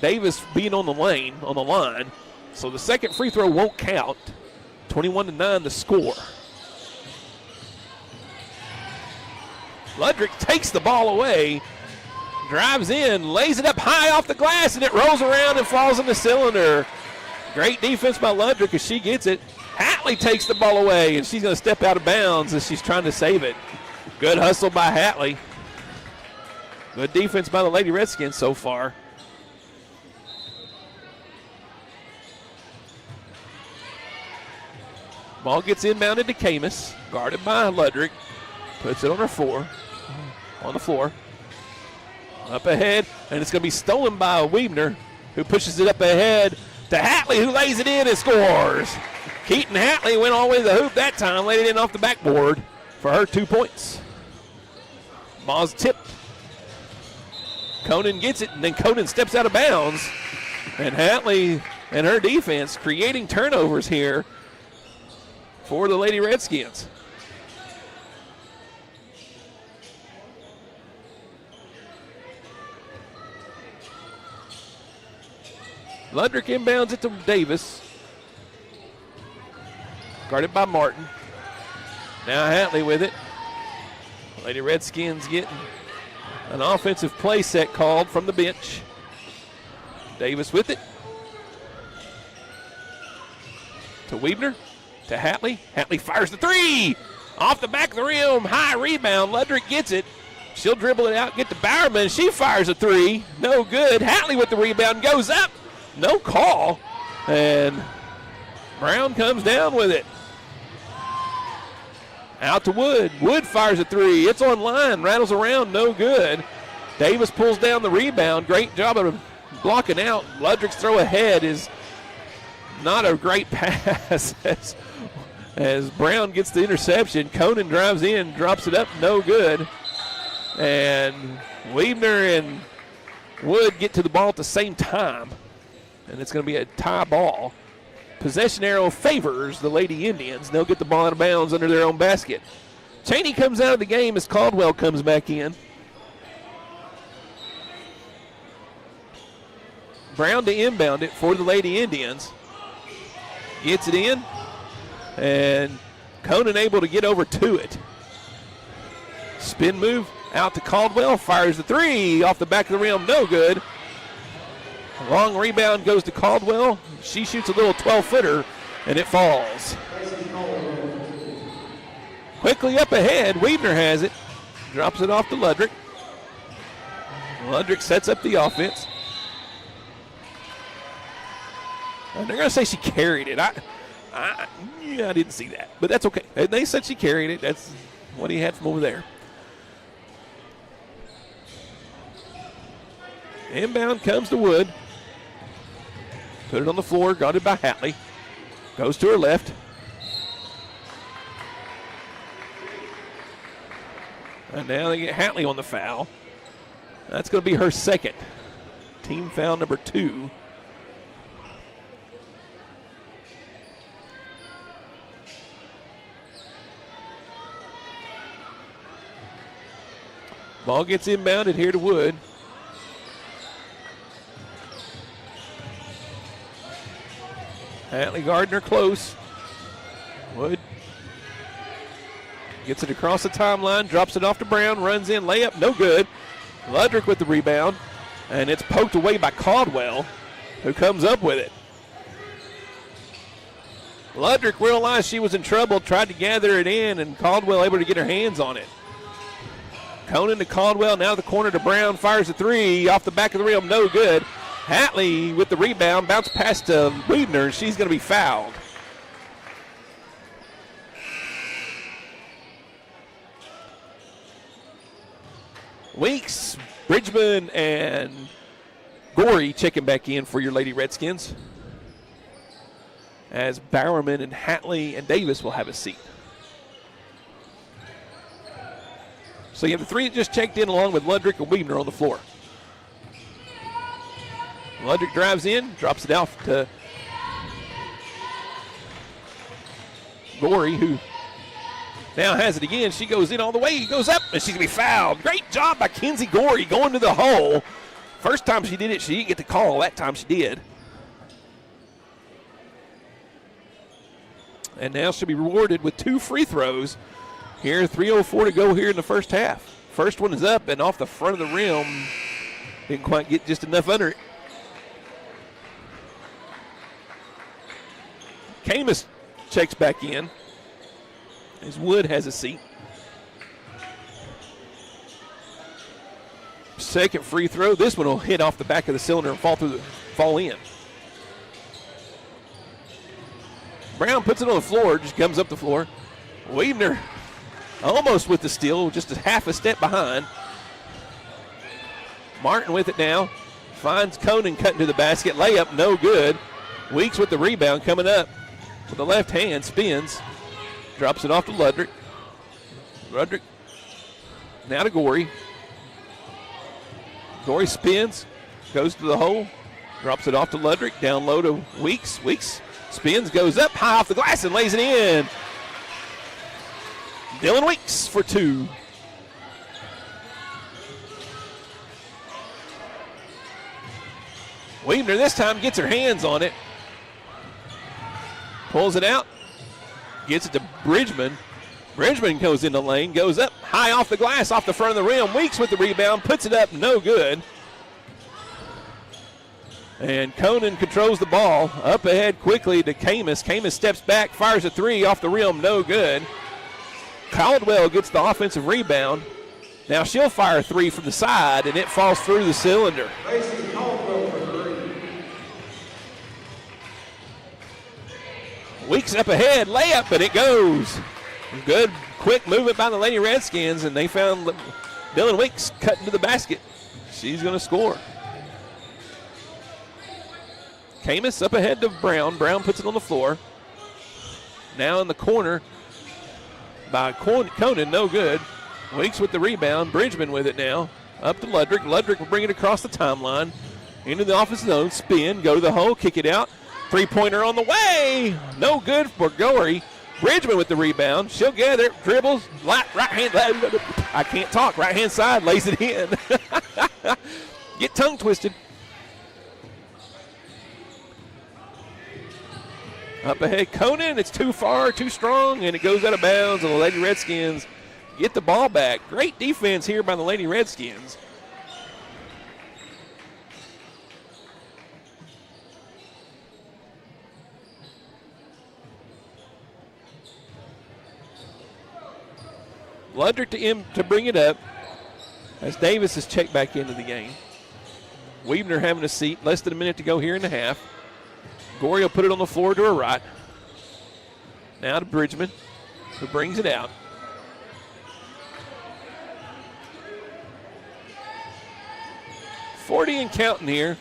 Davis being on the line. So the second free throw won't count. 21-9 the score. Ludrick takes the ball away, drives in, lays it up high off the glass, and it rolls around and falls in the cylinder. Great defense by Ludrick as she gets it. Hatley takes the ball away, and she's going to step out of bounds as she's trying to save it. Good hustle by Hatley. Good defense by the Lady Redskins so far. Ball gets inbounded to Camus, guarded by Ludrick. Puts it on her on the floor. Up ahead, and it's going to be stolen by Weaver, who pushes it up ahead to Hatley, who lays it in and scores. Keaton Hatley went all the way to the hoop that time, laid it in off the backboard for her 2 points. Ball's tipped. Conan gets it, and then Conan steps out of bounds. And Hatley and her defense creating turnovers here for the Lady Redskins. Ludrick inbounds it to Davis. Guarded by Martin. Now Hatley with it. Lady Redskins getting an offensive play set called from the bench. Davis with it. To Weaver. To Hatley. Hatley fires the 3. Off the back of the rim. High rebound. Ludrick gets it. She'll dribble it out. Get to Bowerman. She fires a 3. No good. Hatley with the rebound. Goes up. No call. And Brown comes down with it. Out to Wood. Wood fires a 3. It's on line. Rattles around. No good. Davis pulls down the rebound. Great job of blocking out. Ludrick's throw ahead is not a great pass as Brown gets the interception. Conan drives in, drops it up. No good. And Weaver and Wood get to the ball at the same time. And it's going to be a tie ball. Possession arrow favors the Lady Indians. They'll get the ball out of bounds under their own basket. Cheney comes out of the game as Caldwell comes back in. Brown to inbound it for the Lady Indians. Gets it in. And Conan able to get over to it. Spin move. Out to Caldwell, fires the three off the back of the rim, no good. Long rebound goes to Caldwell. She shoots a little 12-footer, and it falls. Quickly up ahead, Weidner has it. Drops it off to Ludrick. Ludrick sets up the offense. And they're going to say she carried it. I didn't see that, but that's okay. They said she carried it. That's what he had from over there. Inbound comes to Wood. Put it on the floor, guarded by Hatley. Goes to her left. And now they get Hatley on the foul. That's going to be her second. Team foul number 2. Ball gets inbounded here to Wood. Hatley Gardner close. Wood gets it across the timeline, drops it off to Brown, runs in, layup, no good. Ludrick with the rebound, and it's poked away by Caldwell, who comes up with it. Ludrick realized she was in trouble, tried to gather it in, and Caldwell able to get her hands on it. Conan to Caldwell, now the corner to Brown, fires a three off the back of the rim, no good. Hatley with the rebound, bounce past to Weidner, and she's going to be fouled. Weeks, Bridgman, and Gorey checking back in for your Lady Redskins, as Bowerman and Hatley and Davis will have a seat. So you have the three that just checked in along with Ludrick and Weidner on the floor. Ludrick drives in, drops it off to Gorey, who now has it again. She goes in all the way, goes up, and she's going to be fouled. Great job by Kenzie Gorey going to the hole. First time she did it, she didn't get the call. That time she did. And now she'll be rewarded with 2 free throws. Here, 3:04 to go here in the first half. First one is up and off the front of the rim. Didn't quite get just enough under it. Camus checks back in as Wood has a seat. Second free throw. This one will hit off the back of the cylinder and fall in. Brown puts it on the floor, just comes up the floor. Weidner almost with the steal, just a half a step behind. Martin with it now. Finds Conan cutting to the basket. Layup, no good. Weeks with the rebound coming up. With the left hand, spins. Drops it off to Ludrick. Ludrick now to Gorey. Gorey spins. Goes to the hole. Drops it off to Ludrick. Down low to Weeks. Weeks spins, goes up, high off the glass, and lays it in. Dylan Weeks for 2. Weidner this time gets her hands on it. Pulls it out. Gets it to Bridgman. Bridgman goes in the lane, goes up, high off the glass, off the front of the rim. Weeks with the rebound, puts it up, no good. And Conan controls the ball. Up ahead quickly to Camus. Camus steps back, fires a three off the rim, no good. Caldwell gets the offensive rebound. Now she'll fire a three from the side, and it falls through the cylinder. Weeks up ahead, layup, and it goes. Good, quick movement by the Lady Redskins, and they found Dylan Weeks cutting to the basket. She's going to score. Camus up ahead to Brown. Brown puts it on the floor. Now in the corner by Conan, no good. Weeks with the rebound. Bridgman with it now. Up to Ludrick. Ludrick will bring it across the timeline. Into the offensive zone. Spin. Go to the hole. Kick it out. Three-pointer on the way. No good for Gorey. Bridgman with the rebound. She'll gather it. Dribbles. Right hand. I can't talk. Right-hand side. Lays it in. Get tongue twisted. Up ahead, Conan. It's too far, too strong, and it goes out of bounds, and the Lady Redskins get the ball back. Great defense here by the Lady Redskins. Ludrick to bring it up as Davis is checked back into the game. Weavener having a seat, less than a minute to go here in the half. Gorey will put it on the floor to her right. Now to Bridgman, who brings it out. .40 and counting here.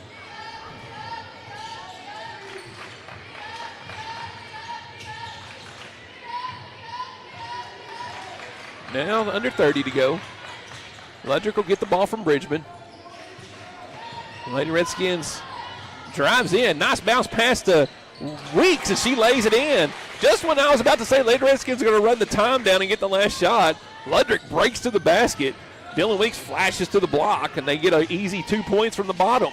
Now under 30 to go. Ludrick will get the ball from Bridgman. Lady Redskins drives in. Nice bounce pass to Weeks, and she lays it in. Just when I was about to say Lady Redskins are going to run the time down and get the last shot, Ludrick breaks to the basket. Dylan Weeks flashes to the block, and they get an easy 2 points from the bottom.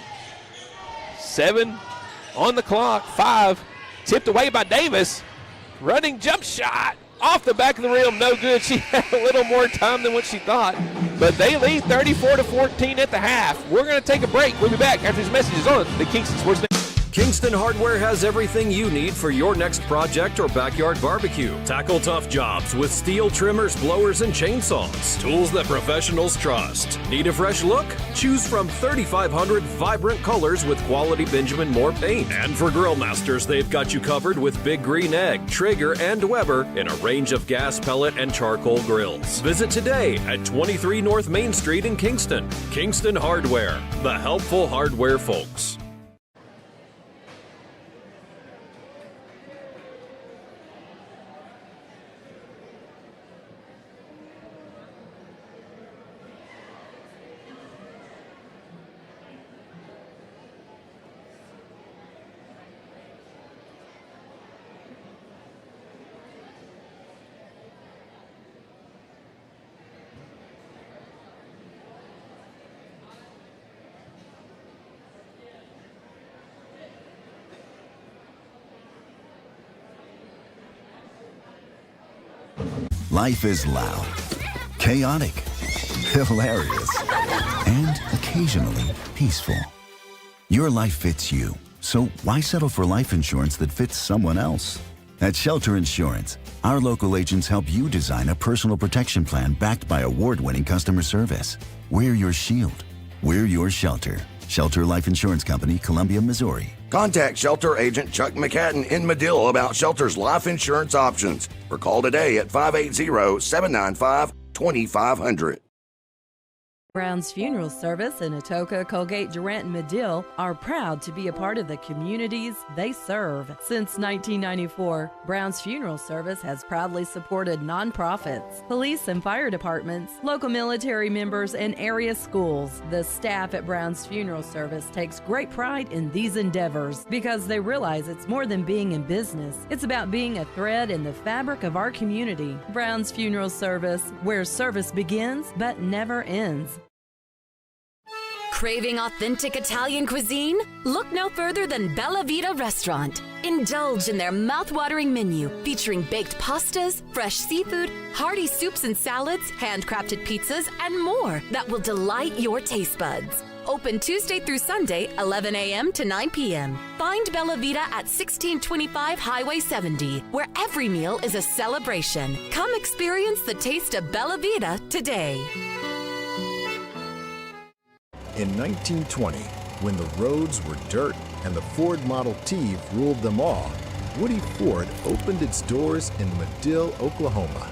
7 on the clock. 5 tipped away by Davis. Running jump shot off the back of the rim. No good. She had a little more time than what she thought. But they lead 34-14 at the half. We're going to take a break. We'll be back after these messages on the Kingston Sports Network. Kingston Hardware has everything you need for your next project or backyard barbecue. Tackle tough jobs with steel trimmers, blowers, and chainsaws. Tools that professionals trust. Need a fresh look? Choose from 3,500 vibrant colors with quality Benjamin Moore paint. And for grill masters, they've got you covered with Big Green Egg, Traeger, and Weber in a range of gas, pellet, and charcoal grills. Visit today at 23 North Main Street in Kingston. Kingston Hardware, the helpful hardware folks. Life is loud, chaotic, hilarious, and occasionally peaceful. Your life fits you, so why settle for life insurance that fits someone else? At Shelter Insurance, our local agents help you design a personal protection plan backed by award-winning customer service. We're your shield. We're your shelter. Shelter Life Insurance Company, Columbia, Missouri. Contact Shelter Agent Chuck McCadden in Medill about Shelter's life insurance options, or call today at 580-795-2500. Brown's Funeral Service in Atoka, Colgate, Durant, and Medill are proud to be a part of the communities they serve. Since 1994, Brown's Funeral Service has proudly supported nonprofits, police and fire departments, local military members, and area schools. The staff at Brown's Funeral Service takes great pride in these endeavors because they realize it's more than being in business. It's about being a thread in the fabric of our community. Brown's Funeral Service, where service begins but never ends. Craving authentic Italian cuisine? Look no further than Bella Vita Restaurant. Indulge in their mouth-watering menu featuring baked pastas, fresh seafood, hearty soups and salads, handcrafted pizzas, and more that will delight your taste buds. Open Tuesday through Sunday, 11 a.m. to 9 p.m. Find Bella Vita at 1625 Highway 70, where every meal is a celebration. Come experience the taste of Bella Vita today. In 1920, when the roads were dirt and the Ford Model T ruled them all, Woody Ford opened its doors in Medill, Oklahoma,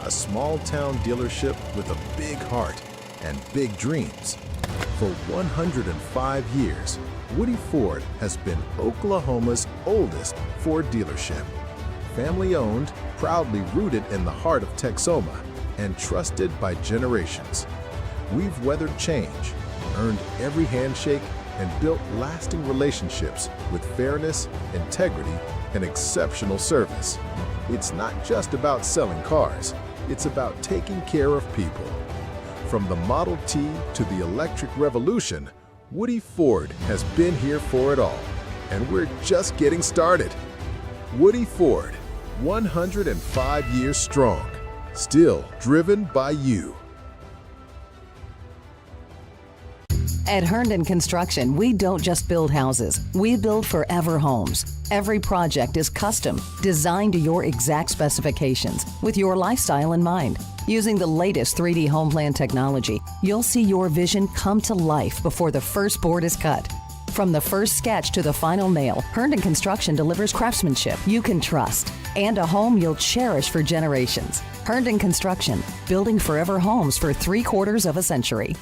a small-town dealership with a big heart and big dreams. For 105 years, Woody Ford has been Oklahoma's oldest Ford dealership. Family-owned, proudly rooted in the heart of Texoma, and trusted by generations. We've weathered change, earned every handshake, and built lasting relationships with fairness, integrity, and exceptional service. It's not just about selling cars, it's about taking care of people. From the Model T to the electric revolution, Woody Ford has been here for it all, and we're just getting started. Woody Ford, 105 years strong. Still driven by you. At Herndon Construction, we don't just build houses, we build forever homes. Every project is custom, designed to your exact specifications, with your lifestyle in mind. Using the latest 3D home plan technology, you'll see your vision come to life before the first board is cut. From the first sketch to the final nail, Herndon Construction delivers craftsmanship you can trust and a home you'll cherish for generations. Herndon Construction, building forever homes for 3/4 of a century.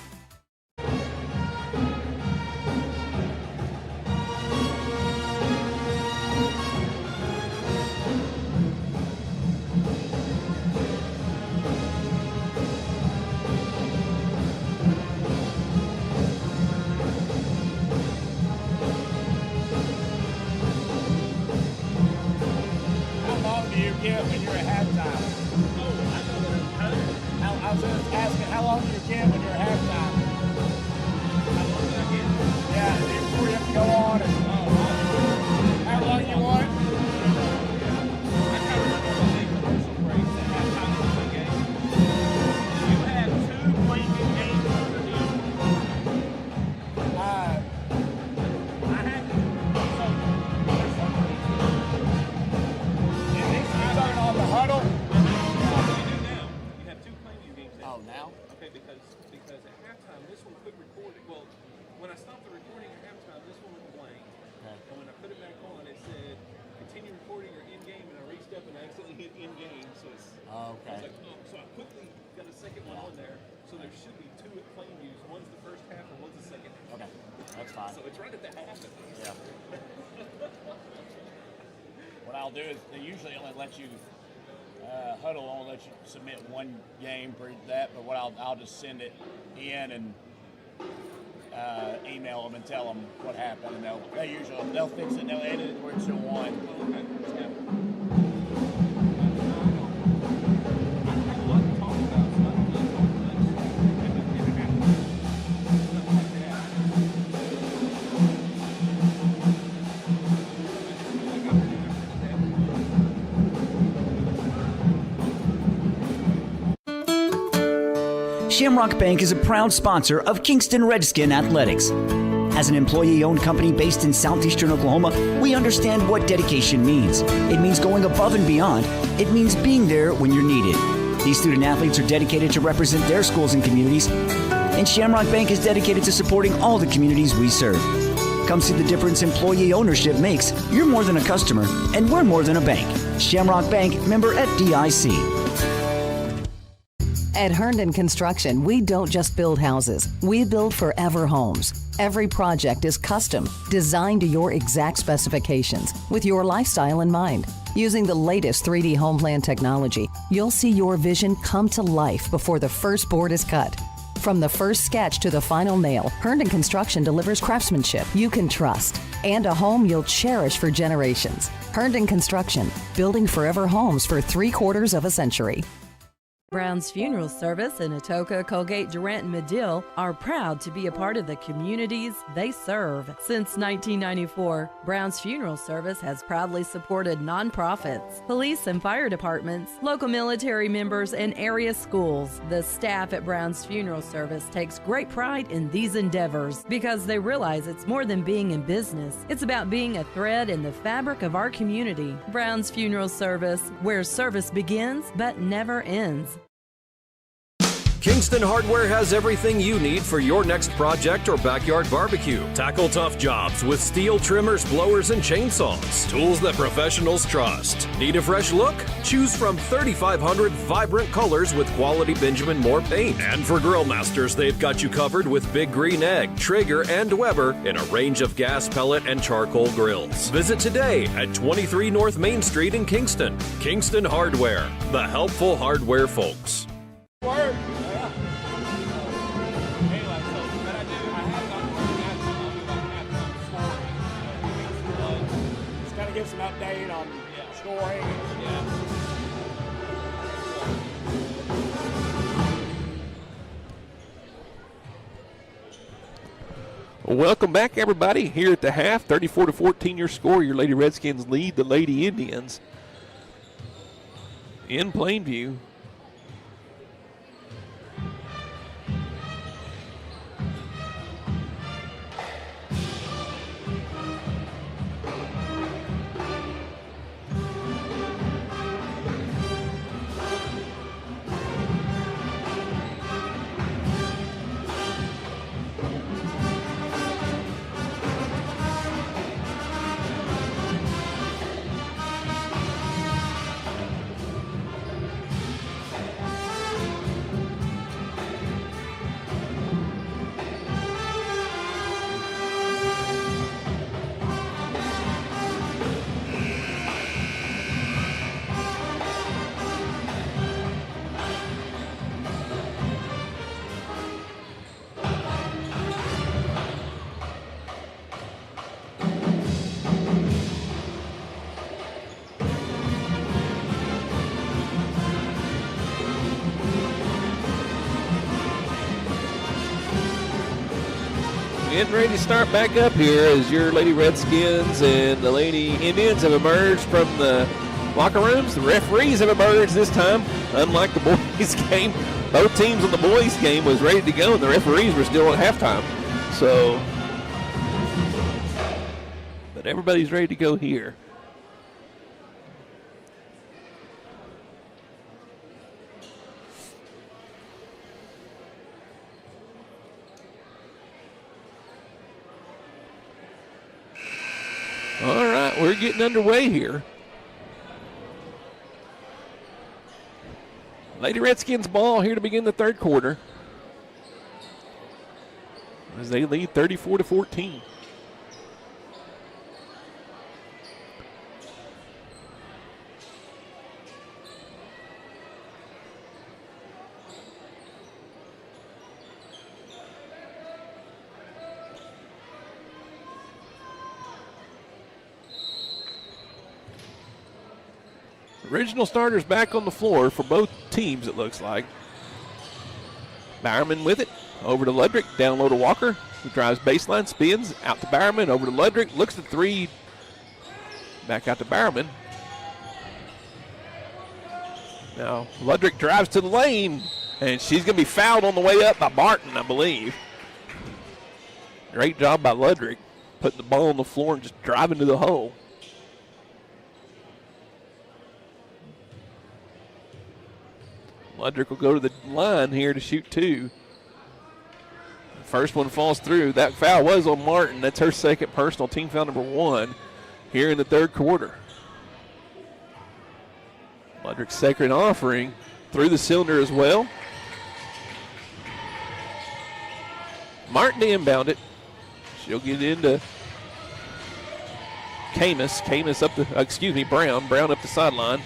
So it's right at the half. Yeah. What I'll do is they usually only let you huddle only let you submit one game for that, but what I'll just send it in and email them and tell them what happened, and they'll fix it and they'll edit it where it's still one. Okay. Shamrock Bank is a proud sponsor of Kingston Redskin Athletics. As an employee-owned company based in southeastern Oklahoma, we understand what dedication means. It means going above and beyond. It means being there when you're needed. These student athletes are dedicated to represent their schools and communities, and Shamrock Bank is dedicated to supporting all the communities we serve. Come see the difference employee ownership makes. You're more than a customer, and we're more than a bank. Shamrock Bank, member FDIC. At Herndon Construction, we don't just build houses, we build forever homes. Every project is custom, designed to your exact specifications, with your lifestyle in mind. Using the latest 3D home plan technology, you'll see your vision come to life before the first board is cut. From the first sketch to the final nail, Herndon Construction delivers craftsmanship you can trust and a home you'll cherish for generations. Herndon Construction, building forever homes for 3/4 of a century. Brown's Funeral Service in Atoka, Colgate, Durant, and Medill are proud to be a part of the communities they serve. Since 1994, Brown's Funeral Service has proudly supported nonprofits, police and fire departments, local military members, and area schools. The staff at Brown's Funeral Service takes great pride in these endeavors because they realize it's more than being in business. It's about being a thread in the fabric of our community. Brown's Funeral Service, where service begins but never ends. Kingston Hardware has everything you need for your next project or backyard barbecue. Tackle tough jobs with steel trimmers, blowers, and chainsaws. Tools that professionals trust. Need a fresh look? Choose from 3,500 vibrant colors with quality Benjamin Moore paint. And for grill masters, they've got you covered with Big Green Egg, Traeger, and Weber in a range of gas, pellet, and charcoal grills. Visit today at 23 North Main Street in Kingston. Kingston Hardware, the helpful hardware folks. Give some update on scoring. Welcome back, everybody. Here at the half, 34-14 your score. Your Lady Redskins lead the Lady Indians in Plainview. Getting ready to start back up here as your Lady Redskins and the Lady Indians have emerged from the locker rooms. The referees have emerged this time. Unlike the boys' game, both teams on the boys' game was ready to go, and the referees were still at halftime. So, but everybody's ready to go here. All right, we're getting underway here. Lady Redskins ball here to begin the third quarter as they lead 34-14. Original starters back on the floor for both teams, it looks like. Bowerman with it. Over to Ludrick. Down low to Walker, who drives baseline, spins. Out to Bowerman. Over to Ludrick. Looks at three. Back out to Bowerman. Now, Ludrick drives to the lane, and she's going to be fouled on the way up by Martin, I believe. Great job by Ludrick, putting the ball on the floor and just driving to the hole. Ludrick will go to the line here to shoot two. First one falls through. That foul was on Martin. That's her second personal, team foul number 1 here in the third quarter. Ludrick's second offering through the cylinder as well. Martin to inbound it. She'll get into Camus. Camus up the, Brown. Brown up the sideline.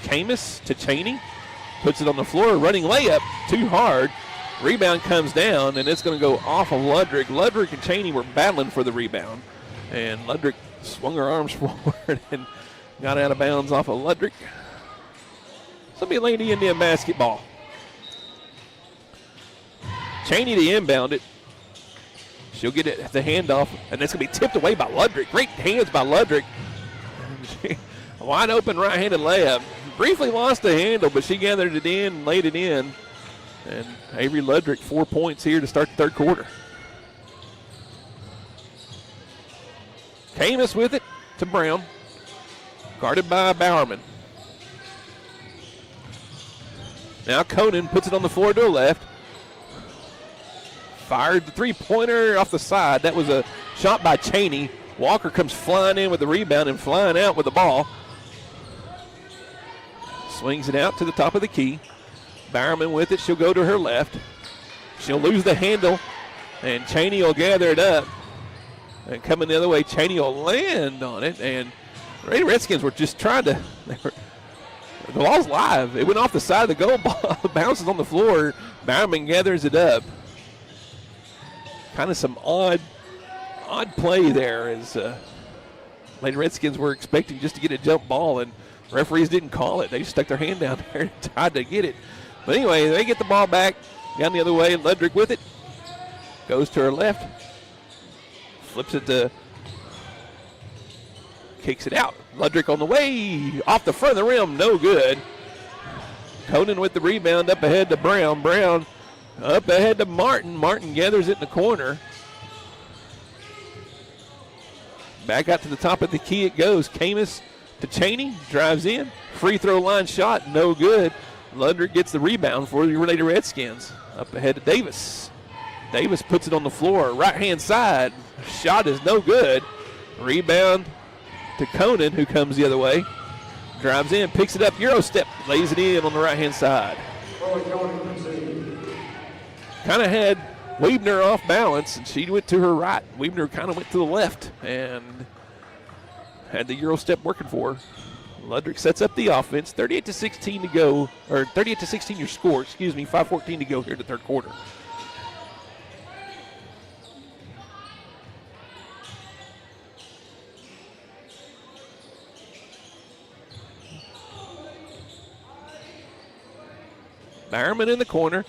Camus to Cheney, puts it on the floor, running layup, too hard. Rebound comes down, and it's going to go off of Ludrick. Ludrick and Cheney were battling for the rebound, and Ludrick swung her arms forward and got out of bounds off of Ludrick. This will be Lady Indian basketball. Cheney to inbound it. She'll get it at the handoff, and it's going to be tipped away by Ludrick. Great hands by Ludrick. Wide open right-handed layup. Briefly lost the handle, but she gathered it in and laid it in. And Avery Ludrick, 4 points here to start the third quarter. Camus with it to Brown. Guarded by Bowerman. Now Conan puts it on the floor to the left. Fired the three-pointer off the side. That was a shot by Cheney. Walker comes flying in with the rebound and flying out with the ball. Swings it out to the top of the key. Bowerman with it. She'll go to her left. She'll lose the handle, and Cheney will gather it up. And coming the other way, Cheney will land on it. And the Redskins were just trying to. The ball's live. It went off the side of the goal. Ball bounces on the floor. Bowerman gathers it up. Kind of some odd play there as Lady Redskins were expecting just to get a jump ball, and referees didn't call it. They just stuck their hand down there and tried to get it. But anyway, they get the ball back. Down the other way, Ludrick with it. Goes to her left. Flips it to, kicks it out. Ludrick on the way, off the front of the rim, no good. Conan with the rebound up ahead to Brown. Brown up ahead to Martin. Martin gathers it in the corner. Back out to the top of the key it goes. Camus to Cheney, drives in. Free throw line shot, no good. Ludrick gets the rebound for the Lady Redskins. Up ahead to Davis. Davis puts it on the floor, right-hand side. Shot is no good. Rebound to Conan, who comes the other way. Drives in, picks it up, Euro step, lays it in on the right-hand side. Kind of had Weebner off balance, and she went to her right. Weebner kind of went to the left and had the Euro step working for her. Ludrick sets up the offense. 38-16 to go, or 38-16 your score, 5:14 to go here in the third quarter. Bowerman in the corner.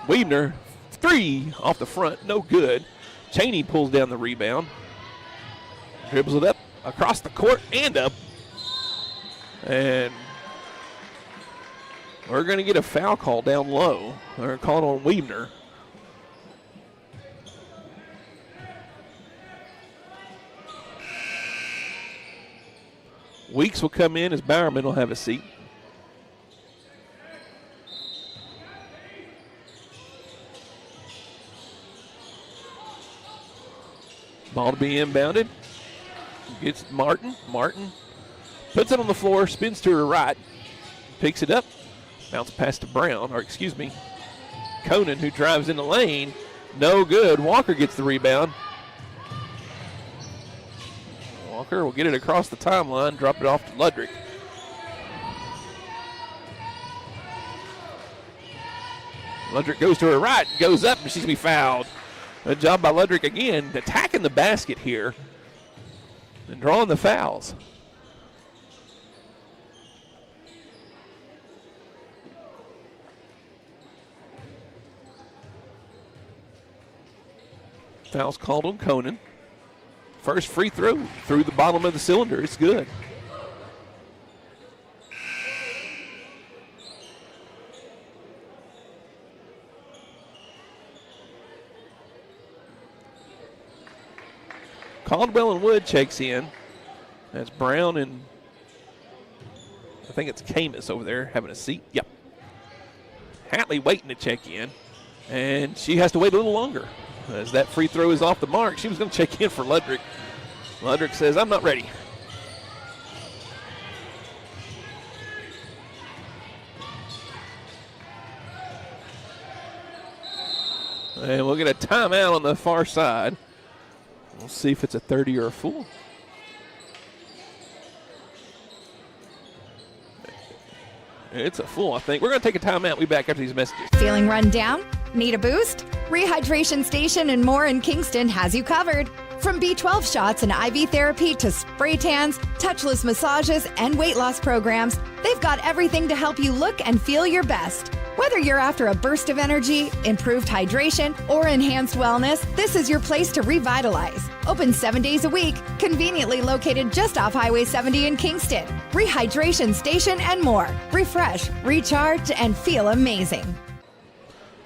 Weidner, 3 off the front, no good. Cheney pulls down the rebound. Dribbles it up across the court and up. And we're going to get a foul call down low. They're calling on Weidner. Weeks will come in as Bowerman will have a seat. Ball to be inbounded. Gets Martin. Martin puts it on the floor, spins to her right, picks it up, bounce pass to Brown, or excuse me, Conan, who drives in the lane. No good. Walker gets the rebound. Walker will get it across the timeline, drop it off to Ludrick. Ludrick goes to her right, goes up, and she's going to be fouled. Good job by Ludrick again, attacking the basket here and drawing the fouls. Fouls called on Conan. First free throw through the bottom of the cylinder. It's good. Caldwell and Wood checks in. That's Brown and I think it's Camus over there having a seat. Yep. Hatley waiting to check in, and she has to wait a little longer. As that free throw is off the mark, she was going to check in for Ludrick. Ludrick says, I'm not ready. And we'll get a timeout on the far side. We'll see if it's a 30 or a full. It's a full, I think. We're going to take a timeout. We'll be back after these messages. Feeling run down? Need a boost? Rehydration Station and more in Kingston has you covered. From B12 shots and IV therapy to spray tans, touchless massages, and weight loss programs, they've got everything to help you look and feel your best. Whether you're after a burst of energy, improved hydration, or enhanced wellness, this is your place to revitalize. Open 7 days a week, conveniently located just off Highway 70 in Kingston. Rehydration Station and more. Refresh, recharge, and feel amazing.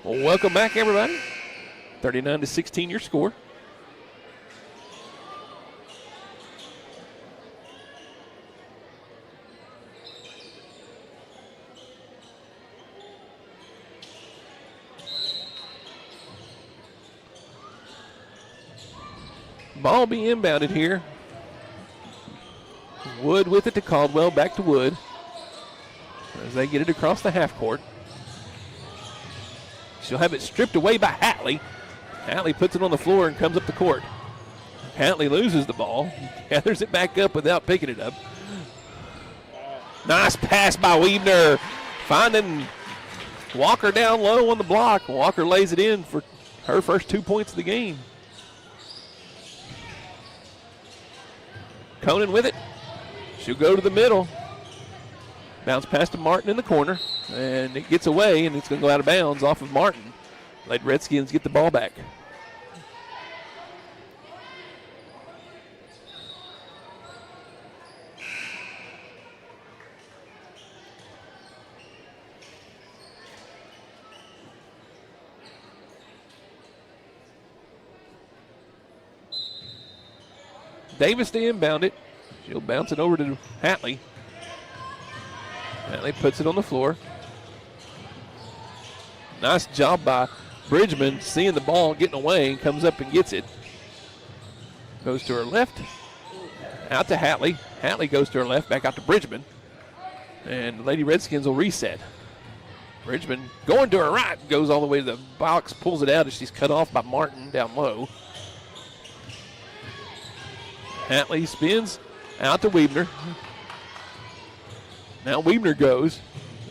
Well, welcome back, everybody. 39-16 your score. Ball be inbounded here. Wood with it to Caldwell, back to Wood as they get it across the half court. She'll have it stripped away by Hatley. Hatley puts it on the floor and comes up the court. Hatley loses the ball, gathers it back up without picking it up. Nice pass by Weidner, finding Walker down low on the block. Walker lays it in for her first 2 points of the game. Conan with it. She'll go to the middle. Bounce pass to Martin in the corner, and it gets away, and it's going to go out of bounds off of Martin. Let Redskins get the ball back. Davis to inbound it. She'll bounce it over to Hatley. Hatley puts it on the floor. Nice job by Bridgman seeing the ball, getting away, and comes up and gets it. Goes to her left. Out to Hatley. Hatley goes to her left, back out to Bridgman. And the Lady Redskins will reset. Bridgman going to her right, goes all the way to the box, pulls it out as she's cut off by Martin down low. Hatley spins out to Weidner. Now Weidner goes.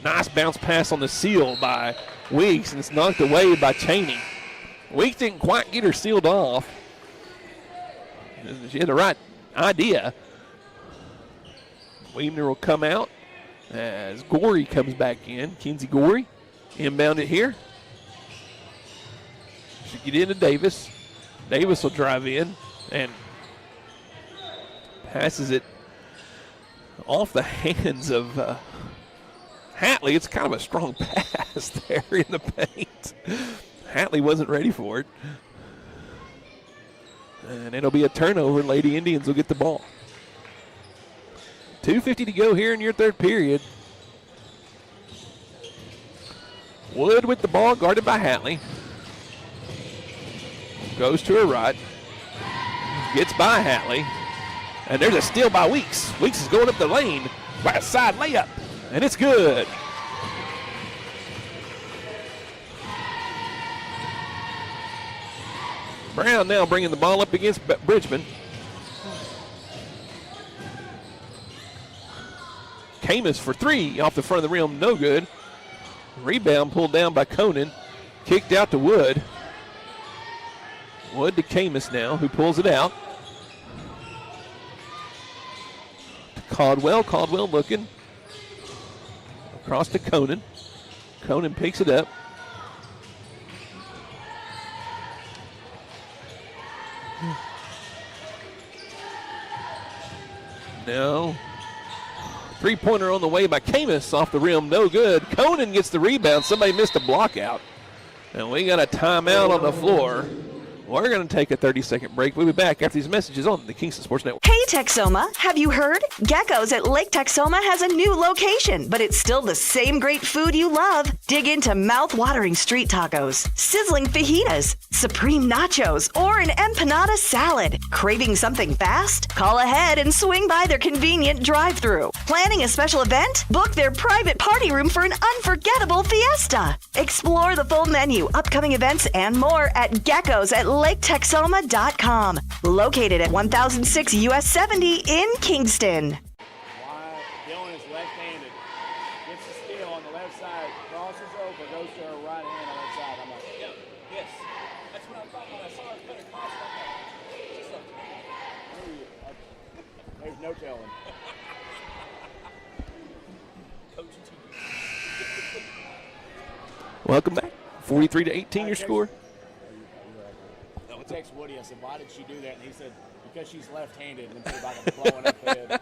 Nice bounce pass on the seal by Weeks, and it's knocked away by Cheney. Weeks didn't quite get her sealed off. She had the right idea. Weidner will come out as Gorey comes back in. Kinsey Gorey inbound it here. Should get into Davis. Davis will drive in and passes it off the hands of Hatley. It's kind of a strong pass there in the paint. Hatley wasn't ready for it. And it'll be a turnover. Lady Indians will get the ball. 2:50 to go here in your third period. Wood with the ball, guarded by Hatley. Goes to her right. Gets by Hatley. And there's a steal by Weeks. Weeks is going up the lane by a side layup. And it's good. Brown now bringing the ball up against Bridgman. Camus for three off the front of the rim, no good. Rebound pulled down by Conan. Kicked out to Wood. Wood to Camus now, who pulls it out. To Caldwell. Caldwell looking. Across to Conan. Conan picks it up. No. Three-pointer on the way by Camus off the rim, no good. Conan gets the rebound. Somebody missed a block out. And we got a timeout on the floor. We're going to take a 30-second break. We'll be back after these messages on the Kingston Sports Network. Hey, Texoma, have you heard? Gecko's at Lake Texoma has a new location, but it's still the same great food you love. Dig into mouth-watering street tacos, sizzling fajitas, supreme nachos, or an empanada salad. Craving something fast? Call ahead and swing by their convenient drive-thru. Planning a special event? Book their private party room for an unforgettable fiesta. Explore the full menu, upcoming events, and more at Gecko's at LakeTexoma.com. Located at 1006 US 70 in Kingston. Dylan is left-handed. Gets the steal on the left side. Crosses over, goes to her right hand on that side. I'm like, yeah, yes. That's what I thought when I saw her put her cross like that. There's no telling. Welcome back. 43-18 your score. I text Woody, I said, why did she do that? And he said, because she's left-handed and so about blowing up head.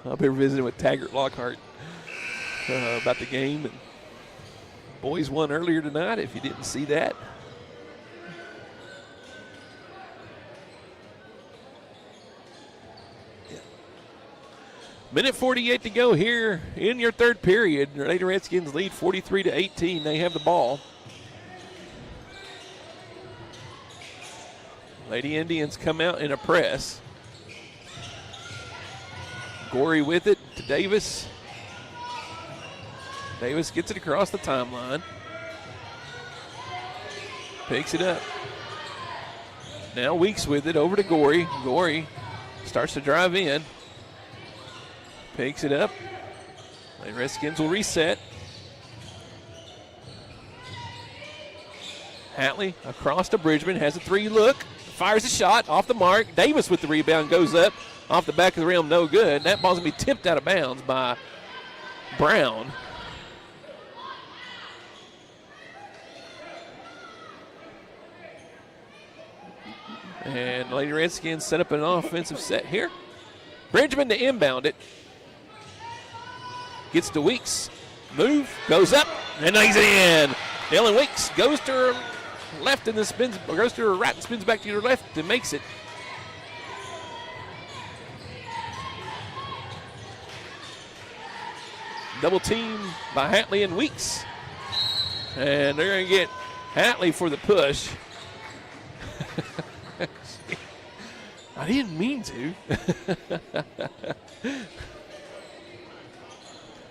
I've been visiting with Taggart Lockhart about the game. And boys won earlier tonight, if you didn't see that. Minute 48 to go here in your third period. Lady Redskins lead 43-18. They have the ball. Lady Indians come out in a press. Gorey with it to Davis. Davis gets it across the timeline. Picks it up. Now Weeks with it over to Gorey. Gorey starts to drive in. Picks it up. The Redskins will reset. Hatley across to Bridgman, has a three look, fires a shot off the mark. Davis with the rebound, goes up off the back of the rim, no good. That ball's going to be tipped out of bounds by Brown. And the Lady Redskins set up an offensive set here. Bridgman to inbound it. Gets to Weeks. Move, goes up, and he's in. Dylan Weeks goes to her left and then spins, or goes to her right and spins back to her left and makes it. Double team by Hatley and Weeks. And they're going to get Hatley for the push. I didn't mean to.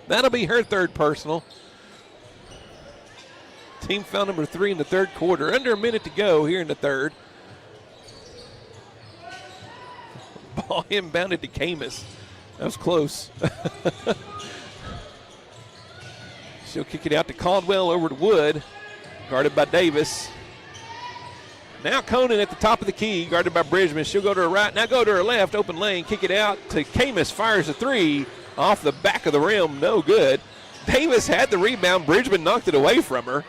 That'll be her third personal. Team foul number 3 in the third quarter. Under a minute to go here in the third. Ball inbounded to Camus. That was close. She'll kick it out to Caldwell, over to Wood. Guarded by Davis. Now Conan at the top of the key, guarded by Bridgman. She'll go to her right, now go to her left, open lane, kick it out to Camus, fires a three off the back of the rim, no good. Davis had the rebound, Bridgman knocked it away from her.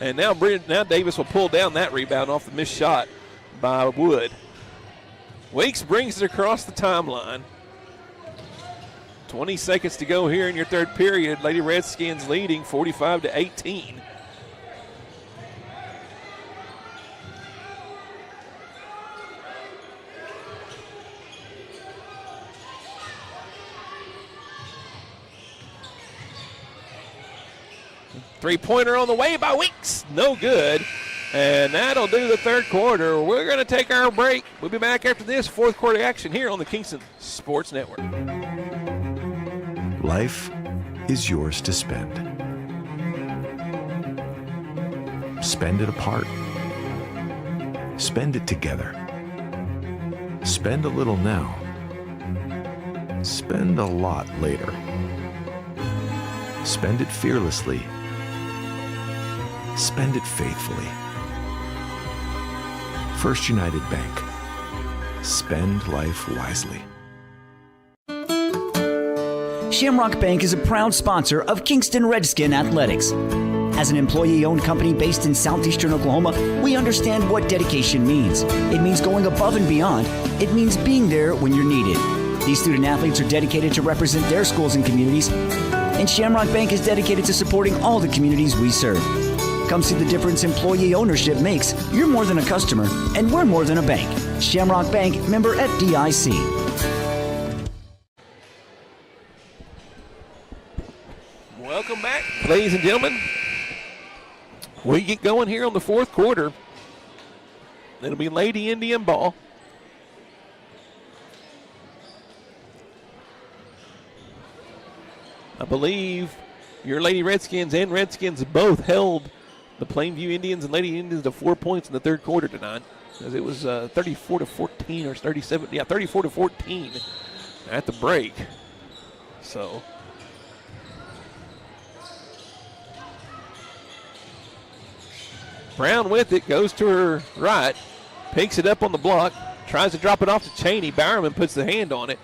And now Davis will pull down that rebound off the missed shot by Wood. Weeks brings it across the timeline. 20 seconds to go here in your third period. Lady Redskins leading 45-18. Three-pointer on the way by Weeks. No good. And that'll do the third quarter. We're going to take our break. We'll be back after this fourth quarter action here on the Kingston Sports Network. Life is yours to spend. Spend it apart. Spend it together. Spend a little now. Spend a lot later. Spend it fearlessly. Spend it faithfully. First United Bank. Spend life wisely. Shamrock Bank is a proud sponsor of Kingston Redskin Athletics. As an employee-owned company based in southeastern Oklahoma, we understand what dedication means. It means going above and beyond. It means being there when you're needed. These student athletes are dedicated to represent their schools and communities, and Shamrock Bank is dedicated to supporting all the communities we serve. Come see the difference employee ownership makes. You're more than a customer, and we're more than a bank. Shamrock Bank, member FDIC. Welcome back, ladies and gentlemen. We get going here on the fourth quarter. It'll be Lady Indian ball. I believe your Lady Redskins and Redskins both held the Plainview Indians and Lady Indians to 4 points in the third quarter tonight, as it was 34-14 or 37. Yeah, 34-14 at the break. So Brown with it, goes to her right, picks it up on the block, tries to drop it off to Cheney. Bowerman puts the hand on it.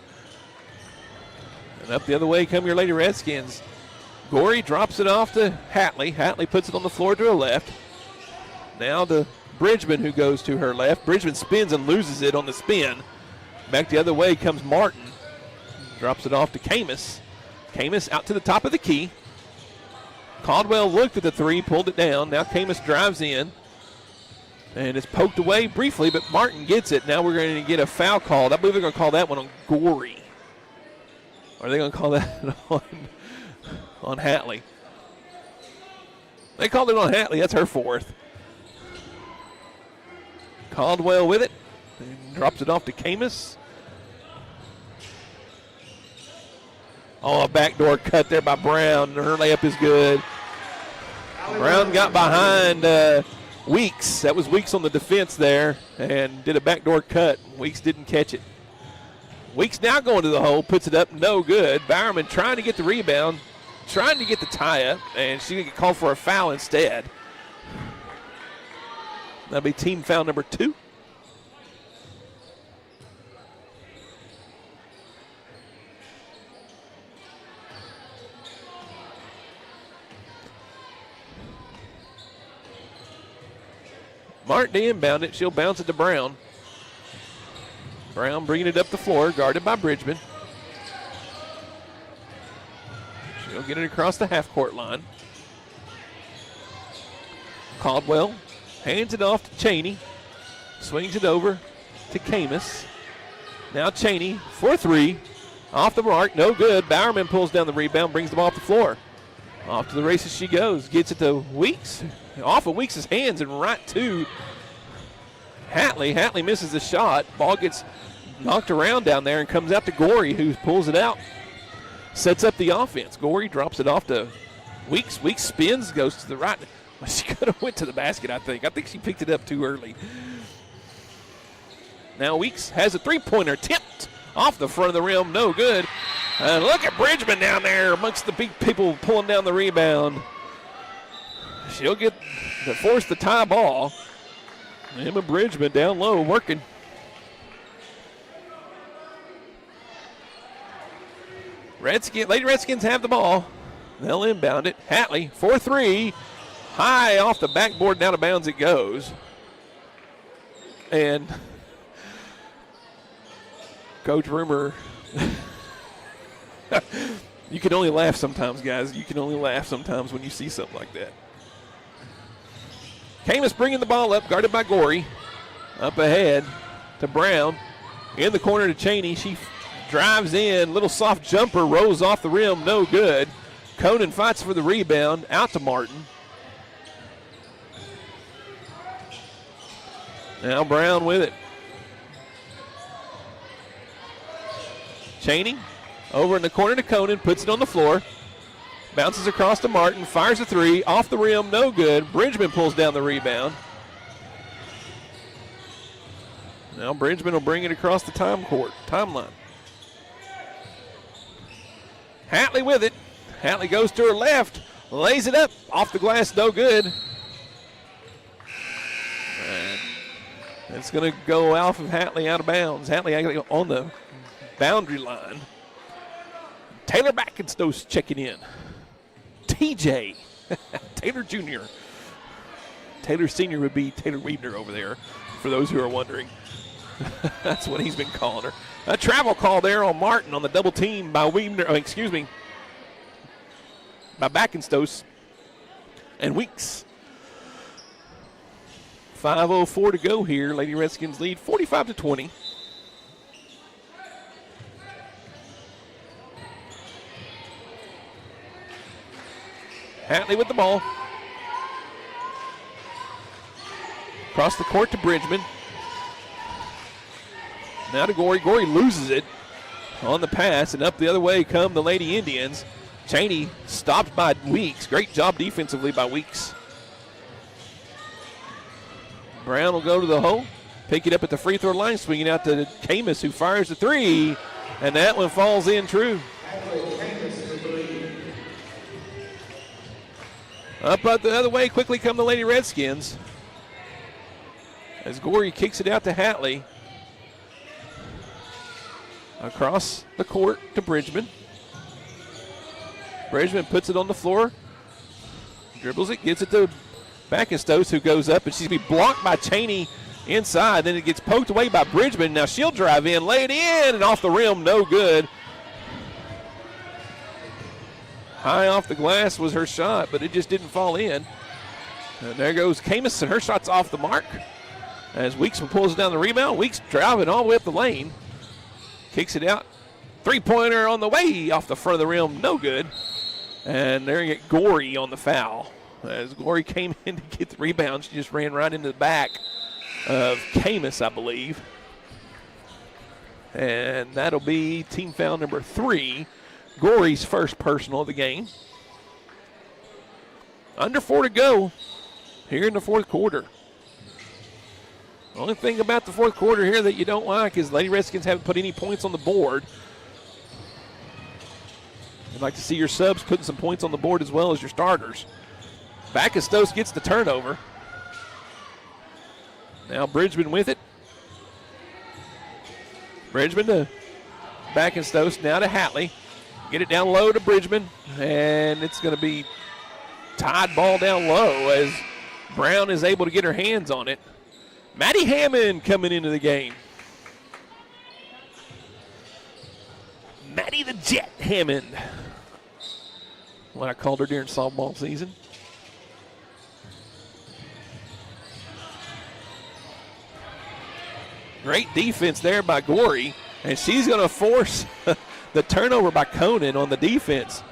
And up the other way come your Lady Redskins. Gorey drops it off to Hatley. Hatley puts it on the floor to her left. Now to Bridgman, who goes to her left. Bridgman spins and loses it on the spin. Back the other way comes Martin. Drops it off to Camus. Camus out to the top of the key. Caldwell looked at the three, pulled it down. Now Camus drives in. And it's poked away briefly, but Martin gets it. Now we're going to get a foul called. I believe they're going to call that one on Gorey. Or are they going to call that on Hatley? They called it on Hatley. That's her fourth. Caldwell with it. And drops it off to Camus. Oh, a backdoor cut there by Brown. Her layup is good. Brown got behind Weeks. That was Weeks on the defense there and did a backdoor cut. Weeks didn't catch it. Weeks now going to the hole, puts it up, no good. Bowerman trying to get the rebound, trying to get the tie-up, and she get called for a foul instead. That'll be team foul number 2. Martin to inbound it. She'll bounce it to Brown. Brown bringing it up the floor, guarded by Bridgman. She'll get it across the half-court line. Caldwell hands it off to Cheney. Swings it over to Camus. Now Cheney for 3. Off the mark, no good. Bowerman pulls down the rebound, brings the ball off the floor. Off to the races she goes. Gets it to Weeks. Off of Weeks' hands and right to Hatley. Hatley misses the shot. Ball gets knocked around down there and comes out to Gorey, who pulls it out. Sets up the offense. Gorey drops it off to Weeks. Weeks spins, goes to the right. Well, she could have went to the basket, I think. I think she picked it up too early. Now Weeks has a three-pointer tipped off the front of the rim. No good. And look at Bridgman down there amongst the big people pulling down the rebound. She'll get to force the tie ball. Emma Bridgman down low working. Lady Redskins have the ball. They'll inbound it. Hatley for 3. High off the backboard, down to bounds it goes. And Coach Rumor, you can only laugh sometimes, guys. You can only laugh sometimes when you see something like that. Camus bringing the ball up, guarded by Gorey. Up ahead to Brown. In the corner to Cheney. She drives in. Little soft jumper rolls off the rim. No good. Conan fights for the rebound. Out to Martin. Now Brown with it. Cheney over in the corner to Conan. Puts it on the floor. Bounces across to Martin. Fires a three. Off the rim. No good. Bridgman pulls down the rebound. Now Bridgman will bring it across the timeline. Hatley with it. Hatley goes to her left. Lays it up. Off the glass. No good. And it's going to go off of Hatley out of bounds. Hatley on the boundary line. Taylor Backenstoss checking in. TJ. Taylor Jr. Taylor Sr. would be Taylor Weebner over there, for those who are wondering. That's what he's been calling her. A travel call there on Martin on the double team by Weebner. By Backenstoss and Weeks. 5:04 to go here. Lady Redskins lead 45-20. Hatley with the ball. Across the court to Bridgman. Now to Gorey. Gorey loses it on the pass, and up the other way come the Lady Indians. Cheney stopped by Weeks. Great job defensively by Weeks. Brown will go to the hole, pick it up at the free throw line, swinging out to Camus, who fires the three, and that one falls in true. Up the other way quickly come the Lady Redskins as Gorey kicks it out to Hatley. Across the court to Bridgman. Bridgman puts it on the floor, dribbles it, gets it to Backenstoss, who goes up, and she's going to be blocked by Cheney inside. Then it gets poked away by Bridgman. Now she'll drive in, lay it in, and off the rim, no good. High off the glass was her shot, but it just didn't fall in. And there goes Camus, and her shot's off the mark. As Weeks pulls down the rebound, Weeks driving all the way up the lane. Kicks it out. Three-pointer on the way off the front of the rim, no good. And there you get Gorey on the foul. As Gorey came in to get the rebound, she just ran right into the back of Camus, I believe. And that'll be team foul number 3. Gorey's first personal of the game. Under 4 to go here in the fourth quarter. The only thing about the fourth quarter here that you don't like is Lady Redskins haven't put any points on the board. You'd like to see your subs putting some points on the board as well as your starters. Backenstoss gets the turnover. Now Bridgman with it. Bridgman to Backenstoss, now to Hatley. Get it down low to Bridgman, and it's going to be tied ball down low as Brown is able to get her hands on it. Maddie Hammond coming into the game. Maddie the Jet Hammond. What I called her during softball season. Great defense there by Gorey, and she's going to force the turnover by Conan on the defense.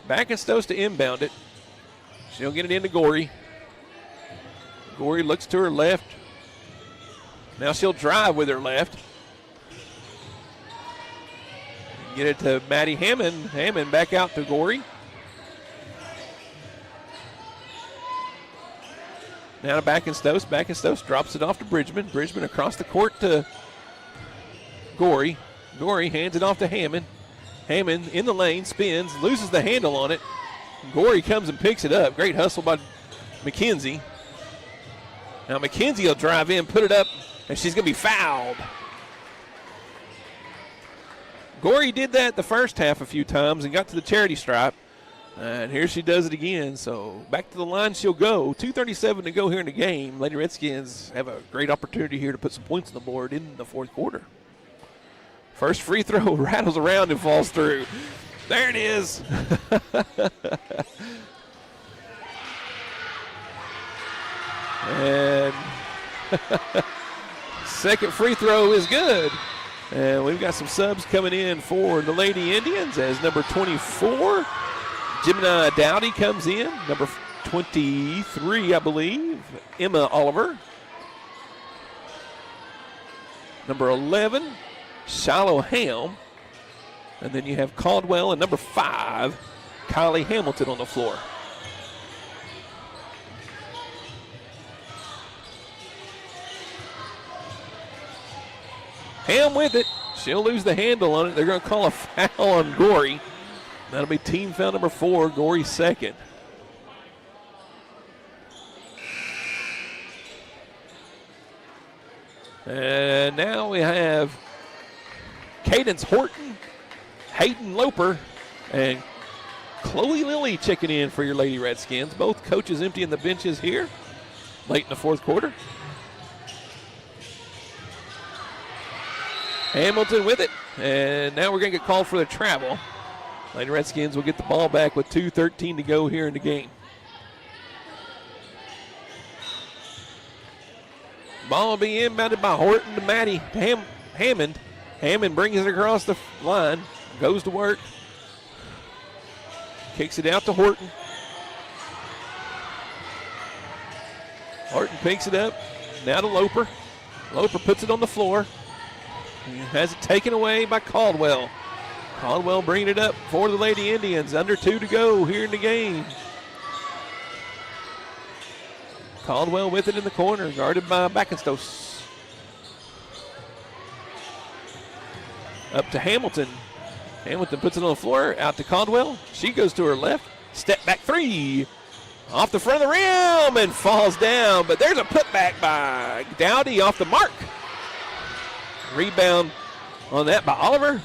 Backenstoss to inbound it. She'll get it into Gorey. Gorey looks to her left. Now she'll drive with her left. Get it to Maddie Hammond. Hammond back out to Gorey. Now to Backenstoss. Backenstoss drops it off to Bridgman. Bridgman across the court to Gorey. Gorey hands it off to Hammond. Hammond in the lane, spins, loses the handle on it. Gorey comes and picks it up. Great hustle by McKenzie. Now McKenzie will drive in, put it up and she's going to be fouled. Gorey did that the first half a few times and got to the charity stripe. And here she does it again. So back to the line she'll go. 2:37 to go here in the game. Lady Redskins have a great opportunity here to put some points on the board in the fourth quarter. First free throw rattles around and falls through. There it is. And second free throw is good. And we've got some subs coming in for the Lady Indians as number 24, Jimina Dowdy comes in. Number 23, I believe, Emma Oliver. Number 11, Shiloh Ham. And then you have Caldwell and number 5, Kylie Hamilton on the floor. Ham with it. She'll lose the handle on it. They're going to call a foul on Gorey. That'll be team foul number 4, Gorey's second. And now we have Cadence Horton, Hayden Loper, and Chloe Lilly checking in for your Lady Redskins. Both coaches emptying the benches here late in the fourth quarter. Hamilton with it, and now we're going to get called for the travel. Lady Redskins will get the ball back with 2:13 to go here in the game. Ball will be inbounded by Horton to Maddie Hammond. Hammond brings it across the line, goes to work, kicks it out to Horton. Horton picks it up, now to Loper. Loper puts it on the floor. He has it taken away by Caldwell. Caldwell bringing it up for the Lady Indians. Under 2 to go here in the game. Caldwell with it in the corner, guarded by Backenstos. Up to Hamilton. Hamilton puts it on the floor, out to Caldwell. She goes to her left. Step back 3. Off the front of the rim and falls down. But there's a putback by Dowdy off the mark. Rebound on that by Oliver.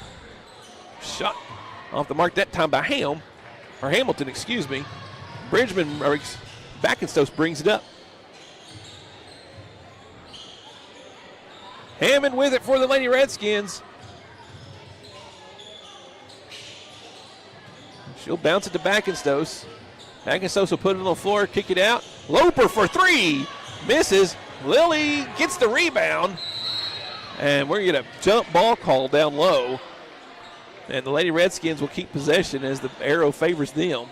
Shot off the mark that time by Hamilton, excuse me. Backenstos brings it up. Hammond with it for the Lady Redskins. She'll bounce it to Backenstos. Backenstos will put it on the floor, kick it out. Loper for 3. Misses. Lilly gets the rebound. And we're going to get a jump ball call down low. And the Lady Redskins will keep possession as the arrow favors them.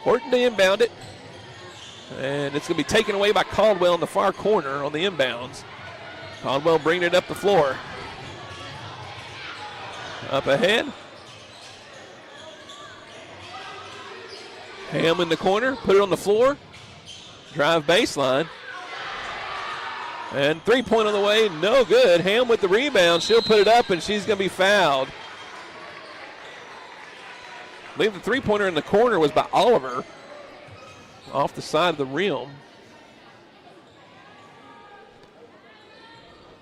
Horton to inbound it. And it's going to be taken away by Caldwell in the far corner on the inbounds. Caldwell bringing it up the floor. Up ahead. Ham in the corner, put it on the floor. Drive baseline. And 3-point on the way, no good. Ham with the rebound. She'll put it up, and she's going to be fouled. I believe the 3-pointer in the corner was by Oliver off the side of the rim.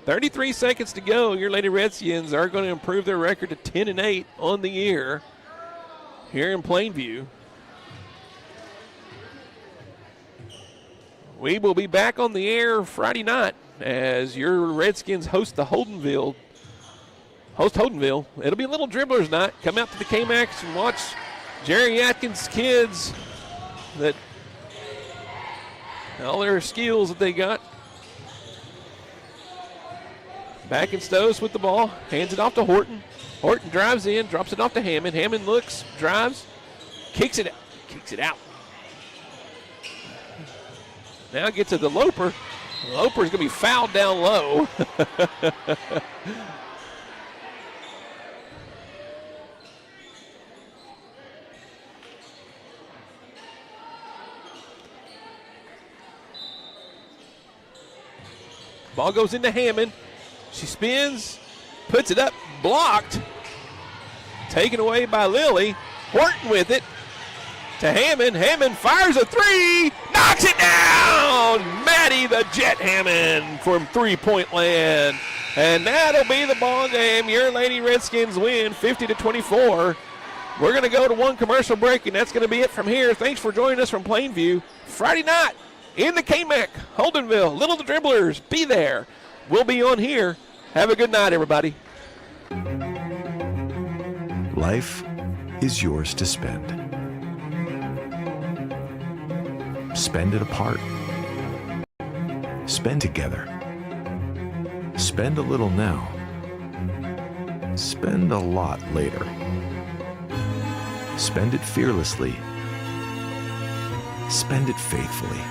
33 seconds to go. Your Lady Redskins are going to improve their record to 10-8 on the year here in Plainview. We will be back on the air Friday night as your Redskins host Holdenville. It'll be a little dribblers night. Come out to the K-Max and watch Jerry Atkins' kids, that all their skills that they got. Backenstos with the ball, hands it off to Horton. Horton drives in, drops it off to Hammond. Hammond looks, drives, kicks it out. Now gets to the Loper. Loper's going to be fouled down low. Ball goes into Hammond. She spins, puts it up, blocked. Taken away by Lilly. Horton with it. to Hammond. Hammond fires a three, knocks it down. Maddie the Jet Hammond from three-point land. And that'll be the ball game. Your Lady Redskins win 50-24. We're going to go to one commercial break, and that's going to be it from here. Thanks for joining us from Plainview. Friday night in the K-Mac, Holdenville, Little the Dribblers, be there. We'll be on here. Have a good night, everybody. Life is yours to spend. Spend it apart. Spend together. Spend a little now. Spend a lot later. Spend it fearlessly. Spend it faithfully.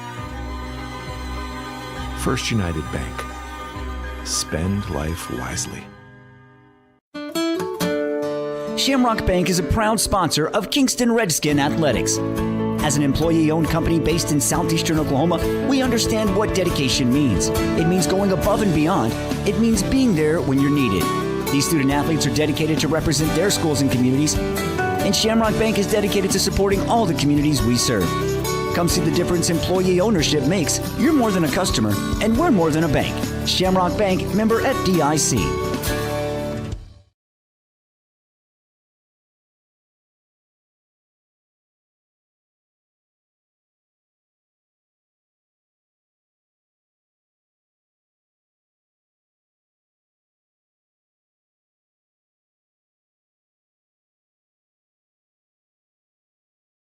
First United Bank. Spend life wisely. Shamrock Bank is a proud sponsor of Kingston Redskin Athletics. As an employee-owned company based in southeastern Oklahoma, we understand what dedication means. It means going above and beyond. It means being there when you're needed. These student athletes are dedicated to represent their schools and communities, and Shamrock Bank is dedicated to supporting all the communities we serve. Come see the difference employee ownership makes. You're more than a customer, and we're more than a bank. Shamrock Bank, member FDIC.